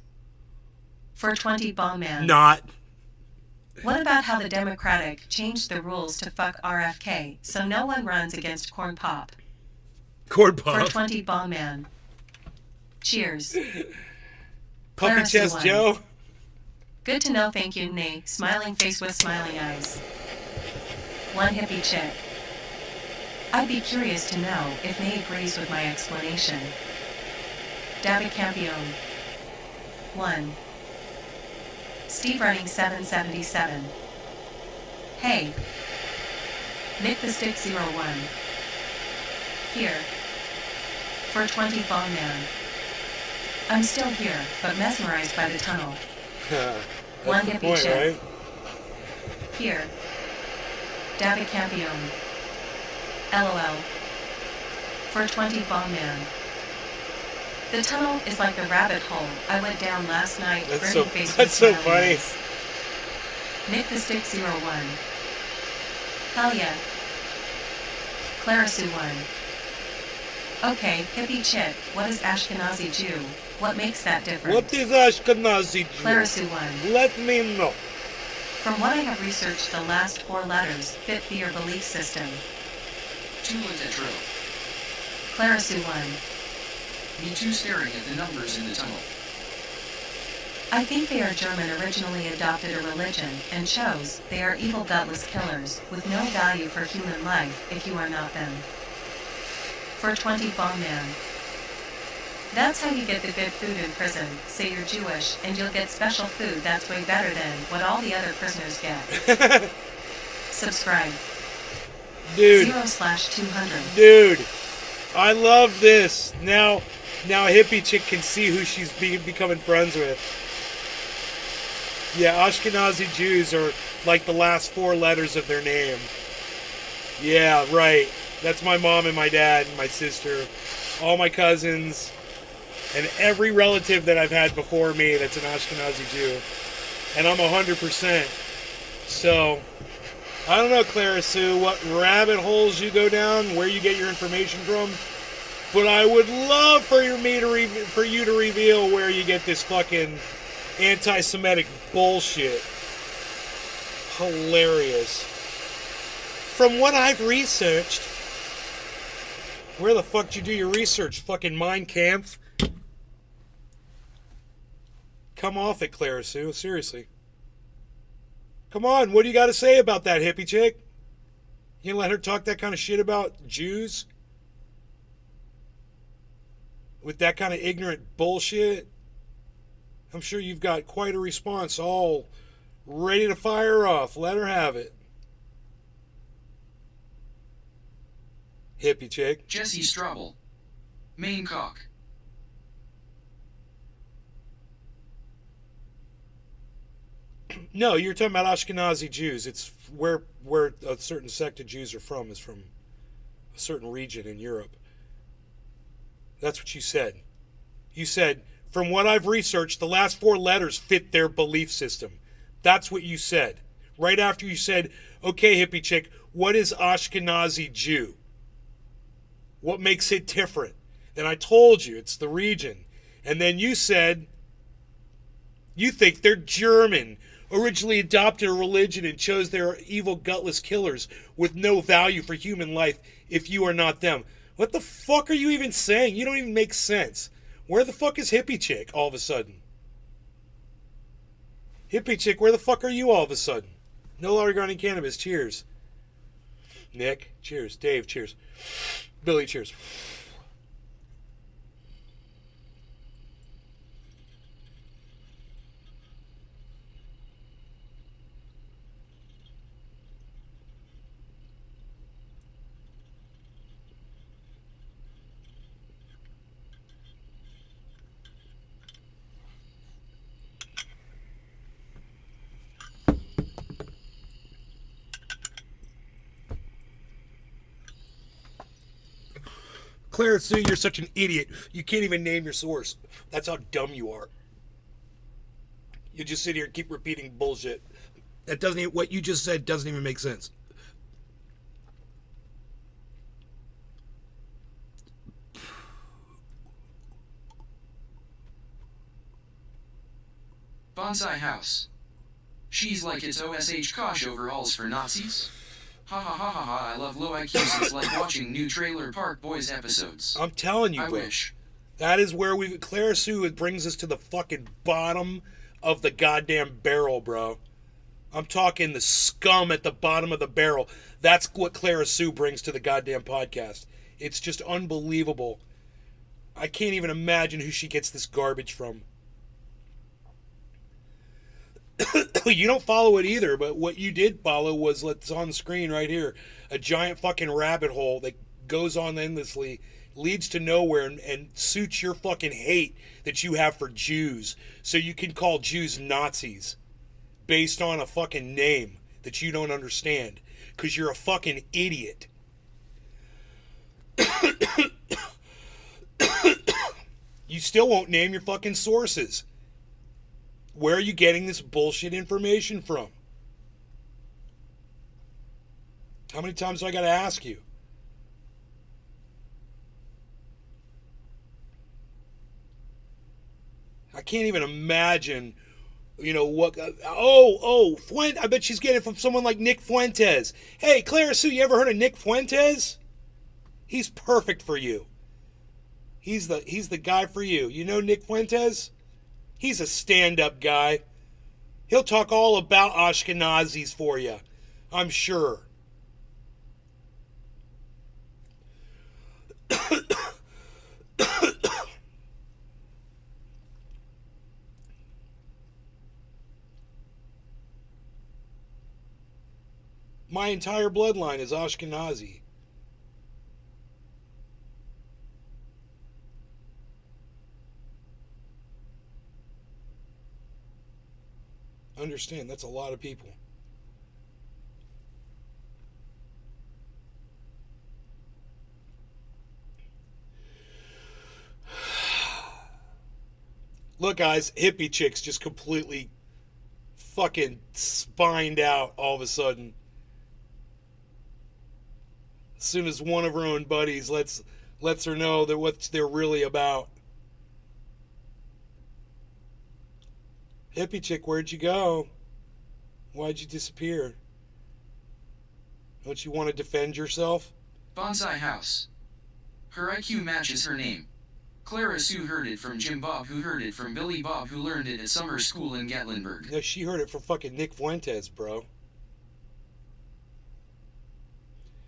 420 Ball Man. Not. What about how the Democratic changed the rules to fuck RFK so no one runs against Corn Pop? Corn Pop. 420 Ball Man. Cheers. Puppy Clarissa Chest won. Joe. Good to know, thank you, Nay. Smiling face with smiling eyes. One hippie chick. I'd be curious to know if Nay agrees with my explanation. David Campione. 1. Steve running 777. Hey. Nick the Stick 01. Here. 420 Ball Man. I'm still here, but mesmerized by the tunnel. One hippie point, chick. right? Here. David Campione. LOL. 420 Ball Man. The tunnel is like the rabbit hole I went down last night. That's burning so- face that's with so smiling funny. eyes. Nick the Stick 01. Hell yeah. Clarissa 1. Okay, hippie chick, what is Ashkenazi Jew? What makes that different? What is Ashkenazi Jew? Clarisu 1. Let me know. From what I have researched, the last 4 letters fit your belief system. Tulatetro. Clarisu 1. Me too, staring at the numbers in the tunnel. I think they are German, originally adopted a religion, and chose they are evil gutless killers, with no value for human life if you are not them. For 20 bomb man. That's how you get the good food in prison. Say you're Jewish, and you'll get special food that's way better than what all the other prisoners get. Subscribe. Dude. 0/200. Dude. I love this. Now hippie chick can see who she's becoming friends with. Yeah, Ashkenazi Jews are like the last 4 letters of their name. Yeah, right. That's my mom and my dad and my sister. All my cousins. And every relative that I've had before me that's an Ashkenazi Jew. And I'm 100%. So, I don't know, Clara Sue, what rabbit holes you go down, where you get your information from. But I would love for you to reveal where you get this fucking anti-Semitic bullshit. Hilarious. From what I've researched. Where the fuck did you do your research? Fucking Mein Kampf? Come off it, Clara Sue. Seriously. Come on, what do you got to say about that hippie chick? You gonna let her talk that kind of shit about Jews? With that kind of ignorant bullshit? I'm sure you've got quite a response, all ready to fire off. Let her have it. Hippie chick. Jesse Strobel. Main cock. No, you're talking about Ashkenazi Jews. It's where a certain sect of Jews are from, is from a certain region in Europe. That's what you said. You said, from what I've researched, the last 4 letters fit their belief system. That's what you said. Right after you said, okay, hippie chick, what is Ashkenazi Jew? What makes it different? Then I told you, it's the region. And then you said, you think they're German, originally adopted a religion and chose their evil gutless killers with no value for human life if you are not them. What the fuck are you even saying? You don't even make sense. Where the fuck is hippie chick all of a sudden? Hippie chick, where the fuck are you all of a sudden? No law regarding cannabis. Cheers. Nick, cheers. Dave, cheers. Billy, cheers. Claire Sue, you're such an idiot. You can't even name your source. That's how dumb you are. You just sit here and keep repeating bullshit. That doesn't even, what you just said doesn't even make sense. Bonsai House. She's like it's OSH Kosh overalls for Nazis. Ha ha ha ha ha, I love low IQs. It's like watching new Trailer Park Boys episodes. I'm telling you, I bro. wish. That is where Clara Sue, it brings us to the fucking bottom of the goddamn barrel, bro. I'm talking the scum at the bottom of the barrel. That's what Clara Sue brings to the goddamn podcast. It's just unbelievable. I can't even imagine who she gets this garbage from. You don't follow it either, but what you did follow was what's on the screen right here. A giant fucking rabbit hole that goes on endlessly, leads to nowhere, and suits your fucking hate that you have for Jews. So you can call Jews Nazis based on a fucking name that you don't understand. Because you're a fucking idiot. You still won't name your fucking sources. Where are you getting this bullshit information from? How many times do I gotta ask you? can't even imagine, what. I bet she's getting it from someone like Nick Fuentes. Hey, Clara Sue, you ever heard of Nick Fuentes? He's perfect for you. He's the guy for you. You know Nick Fuentes? He's a stand-up guy. He'll talk all about Ashkenazis for you, I'm sure. My entire bloodline is Ashkenazi. Understand, that's a lot of people. Look, guys, hippie chicks just completely fucking spined out all of a sudden. As soon as one of her own buddies lets her know that what they're really about. Hippie chick, where'd you go? Why'd you disappear? Don't you want to defend yourself? Bonsai House. Her IQ matches her name. Clara Sue heard it from Jim Bob, who heard it from Billy Bob, who learned it at summer school in Gatlinburg. No, she heard it from fucking Nick Fuentes, bro.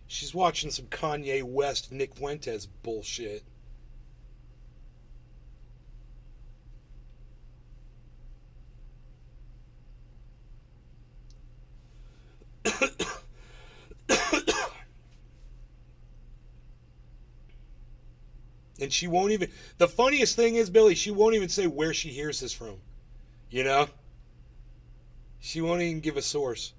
She's watching some Kanye West, Nick Fuentes bullshit. And she won't even... The funniest thing is, Billy, she won't even say where she hears this from. You know? She won't even give a source.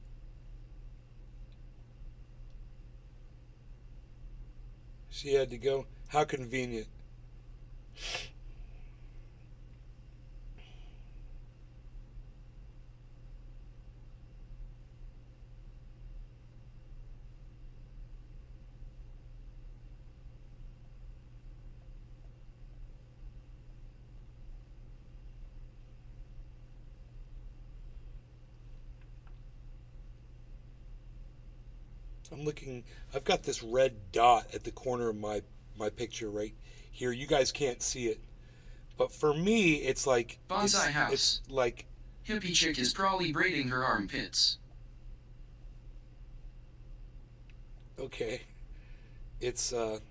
She had to go. How convenient. I'm looking, I've got this red dot at the corner of my picture right here. You guys can't see it. But for me, it's like... Bonsai House. It's like... Hippie chick is probably braiding her armpits. Okay. It's got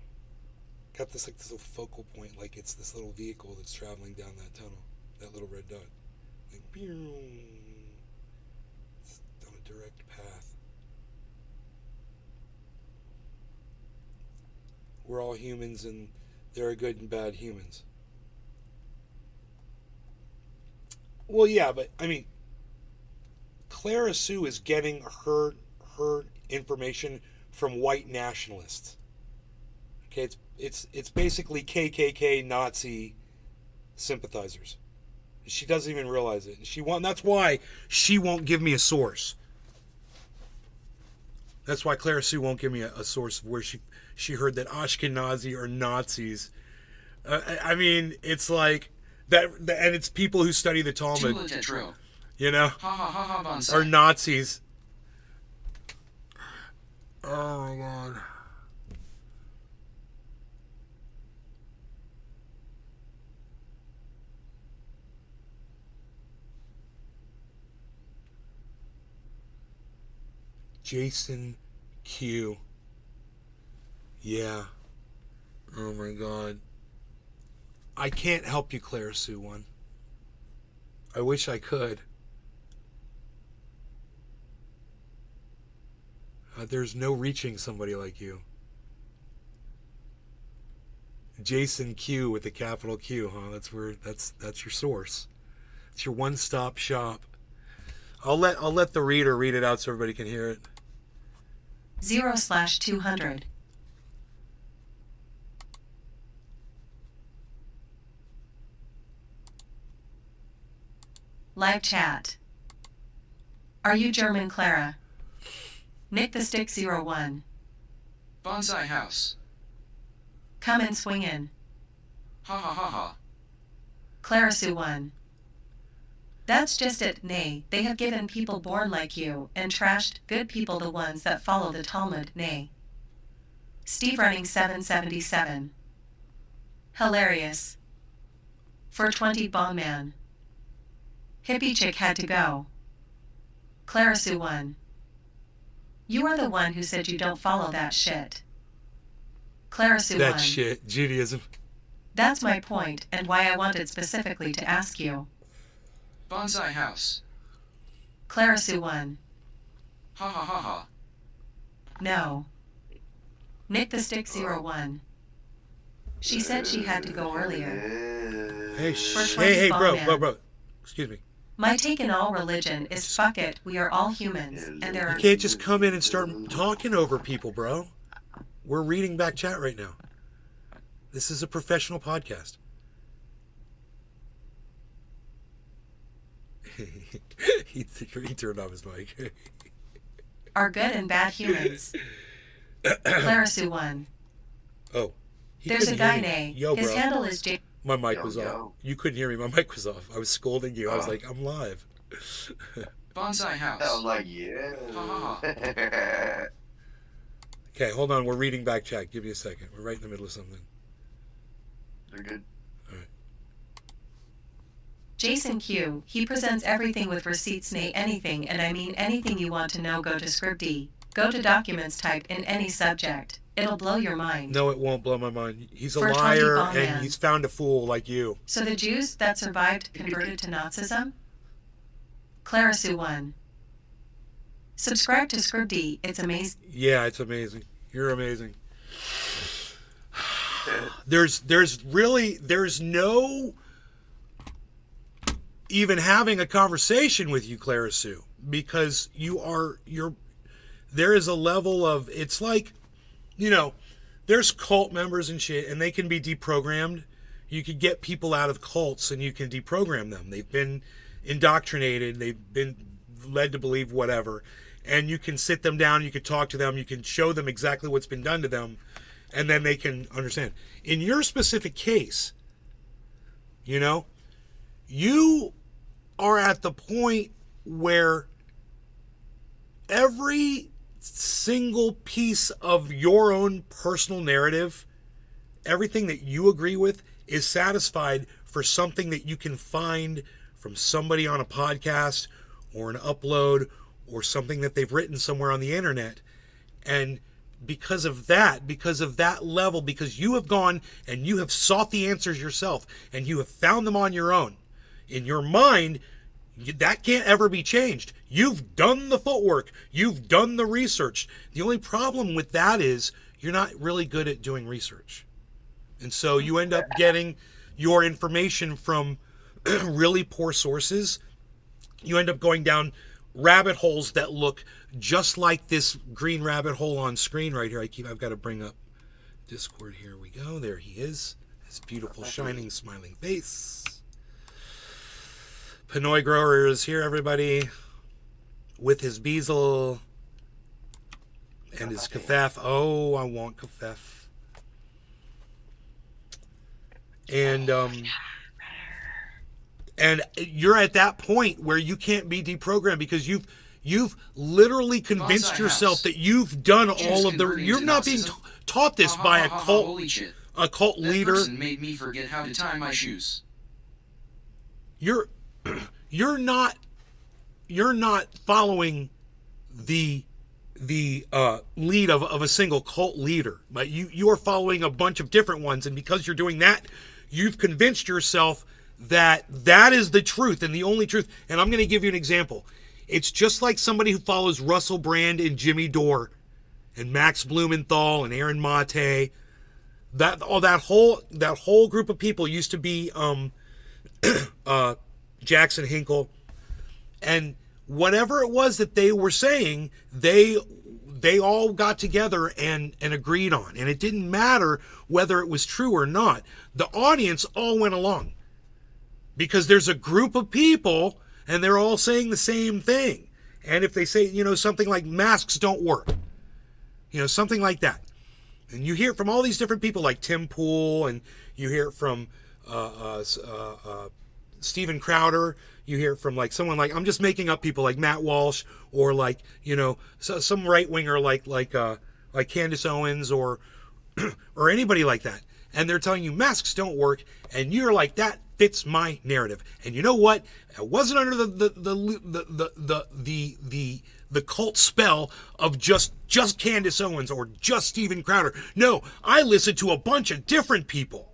this like this little focal point, like it's this little vehicle that's traveling down that tunnel. That little red dot. Like, it's on a direct path. We're all humans, and there are good and bad humans. Well, yeah, but I mean, Clara Sue is getting her information from white nationalists. Okay, it's basically KKK Nazi sympathizers. She doesn't even realize it. That's why she won't give me a source. That's why Clara Sue won't give me a source of where she heard that Ashkenazi are Nazis. I mean, it's like that, and it's people who study the Talmud. You know, are Nazis. Oh my God. Jason Q. Yeah. Oh my God. I can't help you, Clara Sue one. I wish I could. There's no reaching somebody like you. Jason Q with a capital Q, huh? That's your source. It's your one-stop shop. I'll let the reader read it out so everybody can hear it. 0/200. Live chat. Are you German, Clara? Nick the Stick 01. Bonsai House. Come and swing in. Ha ha ha ha. Clara Sue 1. That's just it, nay, they have given people born like you, and trashed good people the ones that follow the Talmud, nay. Steve running 777. Hilarious. 420 Bomb Man. Hippie chick had to go. Clara Sue 1. You are the one who said you don't follow that shit. Clara Sue 1. That shit, Judaism. That's my point, and why I wanted specifically to ask you. Bonsai House. Clara Sue 1. Ha ha ha ha. No. Nick the Stick 01. She said she had to go earlier. Hey, bro. Excuse me. My take in all religion is fuck it, we are all humans, and there You are... can't just come in and start talking over people, bro. We're reading back chat right now. This is a professional podcast. he turned off his mic. are good and bad humans. Clara Sue 1. Oh. There's a guy named. His bro. handle is J. My mic was off. You couldn't hear me. My mic was off. I was scolding you. I was like, I'm live. Bonsai House. I was like, yeah. Ha ha ha. Okay, hold on. We're reading back chat. Give me a second. We're right in the middle of something. They're good. All right. Jason Q. He presents everything with receipts, nay anything, and I mean anything you want to know. Go to Script D. Go to Documents, type in any subject. It'll blow your mind. No, it won't blow my mind. He's a For liar, 20 and he's found a fool like you. So the Jews that survived converted to Nazism? Clara Sue 1. Subscribe to Script D. It's amazing. Yeah, it's amazing. You're amazing. There's no even having a conversation with you, Clara Sue, because there is a level of, it's like, there's cult members and shit, and they can be deprogrammed. You could get people out of cults and you can deprogram them. They've been indoctrinated. They've been led to believe whatever. And you can sit them down. You can talk to them. You can show them exactly what's been done to them. And then they can understand. In your specific case, you are at the point where every single piece of your own personal narrative, everything that you agree with, is satisfied for something that you can find from somebody on a podcast or an upload or something that they've written somewhere on the internet. And because of that level, because you have gone and you have sought the answers yourself and you have found them on your own, in your mind, that can't ever be changed. You've done the footwork. You've done the research. The only problem with that is you're not really good at doing research. And so you end up getting your information from really poor sources. You end up going down rabbit holes that look just like this green rabbit hole on screen right here. I've got to bring up Discord. Here we go. There he is. His beautiful, shining, smiling face. Pinoy Grower is here, everybody, with his bezel and his kafef. Oh, I want kafef. And you're at that point where you can't be deprogrammed because you've literally convinced yourself that you've done all of the. You're not being taught this by a cult leader. That person made me forget how to tie my shoes. You're not following the lead of a single cult leader, but you are following a bunch of different ones, and because you're doing that, you've convinced yourself that is the truth and the only truth. And I'm going to give you an example. It's just like somebody who follows Russell Brand and Jimmy Dore and Max Blumenthal and Aaron Mate. That whole group of people used to be Jackson Hinkle, and whatever it was that they were saying, they all got together and agreed on, and it didn't matter whether it was true or not. The audience all went along because there's a group of people and they're all saying the same thing. And if they say, something like masks don't work, something like that, and you hear it from all these different people like Tim Pool, and you hear it from Steven Crowder. You hear from like someone like, I'm just making up people like Matt Walsh, or like, some right winger like Candace Owens, or or anybody like that. And they're telling you masks don't work, and you're like, that fits my narrative. And you know what? I wasn't under the cult spell of just Candace Owens or just Steven Crowder. No, I listened to a bunch of different people.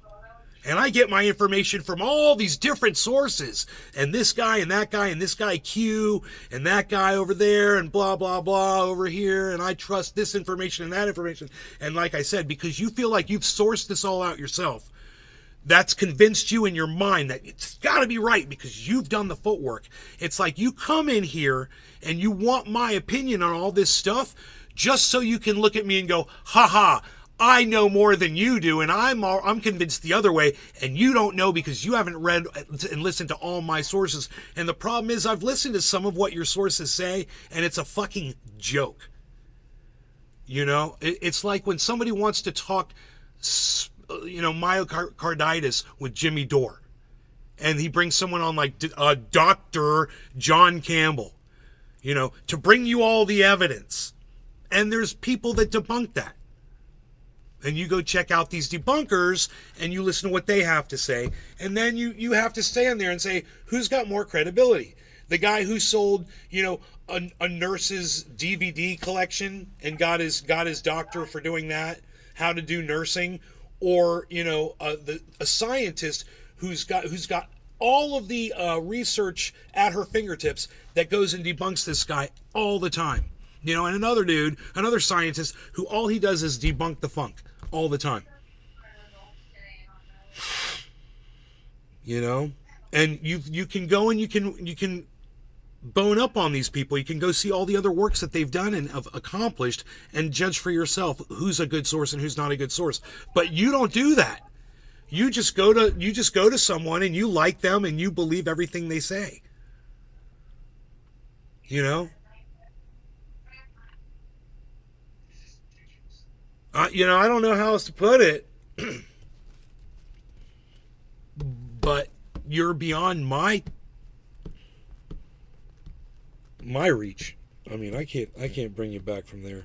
And I get my information from all these different sources. And this guy and that guy and this guy Q and that guy over there and blah, blah, blah over here. And I trust this information and that information. And like I said, because you feel like you've sourced this all out yourself, that's convinced you in your mind that it's got to be right because you've done the footwork. It's like you come in here and you want my opinion on all this stuff just so you can look at me and go, ha ha, I know more than you do, and I'm convinced the other way, and you don't know because you haven't read and listened to all my sources. And the problem is I've listened to some of what your sources say, and it's a fucking joke. It's like when somebody wants to talk, myocarditis with Jimmy Dore, and he brings someone on like Dr. John Campbell, to bring you all the evidence. And there's people that debunk that. And you go check out these debunkers and you listen to what they have to say. And then you have to stand there and say, who's got more credibility? The guy who sold, a nurse's DVD collection and got his doctor for doing that, how to do nursing, or, a scientist who's got all of the research at her fingertips that goes and debunks this guy all the time. And another scientist who all he does is debunk the funk all the time. And you can go and you can bone up on these people. You can go see all the other works that they've done and have accomplished and judge for yourself who's a good source and who's not a good source. But you don't do that. You just go to someone and you like them and you believe everything they say. I don't know how else to put it, but you're beyond my reach. I mean, I can't bring you back from there.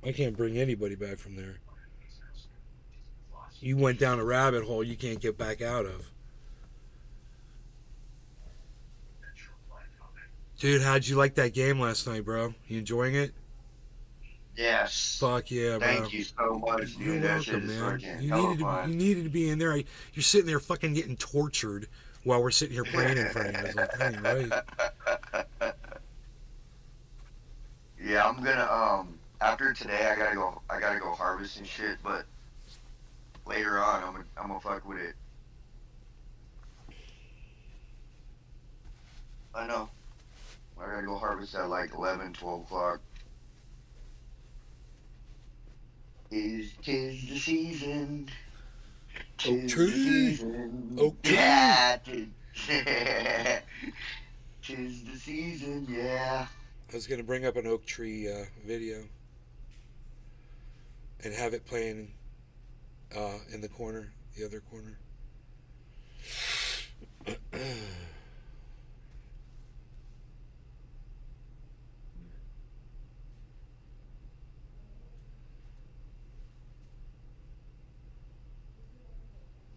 I can't bring anybody back from there. You went down a rabbit hole you can't get back out of. Dude, how'd you like that game last night, bro? You enjoying it? Yes. Fuck yeah, bro. Thank you so much, dude. You're That shit welcome, is man. fucking You needed to be in there. You're sitting there fucking getting tortured while we're sitting here playing in front of you. I was like, that ain't right. Yeah, I'm gonna after today I gotta go harvest and shit, but later on I'm gonna fuck with it. I know. I gotta go harvest at like 11, 12 o'clock. Tis the season. Oak tree. Oak tree. Yeah, tis the season, yeah. I was going to bring up an oak tree video and have it playing in the corner, the other corner.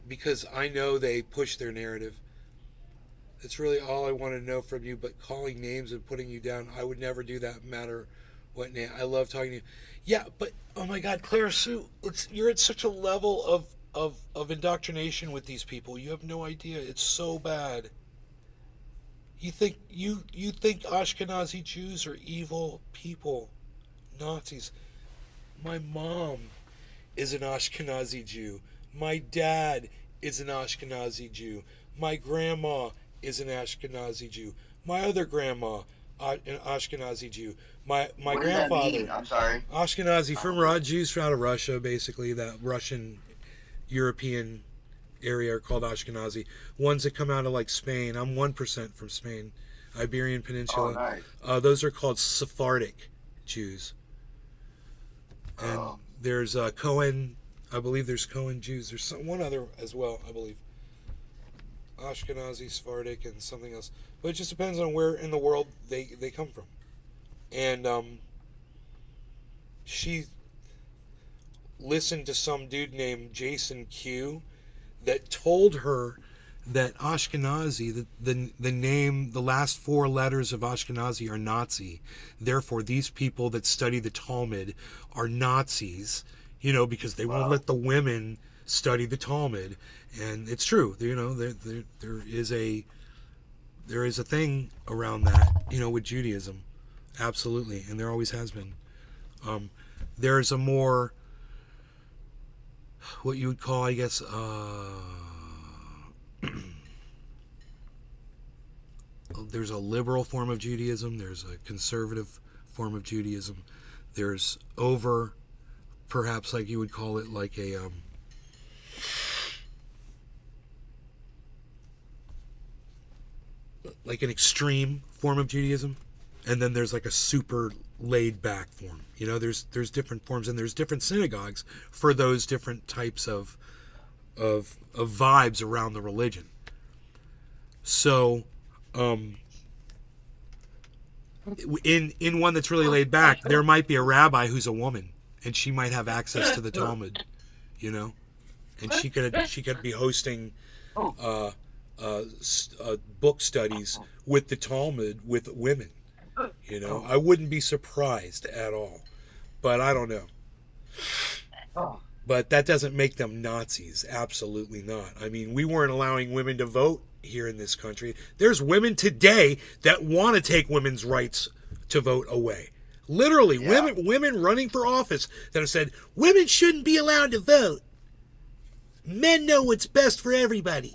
Because I know they push their narrative. That's really all I want to know from you, but calling names and putting you down, I would never do that, no matter what name. I love talking to you. Yeah, but, oh my God, Claire Sue, you're at such a level of indoctrination with these people. You have no idea. It's so bad. You think Ashkenazi Jews are evil people, Nazis. My mom is an Ashkenazi Jew. My dad is an Ashkenazi Jew. My grandma is an Ashkenazi Jew. My other grandma, an Ashkenazi Jew. My What grandfather. does that mean? I'm sorry. Ashkenazi from Jews out of Russia, basically that Russian European area are called Ashkenazi. Ones that come out of like Spain. I'm 1% from Spain, Iberian Peninsula. Oh, nice. Those are called Sephardic Jews. And there's Cohen. I believe there's Cohen Jews. There's one other as well, I believe. Ashkenazi, Sephardic, and something else. But it just depends on where in the world they come from. And she listened to some dude named Jason Q that told her that Ashkenazi, the name, the last 4 letters of Ashkenazi are Nazi. Therefore, these people that study the Talmud are Nazis, because they won't let the women study the Talmud. And it's true, there is a thing around that, with Judaism. Absolutely. And there always has been. There's a more, what you would call, I guess, there's a liberal form of Judaism, there's a conservative form of Judaism, there's perhaps like you would call it, like a like an extreme form of Judaism, and then there's like a super laid back form. There's different forms, and there's different synagogues for those different types of vibes around the religion. So in one that's really laid back, there might be a rabbi who's a woman, and she might have access to the Talmud, and she could be hosting book studies with the Talmud with women. I wouldn't be surprised at all, but I don't know. But that doesn't make them Nazis. Absolutely not. I mean, we weren't allowing women to vote here in this country. There's women today that want to take women's rights to vote away. Literally, yeah. Women running for office that have said, women shouldn't be allowed to vote. Men know what's best for everybody.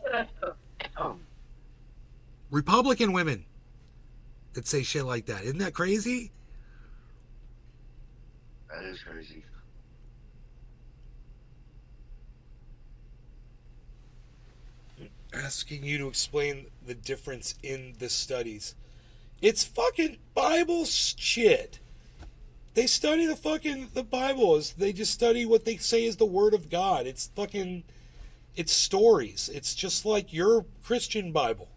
Republican women that say shit like that. Isn't that crazy? That is crazy. Asking you to explain the difference in the studies. It's fucking Bible shit. They study the Bible. They just study what they say is the Word of God. It's stories. It's just like your Christian Bible.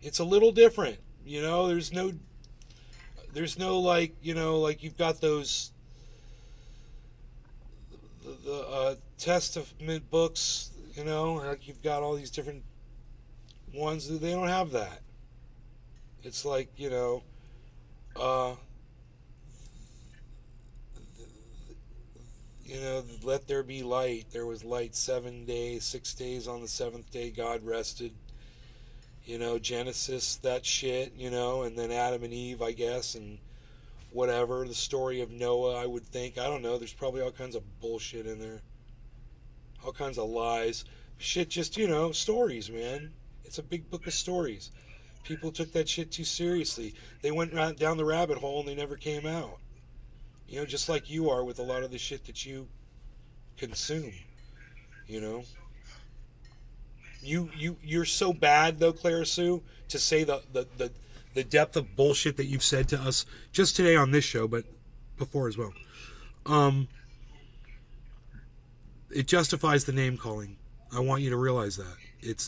It's a little different. There's no like, like you've got those the Testament books, like you've got all these different ones. They don't have that. It's like, let there be light. There was light 7 days, 6 days. On the 7th day, God rested. Genesis, that shit, and then Adam and Eve, I guess, and whatever. The story of Noah, I would think. I don't know. There's probably all kinds of bullshit in there. All kinds of lies. Shit, just, stories, man. It's a big book of stories. People took that shit too seriously. They went down the rabbit hole and they never came out. Just like you are with a lot of the shit that you consume. You're so bad though, Clara Sue, to say the depth of bullshit that you've said to us just today on this show, but before as well. It justifies the name calling. I want you to realize that.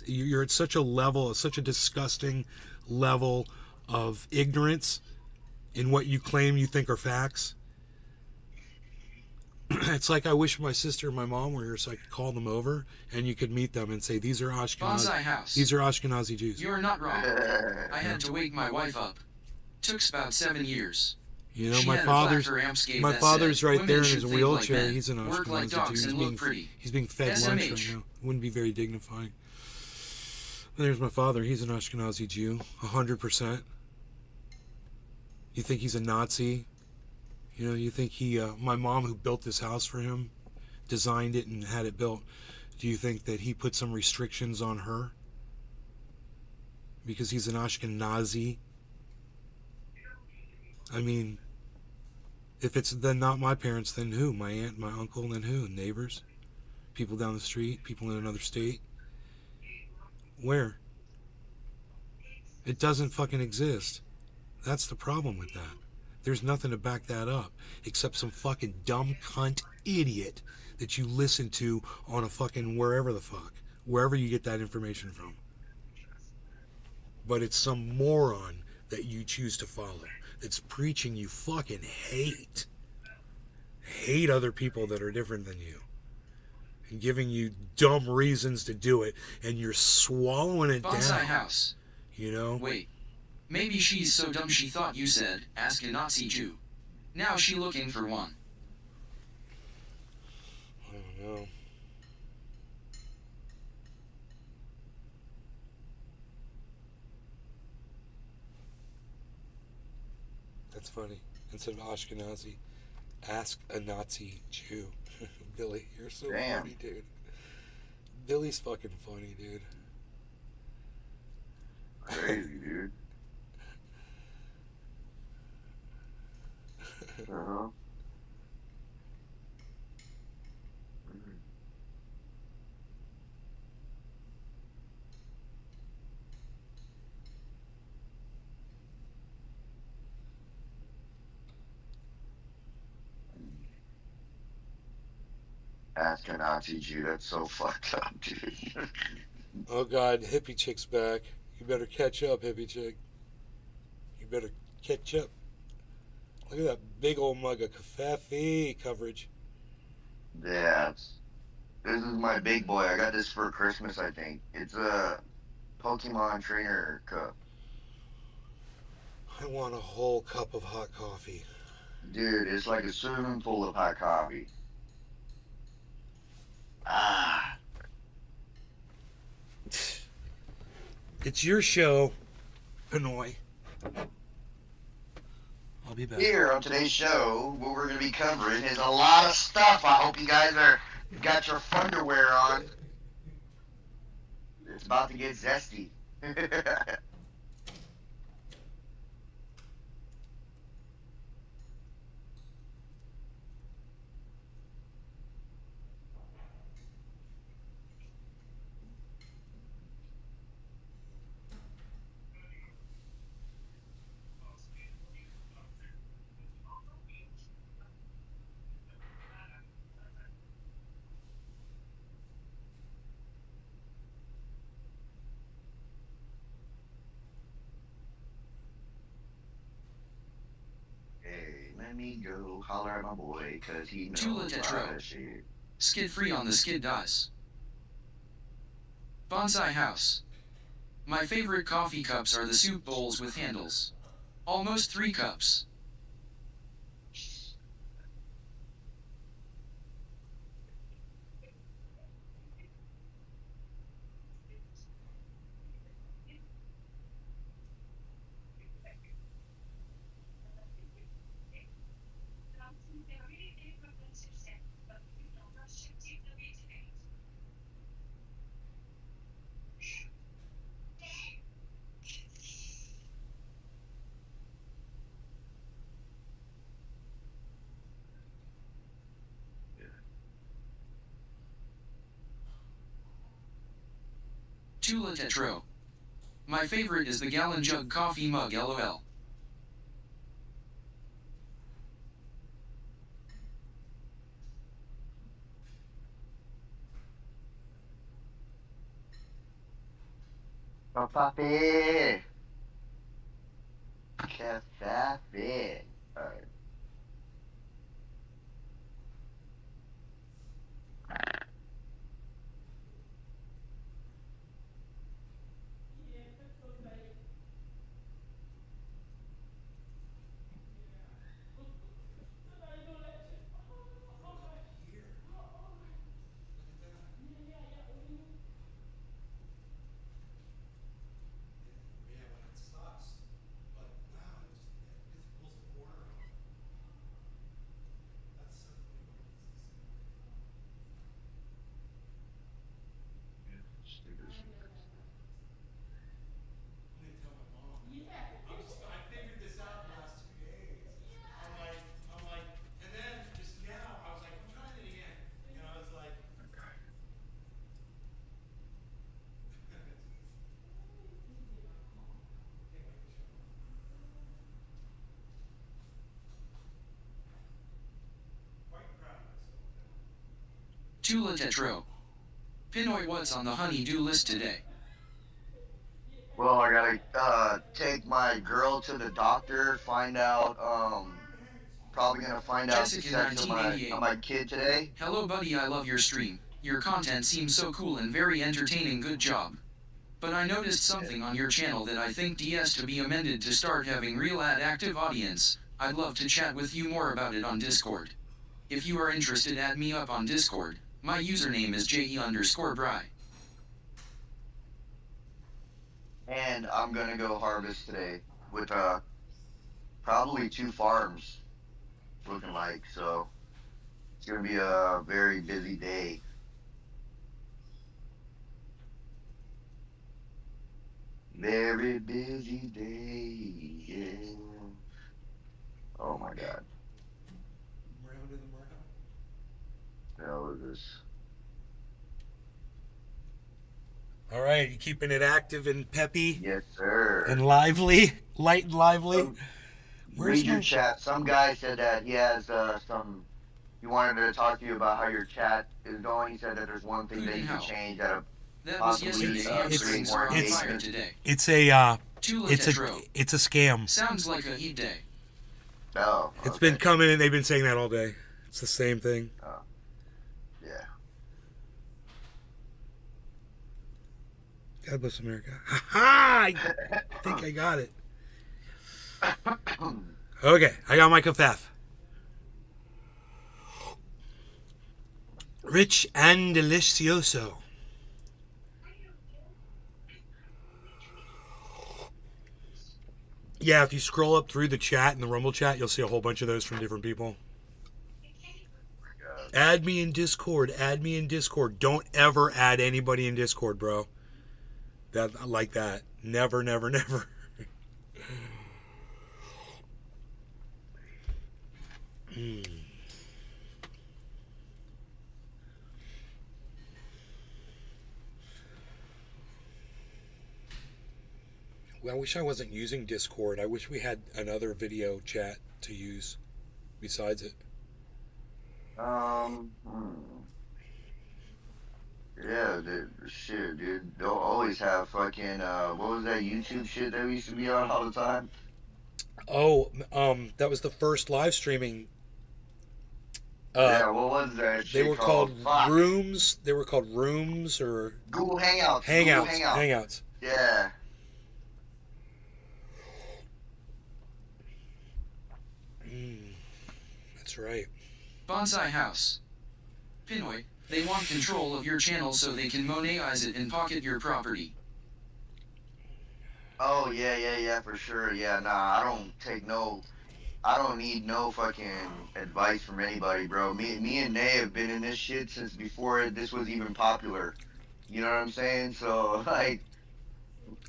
You're at such a level, such a disgusting level of ignorance in what you claim you think are facts. It's like I wish my sister and my mom were here so I could call them over and you could meet them and say, these are Ashkenazi Jews. You're not wrong. I had to wake my wife up. Took about 7 years. My father's right there in his wheelchair. He's an Ashkenazi Jew. He's being fed lunch right now. It wouldn't be very dignifying. And there's my father. He's an Ashkenazi Jew, 100%. You think he's a Nazi? You think my mom who built this house for him, designed it and had it built, do you think that he put some restrictions on her? Because he's an Ashkenazi? I mean, if it's then not my parents, then who? My aunt, my uncle, then who? Neighbors? People down the street? People in another state? Where? It doesn't fucking exist. That's the problem with that. There's nothing to back that up except some fucking dumb cunt idiot that you listen to on a fucking wherever you get that information from. but it's some moron that you choose to follow that's preaching you fucking hate. Hate other people that are different than you. And giving you dumb reasons to do it, and you're swallowing it Bonsai down. house. You know? Wait. Maybe she's so dumb she thought you said, ask a Nazi Jew. Now she looking for one. I don't know. That's funny. Instead of Ashkenazi, ask a Nazi Jew. Billy, you're so funny, dude. Billy's fucking funny, dude. Crazy, dude. Uh-huh. Ask a Nazi Jew, that's so fucked up, dude. Oh god, hippie chick's back. You better catch up, hippie chick. You better catch up. Look at that big old mug of coffee coverage. Yeah, this is my big boy. I got this for Christmas, I think. It's a Pokemon trainer cup. I want a whole cup of hot coffee. Dude, it's like a swimming pool of hot coffee. Ah. It's your show, Pinoy. I'll be back. Here on today's show, what we're going to be covering is a lot of stuff. I hope you guys got your underwear on. It's about to get zesty. Let me go holler at my boy, cause he knows Tula a lot Tetro. of shit. Skid free on the skid dice. Bonsai house. My favorite coffee cups are the soup bowls with handles. Almost 3 cups. Tula Tetro. My favorite is the gallon jug coffee mug LOL. Oh, papi. Cafe. Alright. Tula Tetro. Pinoy, what's on the honey-do list today? Well, I gotta take my girl to the doctor. Find out. Probably gonna find out the Jessica sex of my 1988. kid today. Hello buddy, I love your stream. Your content seems so cool and very entertaining, good job. But I noticed something on your channel that I think DS to be amended to start having real active audience. I'd love to chat with you more about it on Discord. If you are interested, add me up on Discord. My username is JE_Bry. And I'm gonna go harvest today with probably 2 farms looking like, so it's gonna be a very busy day. Very busy day, yeah. Oh my god. The hell is this? All right, you keeping it active and peppy Yes, sir. and lively, light and lively. Read your chat. Some guy said that he has he wanted to talk to you about how your chat is going. He said that there's one thing that you can change that was yesterday. create more engagement. Today. It's a scam. Sounds like a heat day. Oh, okay. It's been coming and they've been saying that all day. It's the same thing. Oh, yeah. God bless America. Ha ha! I think I got it. Okay, I got my kafaf. Rich and delicioso. Yeah, if you scroll up through the chat and the Rumble chat, you'll see a whole bunch of those from different people. Add me in Discord. Add me in Discord. Don't ever add anybody in Discord, bro. That like that. Never, never, never. Well, I wish I wasn't using Discord. I wish we had another video chat to use besides it. Yeah, shit, dude. Don't always have fucking, what was that YouTube shit that we used to be on all the time? Oh, that was the first live streaming. Yeah, what was that shit They were called Fuck. Rooms. They were called Rooms or Google Hangouts. Hangouts. Google Hangouts. Hangouts. Yeah. That's right. Bonsai House. Pinoy, they want control of your channel so they can monetize it and pocket your property. Oh, yeah, for sure. Yeah, nah, I don't need no fucking advice from anybody, bro. Me and Nay have been in this shit since before this was even popular. You know what I'm saying? So, like,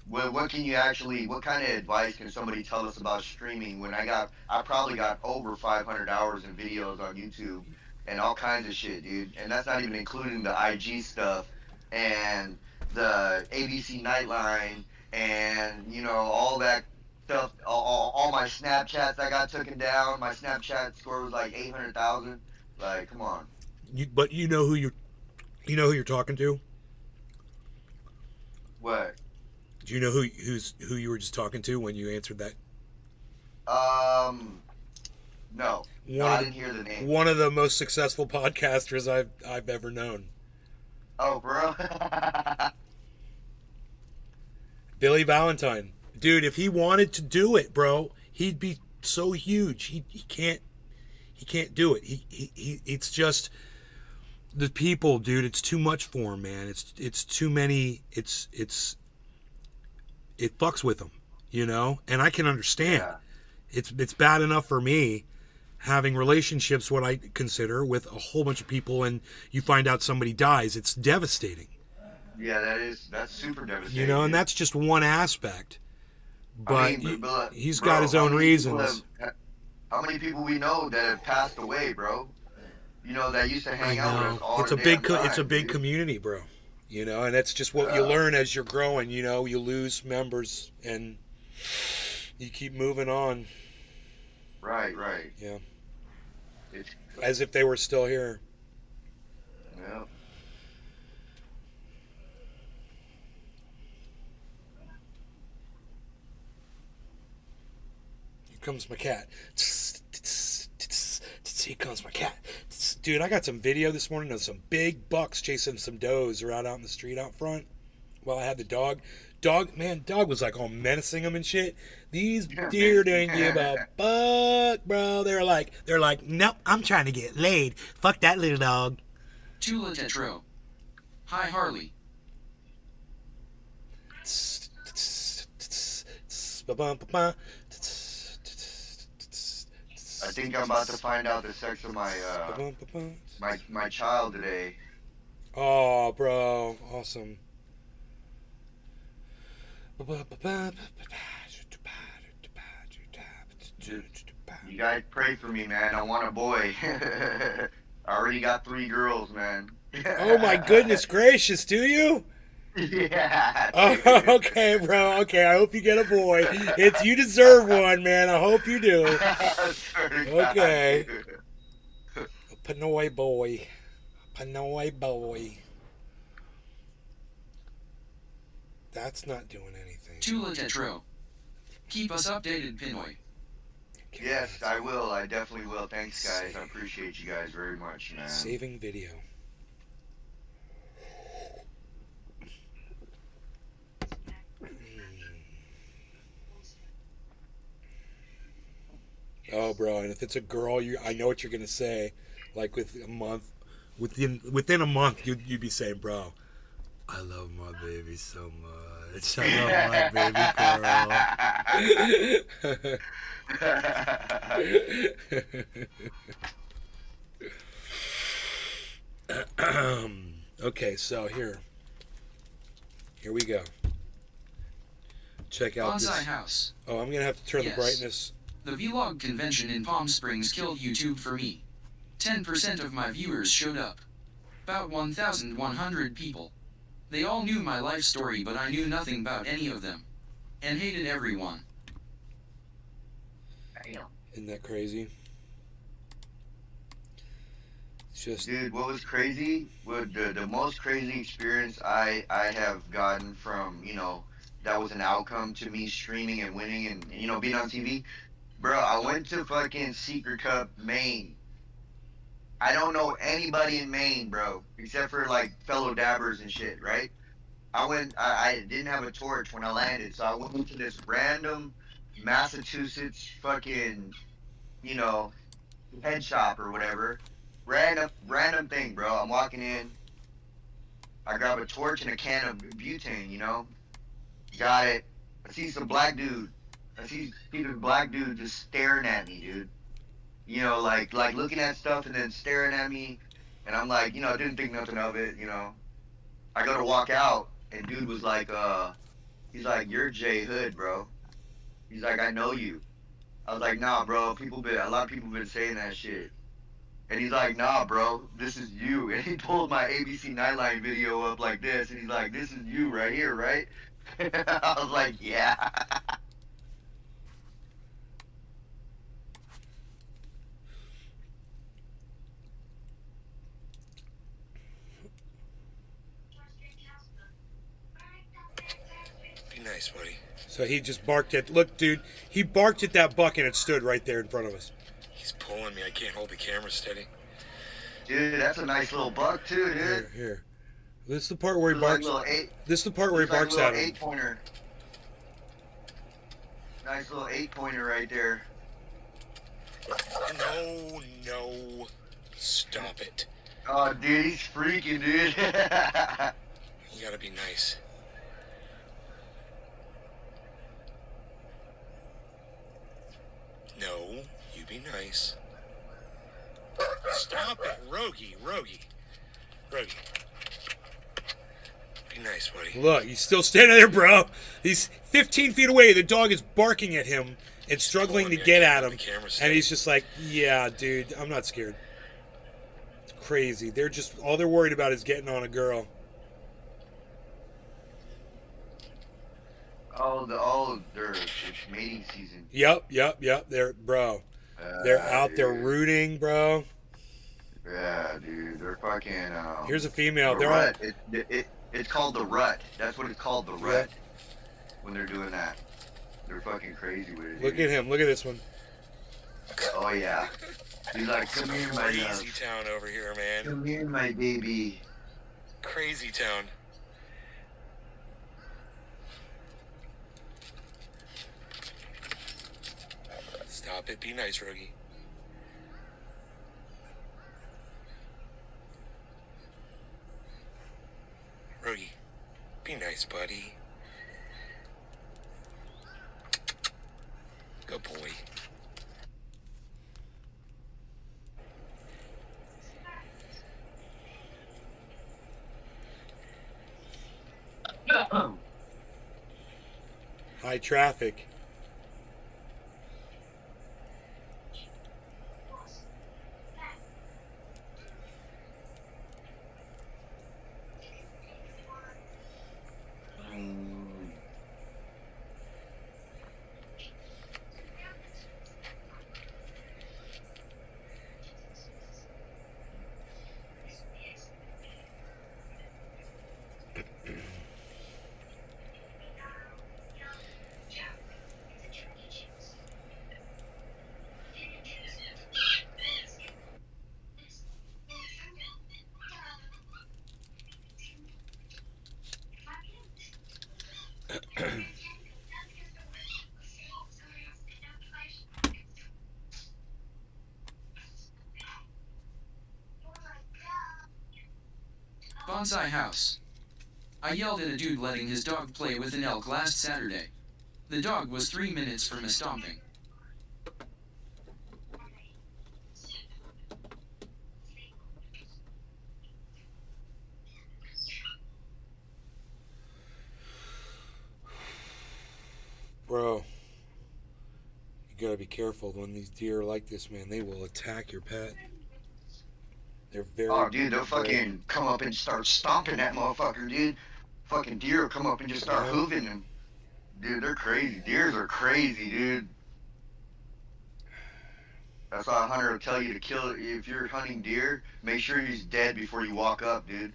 what can you actually, what kind of advice can somebody tell us about streaming when I probably got over 500 hours in videos on YouTube and all kinds of shit, dude. And that's not even including the IG stuff and the ABC Nightline and, you know, all that stuff, all my Snapchats I got taken down. My Snapchat score was like 800,000. Like, come on. But you know who you're talking to? What? Do you know who you were just talking to when you answered that? No. I didn't hear the name. One of the most successful podcasters I've ever known. Oh, bro. Billy Valentine. Dude, if he wanted to do it, bro, he'd be so huge. He can't do it. It's just the people, dude, it's too much for him, man. It's too many. It fucks with him, you know? And I can understand. Yeah. It's bad enough for me having relationships, what I consider, with a whole bunch of people, and you find out somebody dies. It's devastating. Yeah, that's super devastating. You know, and that's just one aspect. But, I mean, he's got his own reasons. How many people we know that have passed away, bro? You know, that used to hang out with us all it's the a big damn time, it's a big dude. community, bro. You know, and that's just what you learn as you're growing. You know, you lose members and you keep moving on. Right. Yeah. It's, As if they were still here. comes my cat. Here comes my cat. Dude, I got some video this morning of some big bucks chasing some does around out in the street out front while I had the dog. Dog was like all menacing them and shit. These deer didn't give a fuck, bro. They're like, nope, I'm trying to get laid. Fuck that little dog. Tula Tetro. Hi, Harley. I think I'm about to find out the sex of my my child today. Oh, bro, awesome. You guys pray for me, man. I want a boy. I already got 3 girls, man. Oh my goodness gracious, do you? Yeah. Oh, okay, bro. Okay, I hope you get a boy. You deserve one, man. I hope you do. Okay. Pinoy boy. That's not doing anything. Tula Tetro. Keep us updated, Pinoy. Yes, I will. I definitely will. Thanks, guys. I appreciate you guys very much, man. Saving video. Oh, bro, and if it's a girl, I know what you're gonna say. Like within a month, you'd be saying, "Bro, I love my baby so much. I love my baby girl." Okay, so here we go. Check out Bonsai this House. Oh, I'm gonna have to turn the brightness. The vlog convention in Palm Springs killed YouTube for me. 10% of my viewers showed up. About 1,100 people. They all knew my life story, but I knew nothing about any of them. And hated everyone. Isn't that crazy? It's just... Dude, what was crazy? The most crazy experience I have gotten from, that was an outcome to me streaming and winning and being on TV. Bro, I went to fucking Secret Cup, Maine. I don't know anybody in Maine, bro, except for like fellow dabbers and shit, right? I didn't have a torch when I landed, so I went into this random Massachusetts fucking, head shop or whatever. Random thing, bro. I'm walking in. I grab a torch and a can of butane, Got it. I see some black dude. I see this black dude just staring at me, dude. Like looking at stuff and then staring at me. And I'm like, I didn't think nothing of it, I go to walk out and dude was like, he's like, "You're Jay Hood, bro." He's like, "I know you." I was like, "Nah, bro. A lot of people been saying that shit." And he's like, "Nah, bro. This is you." And he pulled my ABC Nightline video up like this. And he's like, "This is you right here, right?" I was like, "Yeah." Be nice, buddy. So he just barked at... Look, dude. He barked at that buck and it stood right there in front of us. He's pulling me. I can't hold the camera steady. Dude, that's a nice little buck, too, dude. Here. This is the part where he barks. This is the part where he barks at him. 8-pointer. Nice little 8-pointer right there. No. Stop it. Oh, dude, he's freaking, dude. You gotta be nice. No, you be nice. Stop it, Rogie. Be nice, buddy. Look, he's still standing there, bro. He's 15 feet away. The dog is barking at him and struggling to get at him. And he's just like, "Yeah, dude, I'm not scared." It's crazy. All they're worried about is getting on a girl. It's mating season. Yep. They're out there rooting, bro. Yeah, dude. They're fucking. Here's a female. The rut. It's called the rut. That's what it's called, the rut. When they're doing that, they're fucking crazy with it. Look at him. Look at this one. Oh yeah. He's like, come here, my Crazy love. town over here, man. Come here, my baby. Crazy town. Stop it. Be nice, Rogie. Rogie, be nice, buddy. Good boy. High traffic. Bonsai house. I yelled at a dude letting his dog play with an elk last Saturday. The dog was 3 minutes from a stomping. Bro, you gotta be careful when these deer are like this, man. They will attack your pet. They're very. Oh, dude, they'll fucking come up and start stomping that motherfucker, dude. Fucking deer will come up and just start hooving him. Dude, they're crazy. Deers are crazy, dude. That's why a hunter will tell you to kill it. If you're hunting deer, make sure he's dead before you walk up, dude.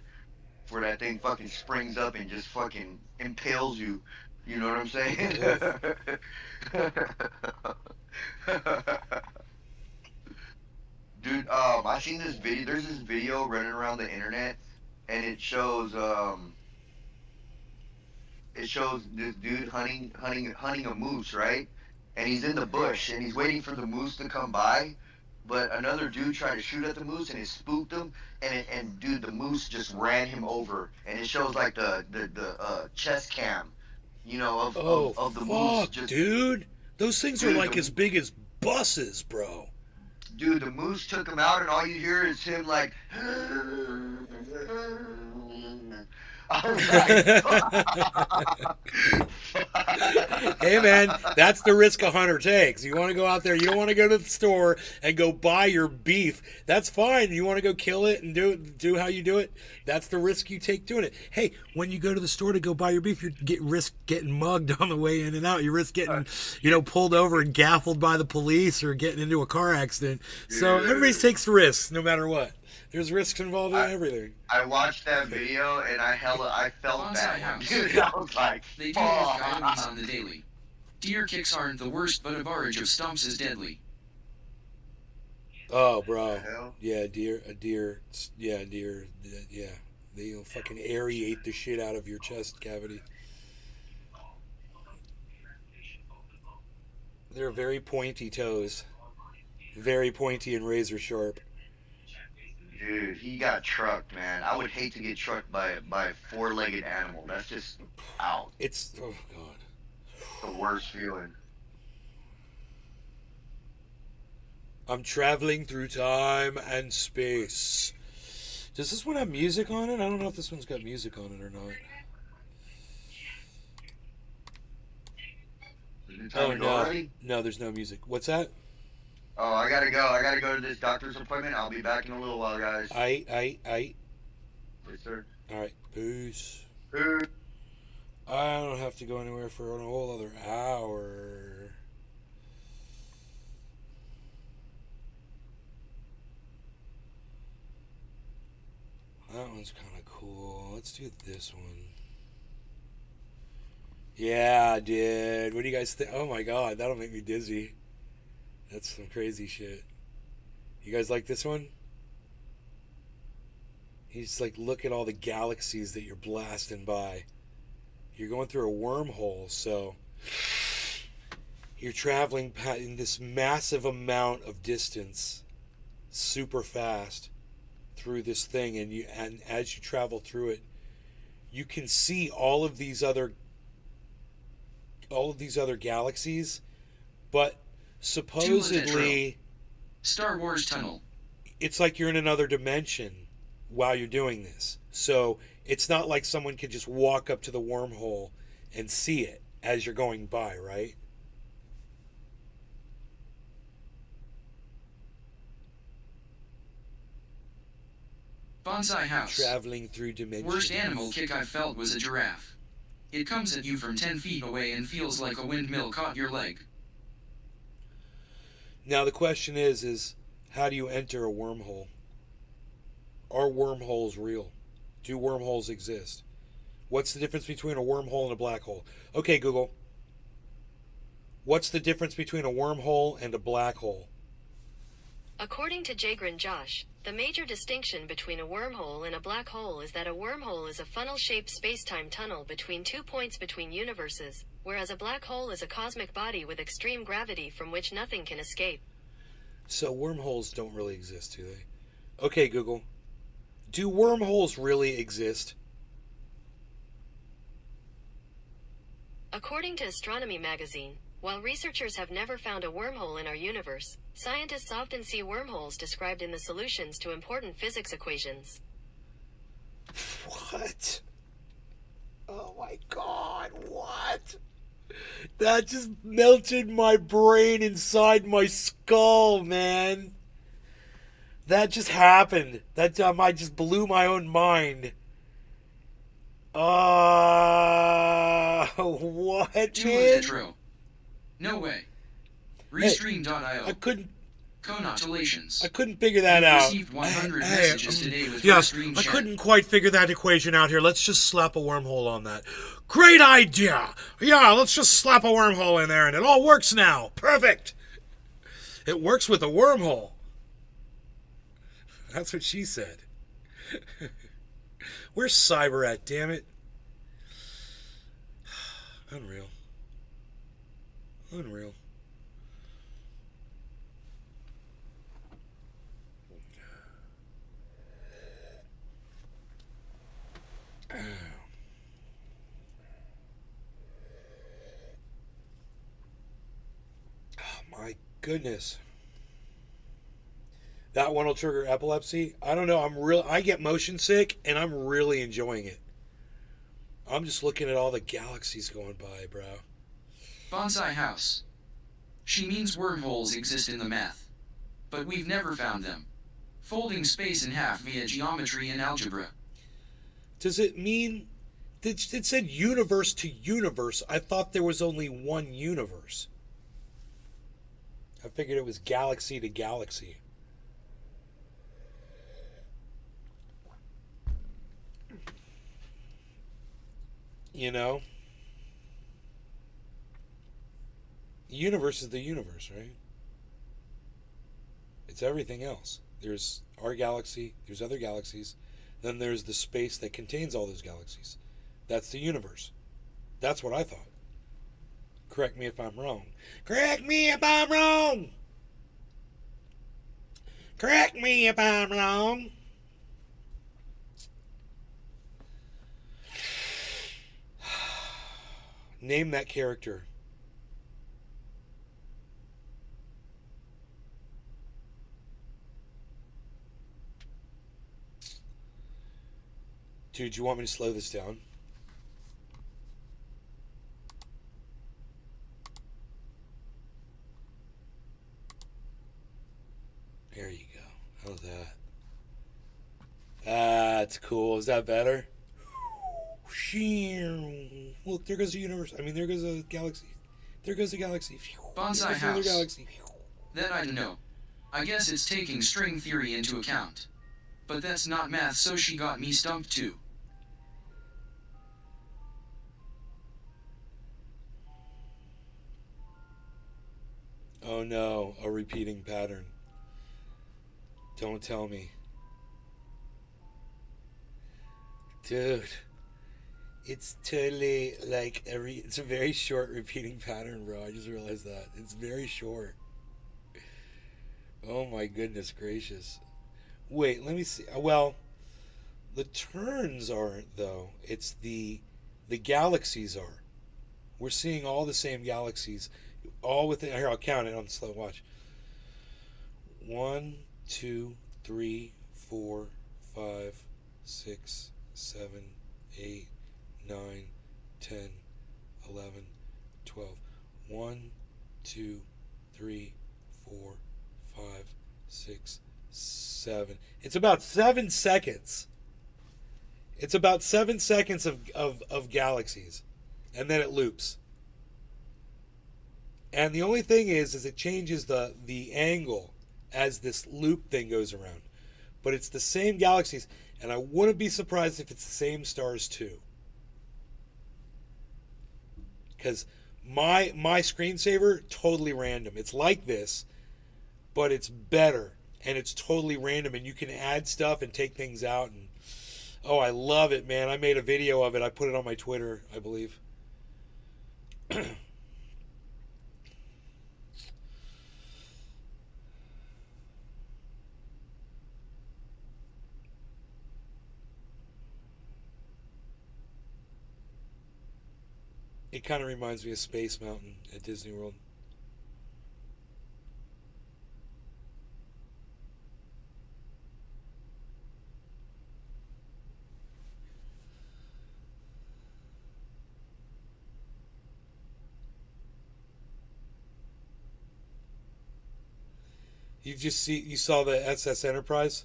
Before that thing fucking springs up and just fucking impales you. You know what I'm saying? Dude, I seen this video. There's this video running around the internet, and it shows this dude hunting a moose, right? And he's in the bush, and he's waiting for the moose to come by, but another dude tried to shoot at the moose, and it spooked him, and dude, the moose just ran him over, and it shows like the chest cam, you know, of the moose. Just, dude, those things are Dude, like as big as buses, bro. Dude, the moose took him out, and all you hear is him like. I was like, Hey, man, that's the risk a hunter takes. You want to go out there, you don't want to go to the store and go buy your beef. That's fine. You want to go kill it and do how you do it. That's the risk you take doing it. Hey, when you go to the store to go buy your beef, you risk getting mugged on the way in and out. You risk getting, pulled over and gaffled by the police or getting into a car accident. So everybody takes risks no matter what. There's risks involved in everything. I watched that video and I felt Bonsai bad. house. Dude, I was like, They deal with coyotes on the daily. Deer kicks aren't the worst, but a barrage of stumps is deadly. Oh, bro. Hell? Yeah, deer. Yeah. They'll fucking aerate the shit out of your chest cavity. They're very pointy toes. Very pointy and razor sharp. Dude, he got trucked, man. I would hate to get trucked by a four-legged animal. That's just out. It's, oh, God. The worst feeling. I'm traveling through time and space. Does this one have music on it? I don't know if this one's got music on it or not. Is it time to go already? No, there's no music. What's that? Oh, I gotta go. I gotta go to this doctor's appointment. I'll be back in a little while, guys. Aight. Yes, sir. Alright, peace. Peace. I don't have to go anywhere for a whole other hour. That one's kind of cool. Let's do this one. Yeah, dude. What do you guys think? Oh my God, that'll make me dizzy. That's some crazy shit. You guys like this one? He's like, look at all the galaxies that you're blasting by. You're going through a wormhole, so you're traveling in this massive amount of distance, super fast, through this thing, and as you travel through it, you can see all of these other galaxies, but supposedly Star Wars tunnel. It's like you're in another dimension while you're doing this. So it's not like someone could just walk up to the wormhole and see it as you're going by, right? Bonsai house. Traveling through dimensions. Worst animal kick I felt was a giraffe. It comes at you from 10 feet away and feels like a windmill caught your leg. Now the question is how do you enter a wormhole? Are wormholes real? Do wormholes exist? What's the difference between a wormhole and a black hole? Okay, Google. What's the difference between a wormhole and a black hole? According to Jagran Josh, the major distinction between a wormhole and a black hole is that a wormhole is a funnel-shaped space-time tunnel between 2 points between universes, whereas a black hole is a cosmic body with extreme gravity from which nothing can escape. So wormholes don't really exist, do they? Okay, Google. Do wormholes really exist? According to Astronomy magazine, while researchers have never found a wormhole in our universe, scientists often see wormholes described in the solutions to important physics equations. What? Oh my God, what? That just melted my brain inside my skull, man. That just happened. That I just blew my own mind. What, man? No way. Restream.io. I couldn't. Congratulations. I couldn't figure that out. Received 100 messages today with yes, Restream I chat. couldn't quite figure that equation out here. Let's just slap a wormhole on that. Great idea. Yeah, let's just slap a wormhole in there and it all works now. Perfect. It works with a wormhole. That's what she said. Where's Cyber at, damn it? Unreal. Unreal. Oh my goodness. That one will trigger epilepsy. I don't know. I get motion sick and I'm really enjoying it. I'm just looking at all the galaxies going by, bro. Bonsai house. She means wormholes exist in the math. But we've never found them. Folding space in half via geometry and algebra. Does it mean... It said universe to universe. I thought there was only one universe. I figured it was galaxy to galaxy. You know? The universe is the universe, right? It's everything else. There's our galaxy, there's other galaxies, then there's the space that contains all those galaxies. That's the universe. That's what I thought. Correct me if I'm wrong. Correct me if I'm wrong! Correct me if I'm wrong! Name that character. Dude, you want me to slow this down? There you go. How's that? That's cool. Is that better? Look, there goes the universe. I mean, there goes a galaxy. There goes the galaxy. Bonsai house. Galaxy. That I don't know. I guess it's taking string theory into account. But that's not math, so she got me stumped too. Oh no, a repeating pattern. Don't tell me. Dude, it's totally like it's a very short repeating pattern, bro. I just realized that. It's very short. Oh my goodness gracious. Wait, let me see. Well, the turns aren't though. It's the galaxies are. We're seeing all the same galaxies, all within. Here, I'll count it on the slow watch. 1, 2, 3, 4, 5, 6, 7, 8, 9, 10, 11, 12. 1, 2, 3, 4, 5, 6, 7. It's about 7 seconds. It's about 7 seconds of galaxies. And then it loops. And the only thing is it changes the angle as this loop thing goes around. But it's the same galaxies, and I wouldn't be surprised if it's the same stars too. Because my screensaver, totally random. It's like this, but it's better, and it's totally random, and you can add stuff and take things out. And oh, I love it, man. I made a video of it. I put it on my Twitter, I believe. It kind of reminds me of Space Mountain at Disney World. You saw the SS Enterprise?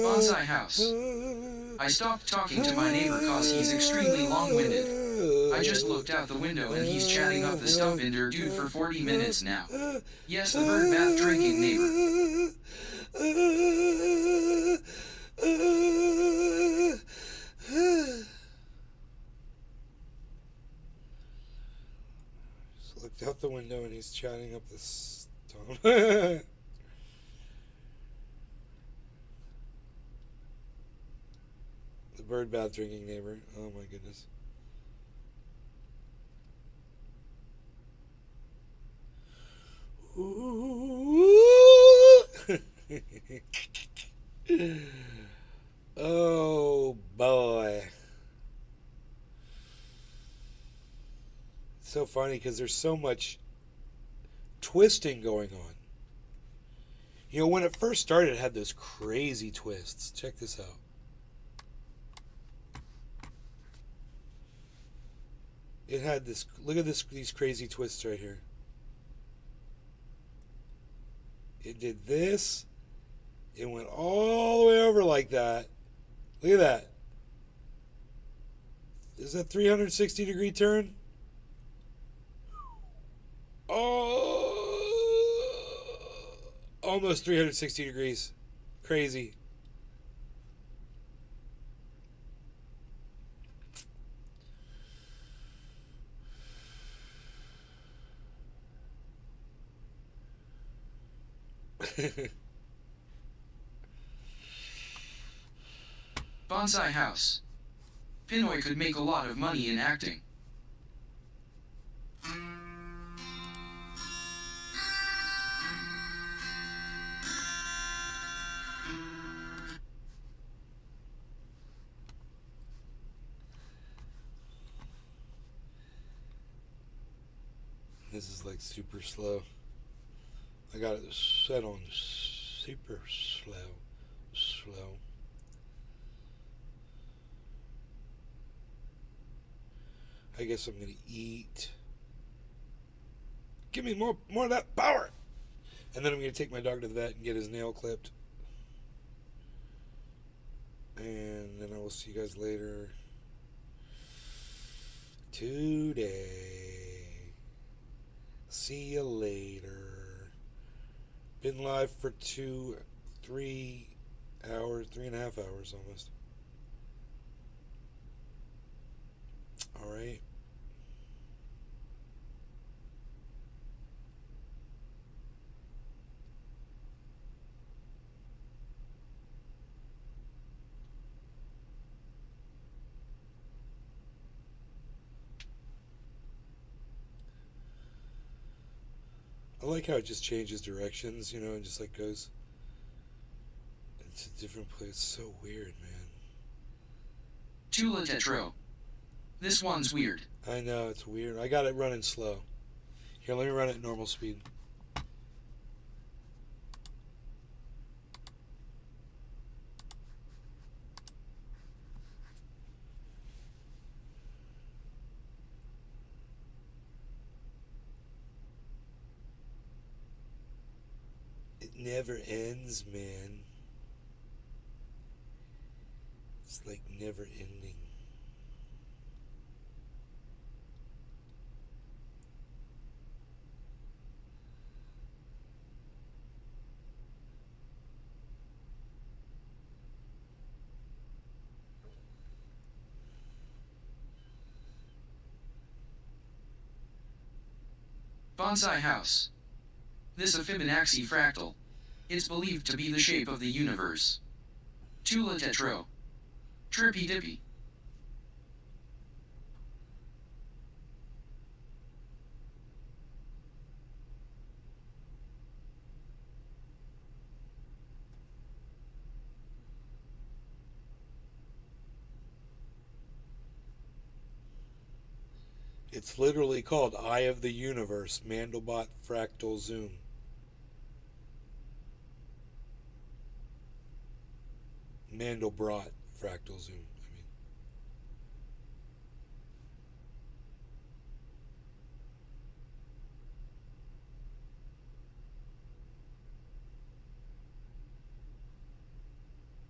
Bonsai house. I stopped talking to my neighbor cause he's extremely long-winded. I just looked out the window and he's chatting up the stump in there dude for 40 minutes now. Yes, the bird bath drinking neighbor. Just looked out the window and he's chatting up the stump. The bird bath drinking neighbor. Oh my goodness. Oh boy. It's so funny because there's so much twisting going on. You know, when it first started, it had those crazy twists. Check this out. It had this, look at these crazy twists right here. It did this. It went all the way over like that. Look at that. Is that 360 degree turn? Oh, almost 360 degrees. Crazy. Bonsai house. Pinoy could make a lot of money in acting. This is like super slow. I got it set on super slow. I guess I'm gonna eat. Give me more of that power. And then I'm gonna take my dog to the vet and get his nail clipped. And then I will see you guys later. today. See you later. Been live for 3 hours, 3.5 hours almost. Alright. I like how it just changes directions, and just like goes. It's a different place. It's so weird, man. Tula Tetro. This one's weird. I know, it's weird. I got it running slow. Here, let me run it at normal speed. It never ends, man. It's like never ending. Bonsai House. This a Fibonacci fractal. It's believed to be the shape of the universe. Tula Tetro. Trippy dippy. It's literally called Eye of the Universe, Mandelbrot Fractal Zoom. Mandelbrot Fractal Zoom,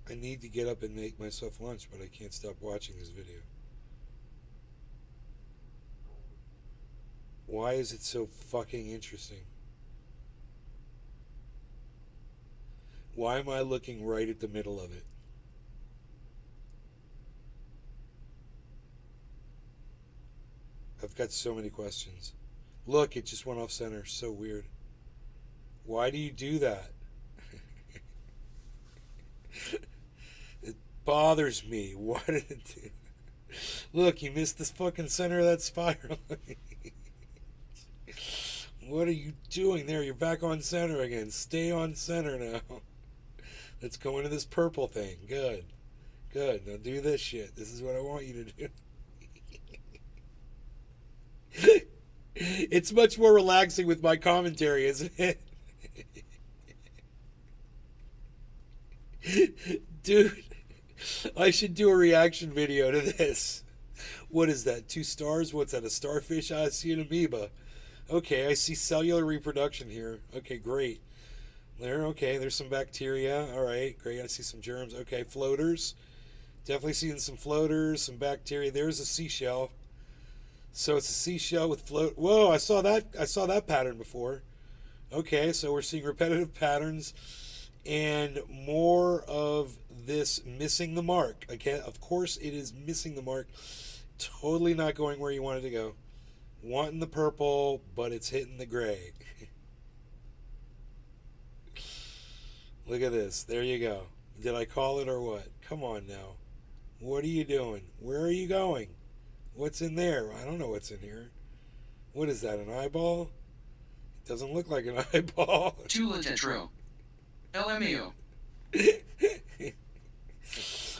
I need to get up and make myself lunch, but I can't stop watching this video. Why is it so fucking interesting? Why am I looking right at the middle of it? I've got so many questions. Look, it just went off center. So weird. Why do you do that? It bothers me. Why did it do? Look, you missed this fucking center of that spiral. What are you doing there? You're back on center again. Stay on center now. Let's go into this purple thing. Good. Good. Now do this shit. This is what I want you to do. It's much more relaxing with my commentary, isn't it? Dude, I should do a reaction video to this. What is that? 2 stars? What's that? A starfish? I see an amoeba. Okay, I see cellular reproduction here. Okay, great. Okay, there's some bacteria. All right, great. I see some germs. Okay, floaters. Definitely seeing some floaters, some bacteria. There's a seashell. So it's a seashell with float. Whoa, I saw that pattern before. Okay, so we're seeing repetitive patterns and more of this missing the mark. Again, of course it is missing the mark. Totally not going where you wanted to go. Wanting the purple, but it's hitting the gray. Look at this. There you go. Did I call it or what? Come on now. What are you doing? Where are you going? What's in there? I don't know what's in here. What is that, an eyeball? It doesn't look like an eyeball. Tula Tetro. LMAO.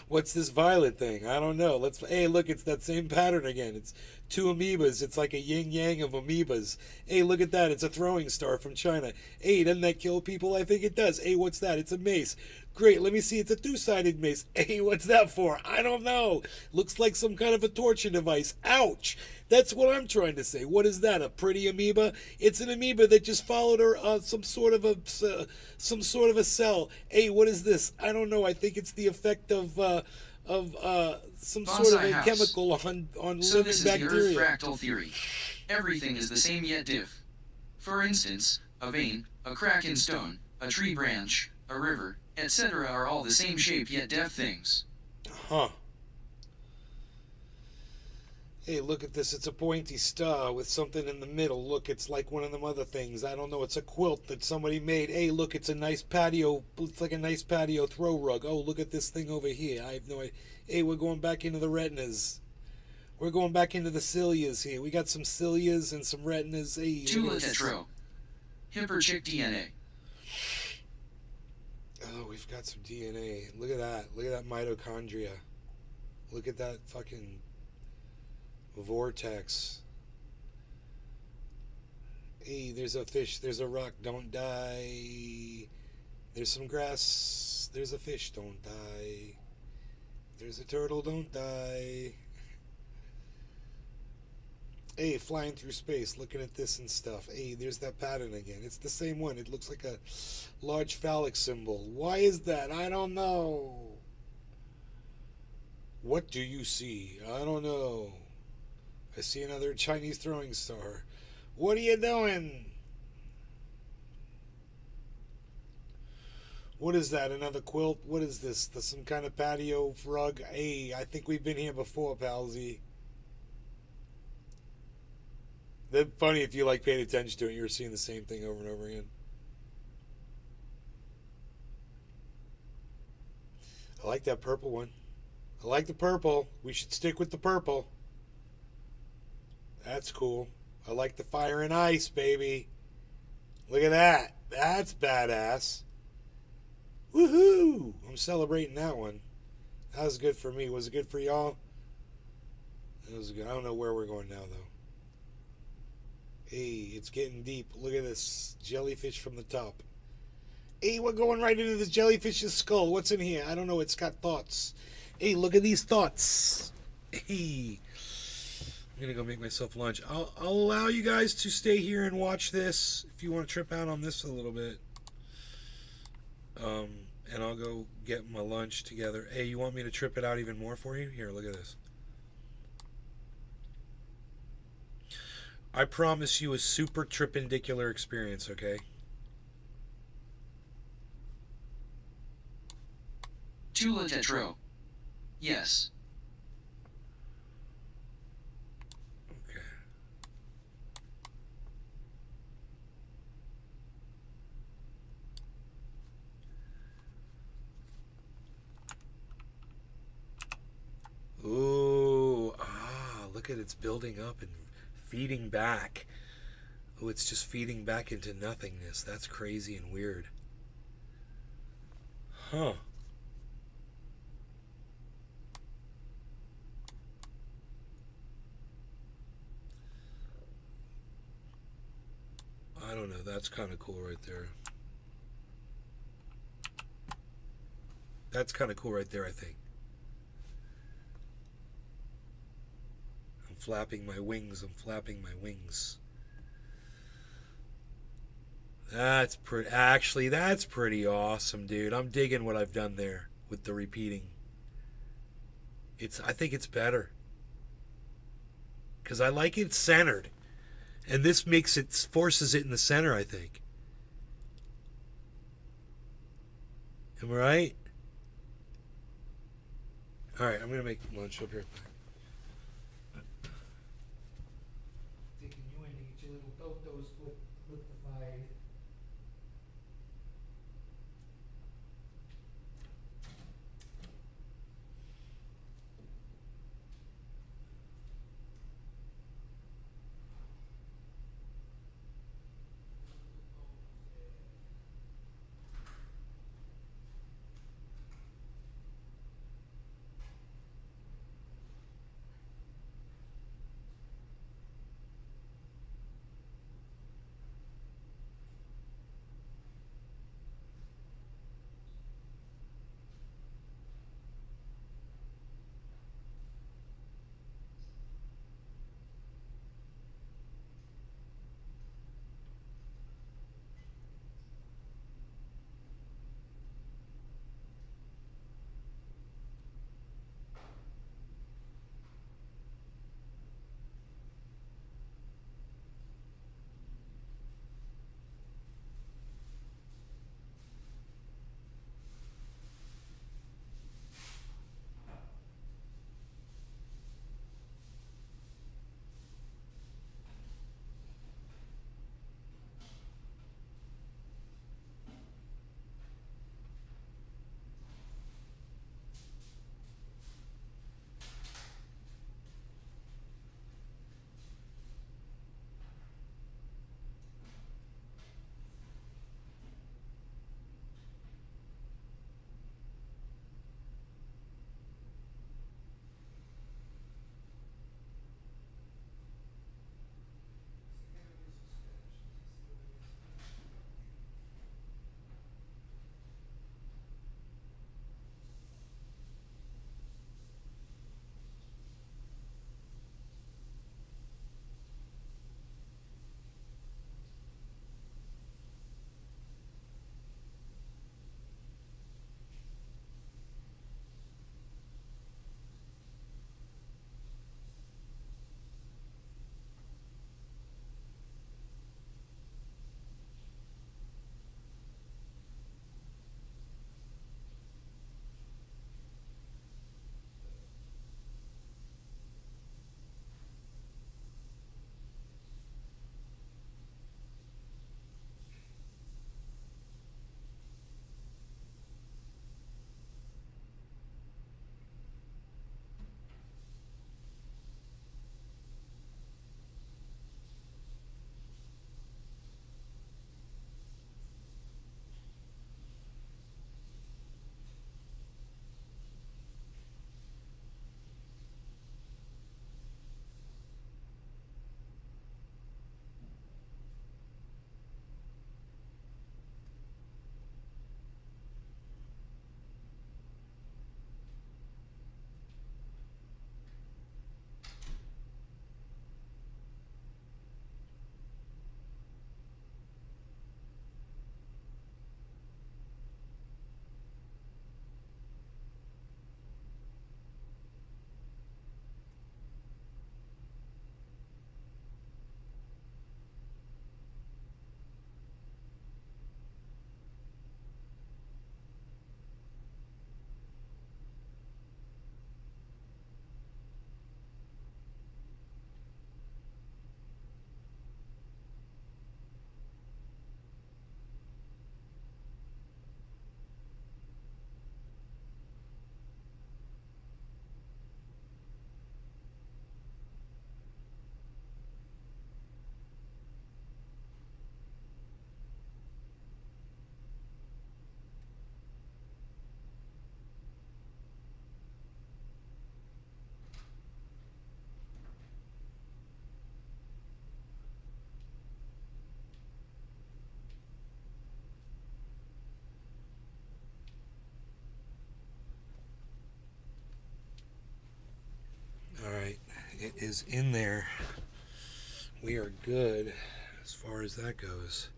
What's this violet thing? I don't know. Hey, look, it's that same pattern again. It's 2 amoebas. It's like a yin-yang of amoebas. Hey, look at that. It's a throwing star from China. Hey, doesn't that kill people? I think it does. Hey, what's that? It's a mace. Great, let me see. It's a 2-sided mace. Hey, what's that for? I don't know. Looks like some kind of a torture device. Ouch. That's what I'm trying to say. What is that? A pretty amoeba? It's an amoeba that just followed her some sort of a cell. Hey, what is this? I don't know. I think it's the effect of of some Bonsai sort of a house. chemical on So living this is the Earth bacteria. fractal theory. Everything is the same yet diff. For instance, a vein, a crack in stone, a tree branch, a river, etc. are all the same shape yet def things. Huh. Hey, look at this. It's a pointy star with something in the middle. Look, it's like one of them other things. I don't know. It's a quilt that somebody made. Hey, look, it's a nice patio. It's like a nice patio throw rug. Oh, look at this thing over here. I have no idea. Hey, we're going back into the retinas. We're going back into the cilias here. We got some cilias and some retinas. Hey, Tula tetro. Hipperchick DNA. Oh, we've got some DNA. Look at that. Look at that mitochondria. Look at that fucking vortex. Hey, there's a fish. There's a rock. Don't die. There's some grass. There's a fish. Don't die. There's a turtle. Don't die. Hey, flying through space, looking at this and stuff. Hey, there's that pattern again. It's the same one. It looks like a large phallic symbol. Why is that? I don't know. What do you see? I don't know. I see another Chinese throwing star. What are you doing? What is that? Another quilt? What is this? Some kind of patio rug? Hey, I think we've been here before, palsy. That's funny if you like paid attention to it. You're seeing the same thing over and over again. I like that purple one. I like the purple. We should stick with the purple. That's cool. I like the fire and ice, baby. Look at that. That's badass. Woohoo! I'm celebrating that one. That was good for me. Was it good for y'all? It was good. I don't know where we're going now, though. Hey, it's getting deep. Look at this jellyfish from the top. Hey, we're going right into this jellyfish's skull. What's in here? I don't know. It's got thoughts. Hey, look at these thoughts. Hey, I'm gonna go make myself lunch. I'll allow you guys to stay here and watch this if you want to trip out on this a little bit. And I'll go get my lunch together. Hey, you want me to trip it out even more for you? Here, look at this. I promise you a super tripendicular experience, okay? Tula tetro. Yes. Okay. Ooh, look at it's building up and feeding back. Oh, it's just feeding back into nothingness. That's crazy and weird. Huh. I don't know. That's kind of cool right there. That's kind of cool right there, I think. I'm flapping my wings. I'm flapping my wings. That's pretty. Actually, that's pretty awesome, dude. I'm digging what I've done there with the repeating. I think it's better because I like it centered, and this makes it forces it in the center. I think. Am I right? All right, I'm gonna make lunch up here. Taking you in to get your little totos with the fire. is in there, we are good as far as that goes.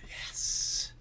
Yes.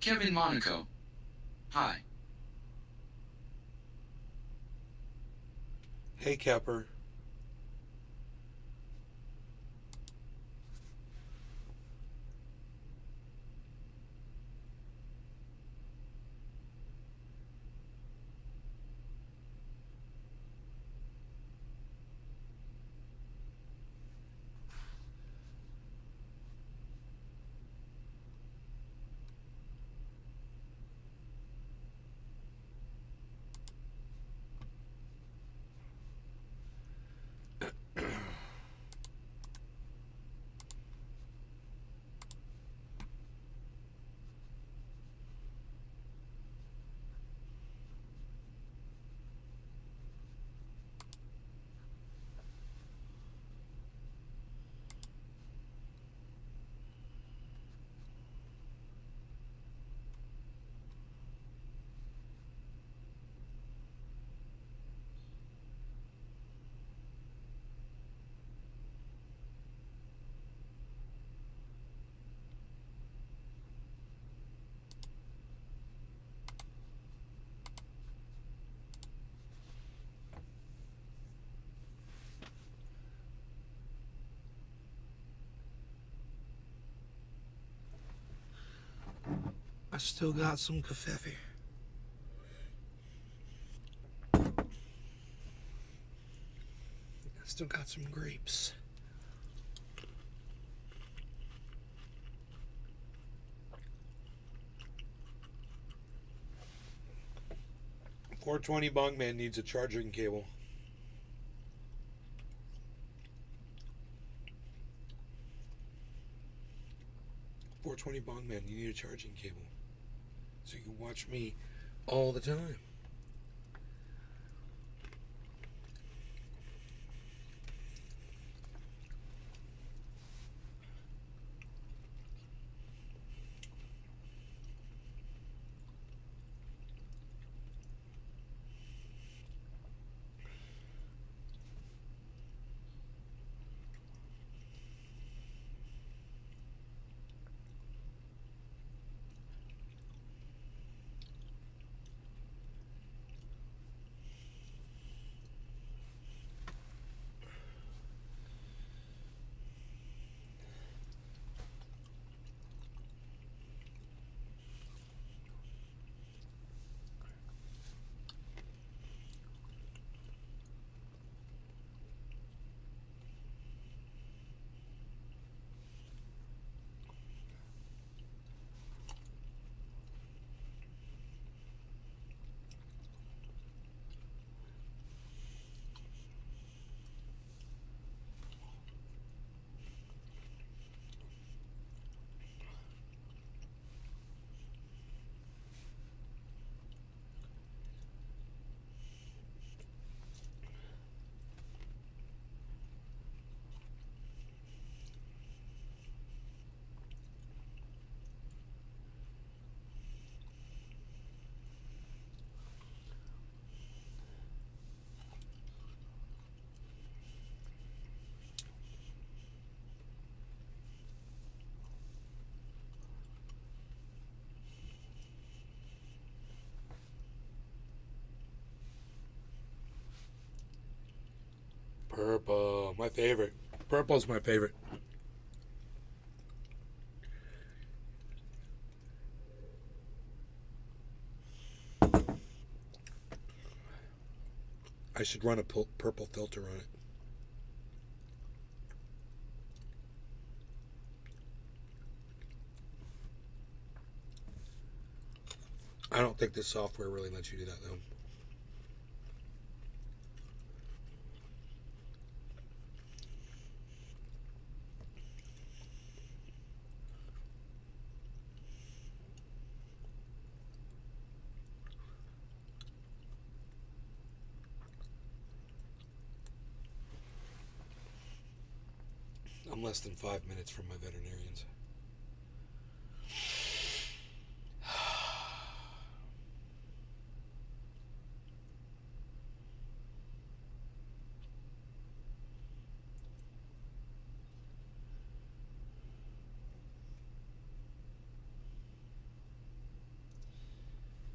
Kevin Monaco. Hi. Hey, Kepper. I still got some kefefe. I still got some grapes. 420 Bongman needs a charging cable. $420 Bongman, you need a charging cable. So you can watch me all the time. Purple, my favorite. Purple's my favorite. I should run a purple filter on it. I don't think this software really lets you do that though. I'm less than 5 minutes from my veterinarians.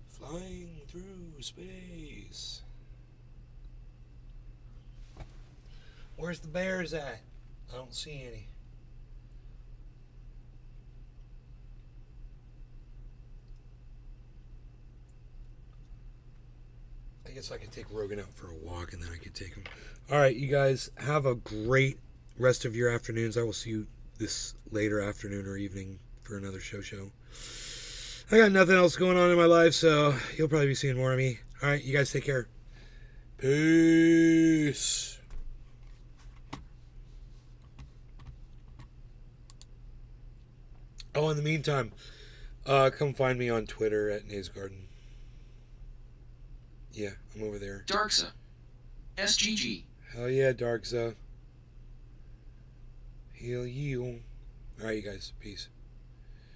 Flying through space. Where's the bears at? I don't see any. I guess I could take Rogan out for a walk and then I could take him. All right, you guys have a great rest of your afternoons. I will see you this later afternoon or evening for another show. I got nothing else going on in my life, so you'll probably be seeing more of me. All right, you guys take care. Peace. Oh, in the meantime, come find me on Twitter at Nays Garden. Yeah, I'm over there. Darkza. SGG. Hell yeah, Darkza. Heal you. Alright, you guys. Peace.